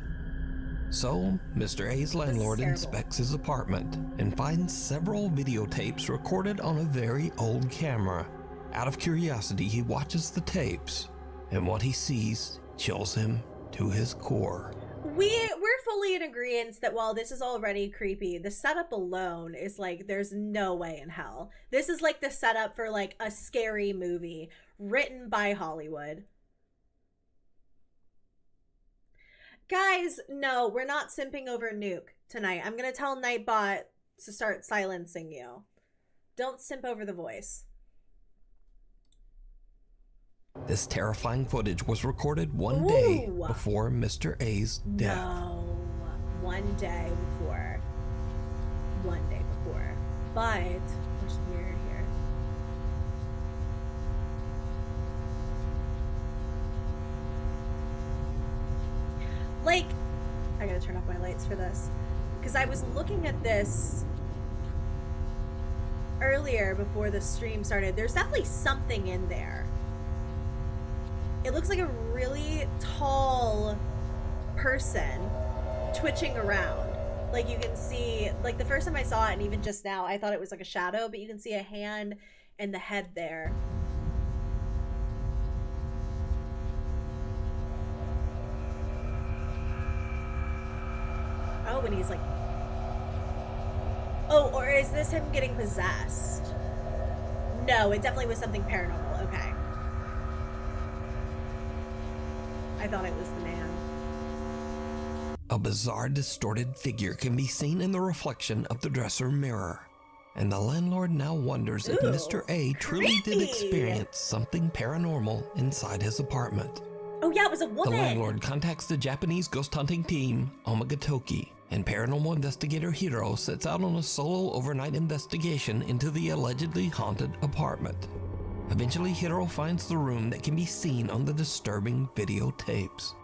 So, Mr. A's landlord inspects his apartment and finds several videotapes recorded on a very old camera. Out of curiosity, he watches the tapes, and what he sees chills him to his core. We're fully in agreement that while this is already creepy, the setup alone is like, there's no way in hell. This is like the setup for like a scary movie written by Hollywood. Guys, no, we're not simping over Nuke tonight. I'm gonna tell Nightbot to start silencing you. Don't simp over the voice. This terrifying footage was recorded one day before Mr. A's death. No, one day before. One day before. But, where's the mirror here? Like, I gotta turn off my lights for this. Because I was looking at this earlier before the stream started. There's definitely something in there. It looks like a really tall person twitching around. Like you can see, like the first time I saw it, and even just now, I thought it was like a shadow, but you can see a hand and the head there. Oh, and he's like, oh, or is this him getting possessed? No, it definitely was something paranormal. Okay. I thought it was the man. A bizarre, distorted figure can be seen in the reflection of the dresser mirror. And the landlord now wonders if Mr. A truly did experience something paranormal inside his apartment. Oh yeah, it was a woman! The landlord contacts the Japanese ghost hunting team, Omagatoki, and paranormal investigator Hiro sets out on a solo overnight investigation into the allegedly haunted apartment. Eventually, Hiro finds the room that can be seen on the disturbing videotapes.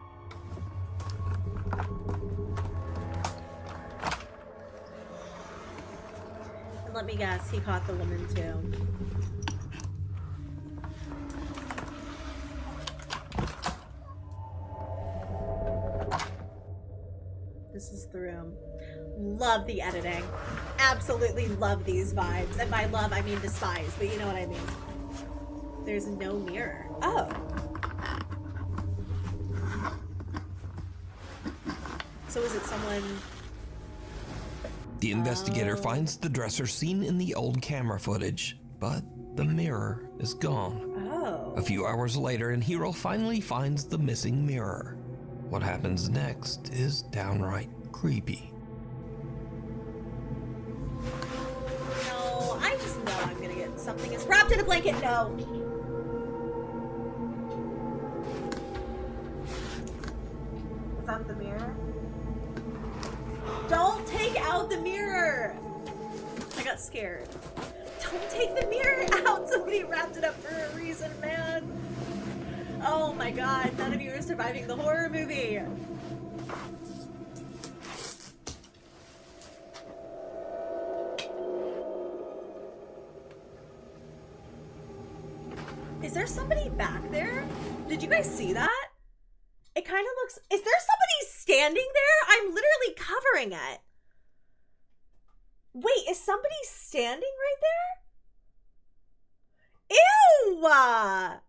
And let me guess, he caught the woman too. This is the room. Love the editing. Absolutely love these vibes. And by love, I mean despise, but you know what I mean. There's no mirror. Oh. So is it someone The investigator finds the dresser seen in the old camera footage, but the mirror is gone. A few hours later, and Hiro finally finds the missing mirror. What happens next is downright creepy. No, I just know I'm gonna get something is wrapped in a blanket. No. Is that the mirror? Don't take out the mirror. I got scared. Don't take the mirror out. Somebody wrapped it up for a reason, man. Oh my god, none of you are surviving the horror movie. Is there somebody back there? Did you guys see that? It kind of looks... Is there somebody standing there? I'm literally covering it. Wait, is somebody standing right there? Ew! Oh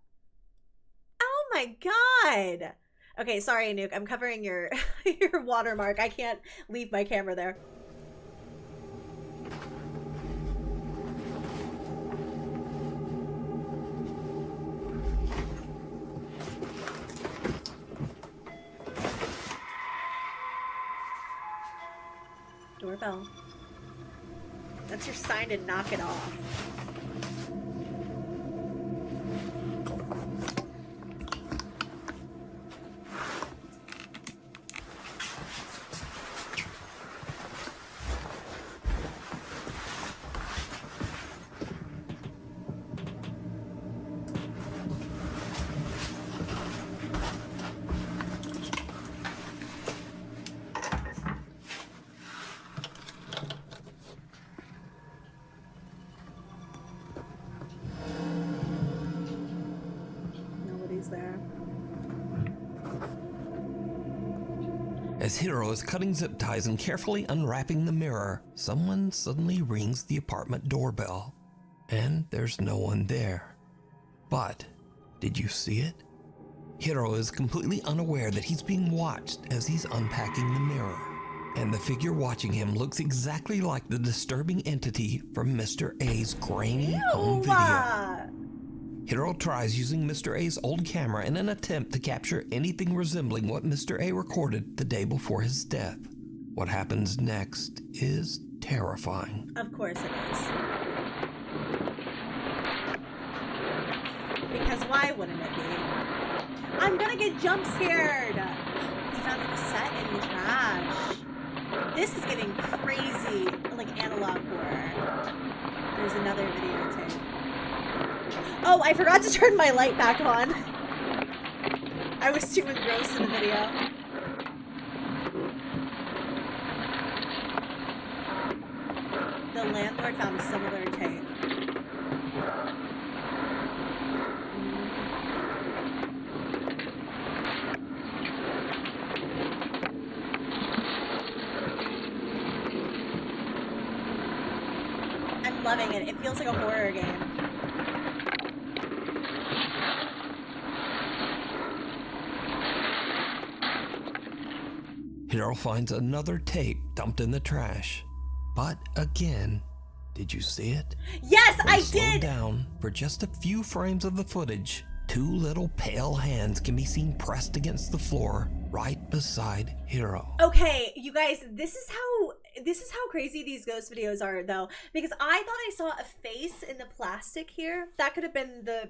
my god. Okay, sorry, Anouk. I'm covering your your watermark. I can't leave my camera there. Doorbell. That's your sign to knock it off. As Hiro is cutting zip ties and carefully unwrapping the mirror, someone suddenly rings the apartment doorbell. And there's no one there. But, did you see it? Hiro is completely unaware that he's being watched as he's unpacking the mirror. And the figure watching him looks exactly like the disturbing entity from Mr. A's grainy home video. Hiro tries using Mr. A's old camera in an attempt to capture anything resembling what Mr. A recorded the day before his death. What happens next is terrifying. Of course it is. Because why wouldn't it be? I'm gonna get jump scared! He found a cassette in the trash. This is getting crazy, like analog horror. There's another videotape. Oh, I forgot to turn my light back on. I was too engrossed in the video. The landlord found a similar tape. I'm loving it. It feels like a horror game. Hiro finds another tape dumped in the trash. But again, did you see it? Yes, when I slowed did! down for just a few frames of the footage, two little pale hands can be seen pressed against the floor right beside Hiro. Okay, you guys, this is how crazy these ghost videos are, though, because I thought I saw a face in the plastic here. That could have been the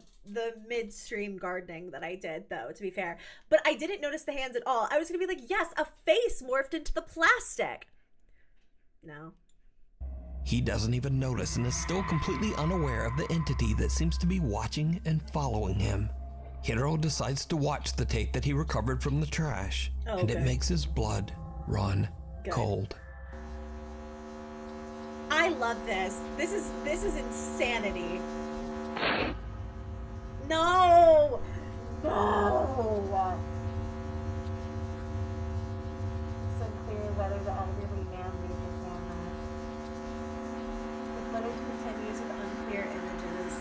midstream gardening that I did, though, to be fair. But I didn't notice the hands at all. I was gonna be like, yes, a face morphed into the plastic. No. He doesn't even notice and is still completely unaware of the entity that seems to be watching and following him. Hiro decides to watch the tape that he recovered from the trash, and it makes his blood run cold. I love this. This is insanity. No! No! It's unclear whether the elderly man moved his camera. The footage continues with unclear images.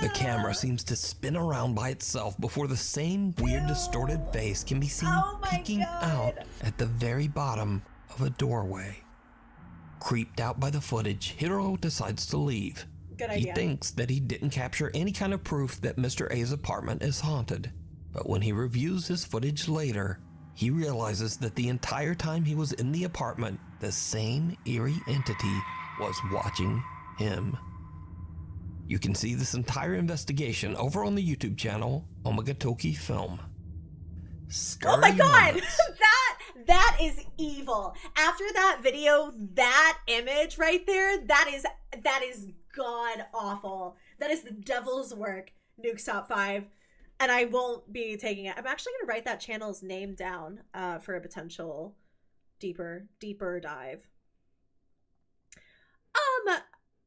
The camera seems to spin around by itself before the same weird distorted face can be seen peeking out at the very bottom of a doorway. Creeped out by the footage, Hiro decides to leave. Good He idea. thinks that he didn't capture any kind of proof that Mr. A's apartment is haunted. But when he reviews his footage later, he realizes that the entire time he was in the apartment, the same eerie entity was watching him. You can see this entire investigation over on the YouTube channel, Omagatoki Film. Oh my god! Moments. That is evil. After that video, that image right there, that is god awful. That is the devil's work, Nuke's Top 5. And I won't be taking it. I'm actually gonna write that channel's name down for a potential deeper dive.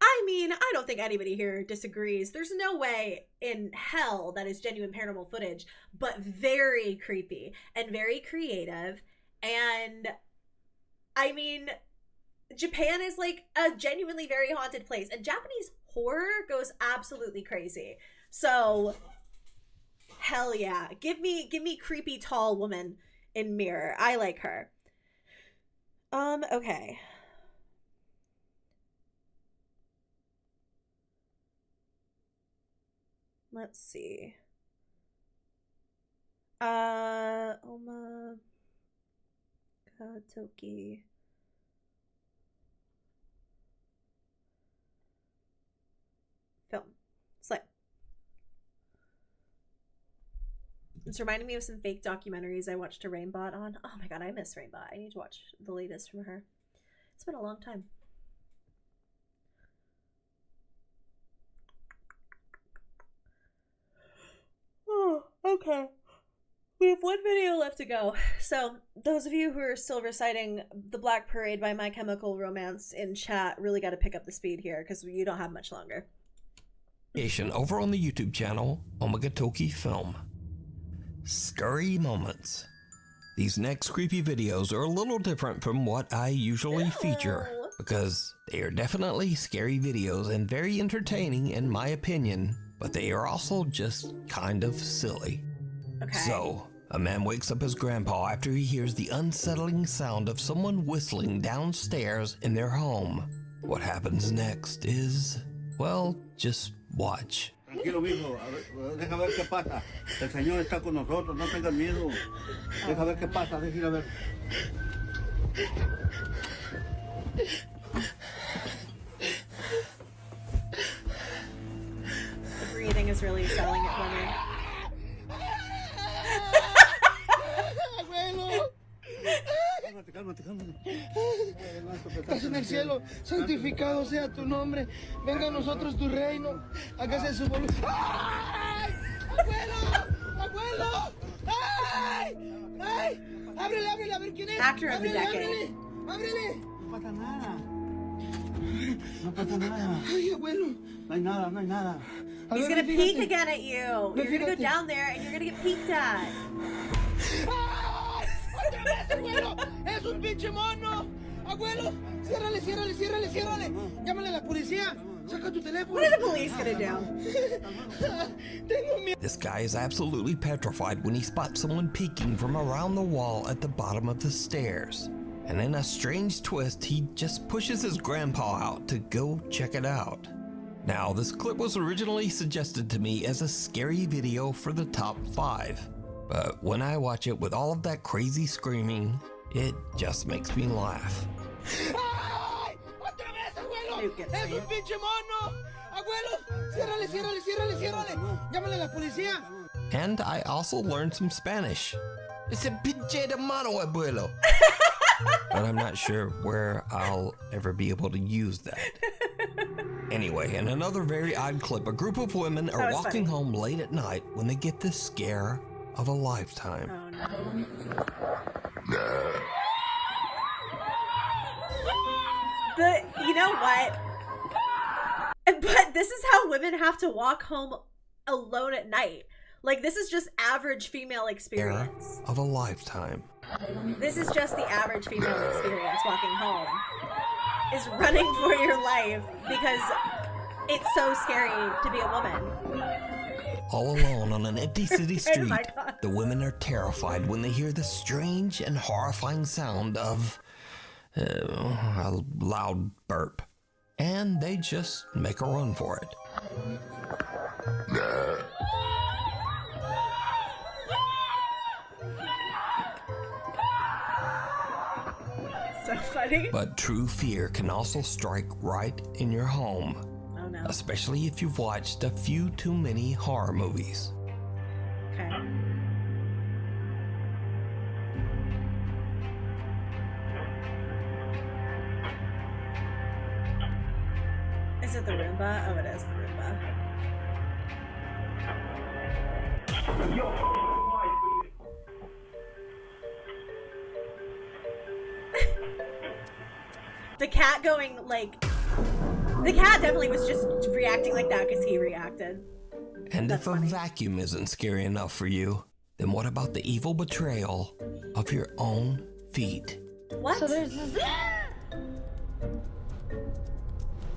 I mean, I don't think anybody here disagrees. There's no way in hell that is genuine paranormal footage, but very creepy and very creative. And I mean, Japan is like a genuinely very haunted place, and Japanese horror goes absolutely crazy. So hell yeah. Give me creepy tall woman in mirror. I like her. Okay. Let's see. Omagatoki. Film. Slay. It's reminding me of some fake documentaries I watched a Rainbot on. Oh my god, I miss Rainbot. I need to watch the latest from her. It's been a long time. Oh, okay. We have one video left to go. So, those of you who are still reciting The Black Parade by My Chemical Romance in chat really got to pick up the speed here because you don't have much longer. Over on the YouTube channel, Omagatoki Film. Scary Moments. These next creepy videos are a little different from what I usually feature because they are definitely scary videos and very entertaining in my opinion, but they are also just kind of silly. Okay. So, a man wakes up his grandpa after he hears the unsettling sound of someone whistling downstairs in their home. What happens next is, well, just watch. Tranquilo, mijo. Deja ver qué pasa. El Señor está con nosotros. No tengas miedo. Deja ver qué pasa. Deja ir a ver. The breathing is really selling it for me. Cálmate, cálmate. Estás en el cielo, santificado sea tu nombre. Venga a nosotros tu reino. Hágase su voluntad. ¡Ay! ¡Abuelo! ¡Abuelo! ¡Ay! ¡Ay! ¡Ábrele, ábrele! A ver quién es. Actor of the Ábrele, decade. ábrele. No pasa nada. No pasa nada. Ay, abuelo. No hay nada, no hay nada. He's gonna peek again at you. You're gonna go down there and you're gonna get peeked at. ¡Otra vez, abuelo! ¡Es un pinche mono! ¡Abuelo! ¡Ciérrale, ciérrale, ciérrale, ciérrale! ¡Llámale a la policía! ¡Saca tu teléfono! What are the police gonna do? Tengo miedo. This guy is absolutely petrified when he spots someone peeking from around the wall at the bottom of the stairs. And in a strange twist, he just pushes his grandpa out to go check it out. Now, this clip was originally suggested to me as a scary video for the top 5. But when I watch it with all of that crazy screaming, it just makes me laugh. ¡Ay! ¡Otra vez, abuelo! ¡Es un pinche mono! ¡Abuelo! ¡Ciérrale, ciérrale, ciérrale, ciérrale! ¡Llámale a la policía! And I also learned some Spanish. It's a pinche de mano, abuelo. But I'm not sure where I'll ever be able to use that. Anyway, in another very odd clip, a group of women are walking home late at night when they get the scare of a lifetime. Oh, no. You know what? But this is how women have to walk home alone at night. Like, this is just average female experience. Of a lifetime. This is just the average female experience walking home. Is running for your life because It's so scary to be a woman. All alone on an empty city Oh street, my God. the women are terrified when they hear the strange and horrifying sound of a loud burp. And they just make a run for it. So funny. But true fear can also strike right in your home. Oh no. Especially if you've watched a few too many horror movies. Okay. Is it the Roomba? Oh, it is the Roomba. The cat going like... The cat definitely was just reacting like that because he reacted. And if a vacuum isn't scary enough for you, then what about the evil betrayal of your own feet? What? So there's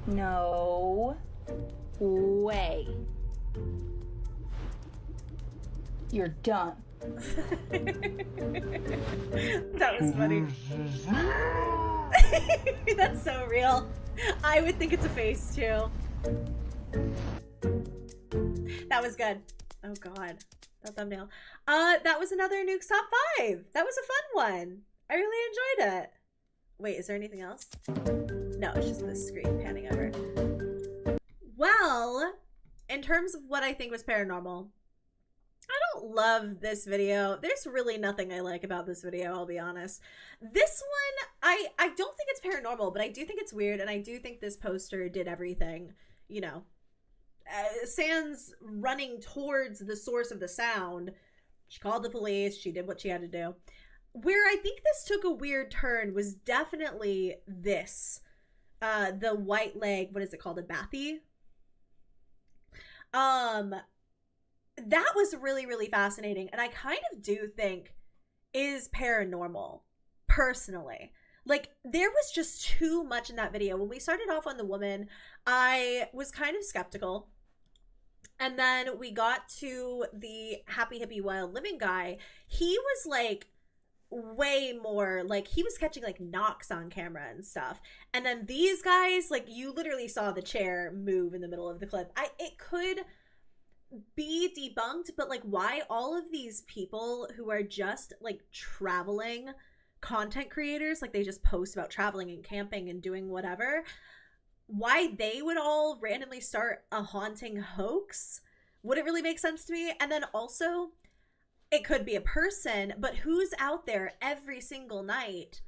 no way. You're done. That was funny. That's so real. I would think it's a face too. That was good. Oh god, that thumbnail. That was another Nuke's Top 5. That was a fun one. I really enjoyed it. Wait, is there anything else? No, it's just this screen panning over. Well, in terms of what I think was paranormal, I don't love this video. There's really nothing I like about this video, I'll be honest. This one, I don't think it's paranormal, but I do think it's weird, and I do think this poster did everything, you know. Sans running towards the source of the sound. She called the police. She did what she had to do. Where I think this took a weird turn was definitely this. The white leg, what is it called? A bathy? That was really, really fascinating. And I kind of do think is paranormal, personally. Like, there was just too much in that video. When we started off on the woman, I was kind of skeptical. And then we got to the Happy Hippie Wild Living guy. He was like way more, like he was catching like knocks on camera and stuff. And then these guys, like you literally saw the chair move in the middle of the clip. It could be debunked, but like why all of these people who are just like traveling content creators, like they just post about traveling and camping and doing whatever, why they would all randomly start a haunting hoax wouldn't really make sense to me. And then also it could be a person, but who's out there every single night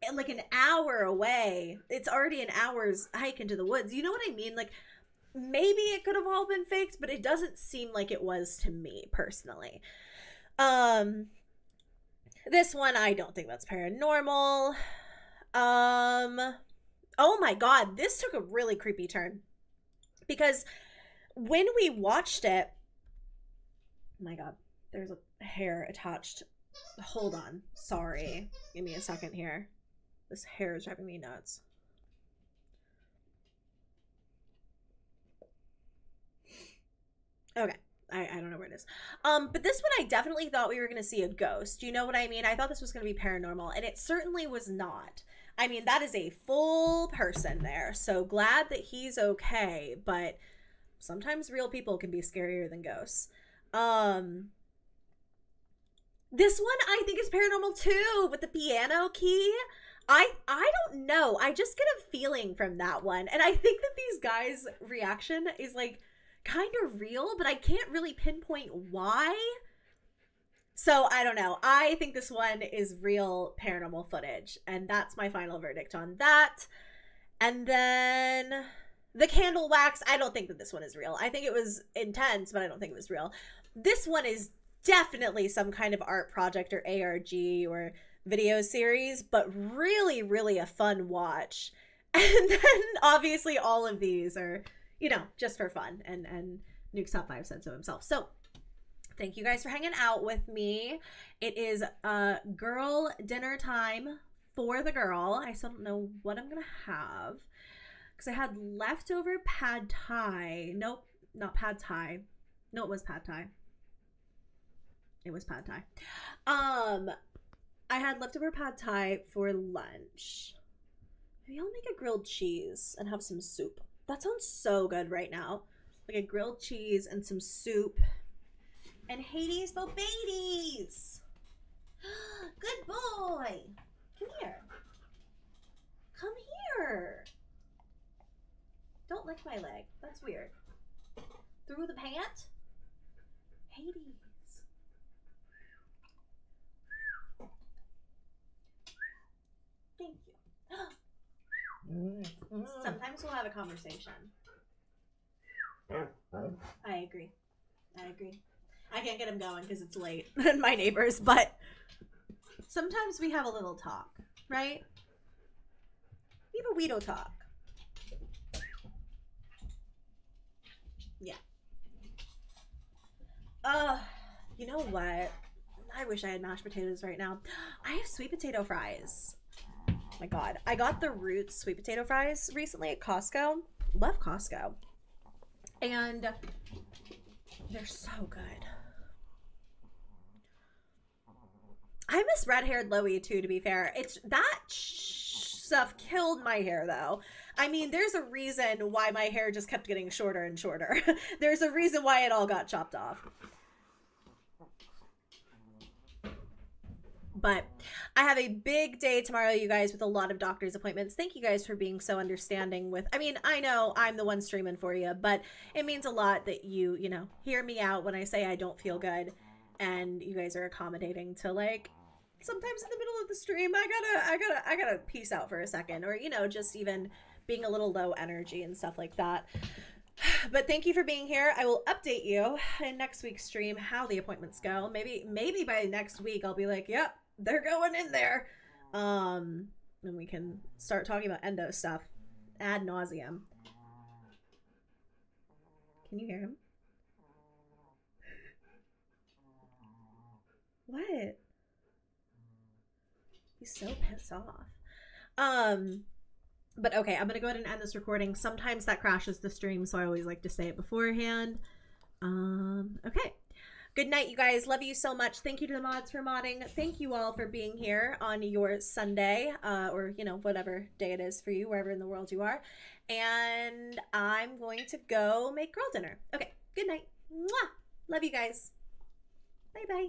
and like an hour away? It's already an hour's hike into the woods. You know what I mean? Like maybe it could have all been faked, but it doesn't seem like it was to me personally. This one, I don't think that's paranormal. Oh my god, this took a really creepy turn. Because when we watched it, oh my god, there's a hair attached. Hold on, sorry. Give me a second here. This hair is driving me nuts. Okay. I don't know where it is. But this one I definitely thought we were going to see a ghost. You know what I mean? I thought this was going to be paranormal, and it certainly was not. I mean, that is a full person there. So glad that he's okay, but sometimes real people can be scarier than ghosts. This one I think is paranormal too, with the piano key. I don't know. I just get a feeling from that one. And I think that these guys' reaction is like kind of real, but I can't really pinpoint why. So I don't know. I think this one is real paranormal footage, and that's my final verdict on that. And then the candle wax, I don't think that this one is real. I think it was intense, but I don't think it was real. This one is definitely some kind of art project or ARG or video series, but really, really a fun watch. And then obviously all of these are, you know, just for fun, and Nuke's Top 5 said so himself. So thank you guys for hanging out with me. It is girl dinner time for the girl. I still don't know what I'm gonna have. because I had leftover pad thai. Nope, not pad thai. No, it was pad thai. It was pad thai. I had leftover pad thai for lunch. Maybe I'll make a grilled cheese and have some soup. That sounds so good right now. Like a grilled cheese and some soup. And Hades Bobades. Good boy. Come here. Come here. Don't lick my leg. That's weird. Through the pant? Hades. Thank you. Sometimes we'll have a conversation. I agree. I agree. I can't get him going because it's late and my neighbors, but sometimes we have a little talk, right? We have a weedo talk. Yeah. You know what? I wish I had mashed potatoes right now. I have sweet potato fries. Oh my God. I got the Roots sweet potato fries recently at Costco. Love Costco. And they're so good. I miss red-haired Loey too, to be fair. It's that stuff killed my hair though. I mean, there's a reason why my hair just kept getting shorter and shorter. There's a reason why it all got chopped off. But I have a big day tomorrow, you guys, with a lot of doctor's appointments. Thank you guys for being so understanding with, I mean, I know I'm the one streaming for you, but it means a lot that you know, hear me out when I say I don't feel good and you guys are accommodating to, like, sometimes in the middle of the stream, I gotta peace out for a second, or, you know, just even being a little low energy and stuff like that. But thank you for being here. I will update you in next week's stream how the appointments go. Maybe by next week I'll be like, yep, they're going in there. And we can start talking about endo stuff ad nauseum. Can you hear him? What? He's so pissed off. But okay, I'm gonna go ahead and end this recording. Sometimes that crashes the stream, so I always like to say it beforehand. Okay. Good night, you guys. Love you so much. Thank you to the mods for modding. Thank you all for being here on your Sunday, or, you know, whatever day it is for you, wherever in the world you are. And I'm going to go make girl dinner. Okay, good night. Mwah! Love you guys. Bye-bye.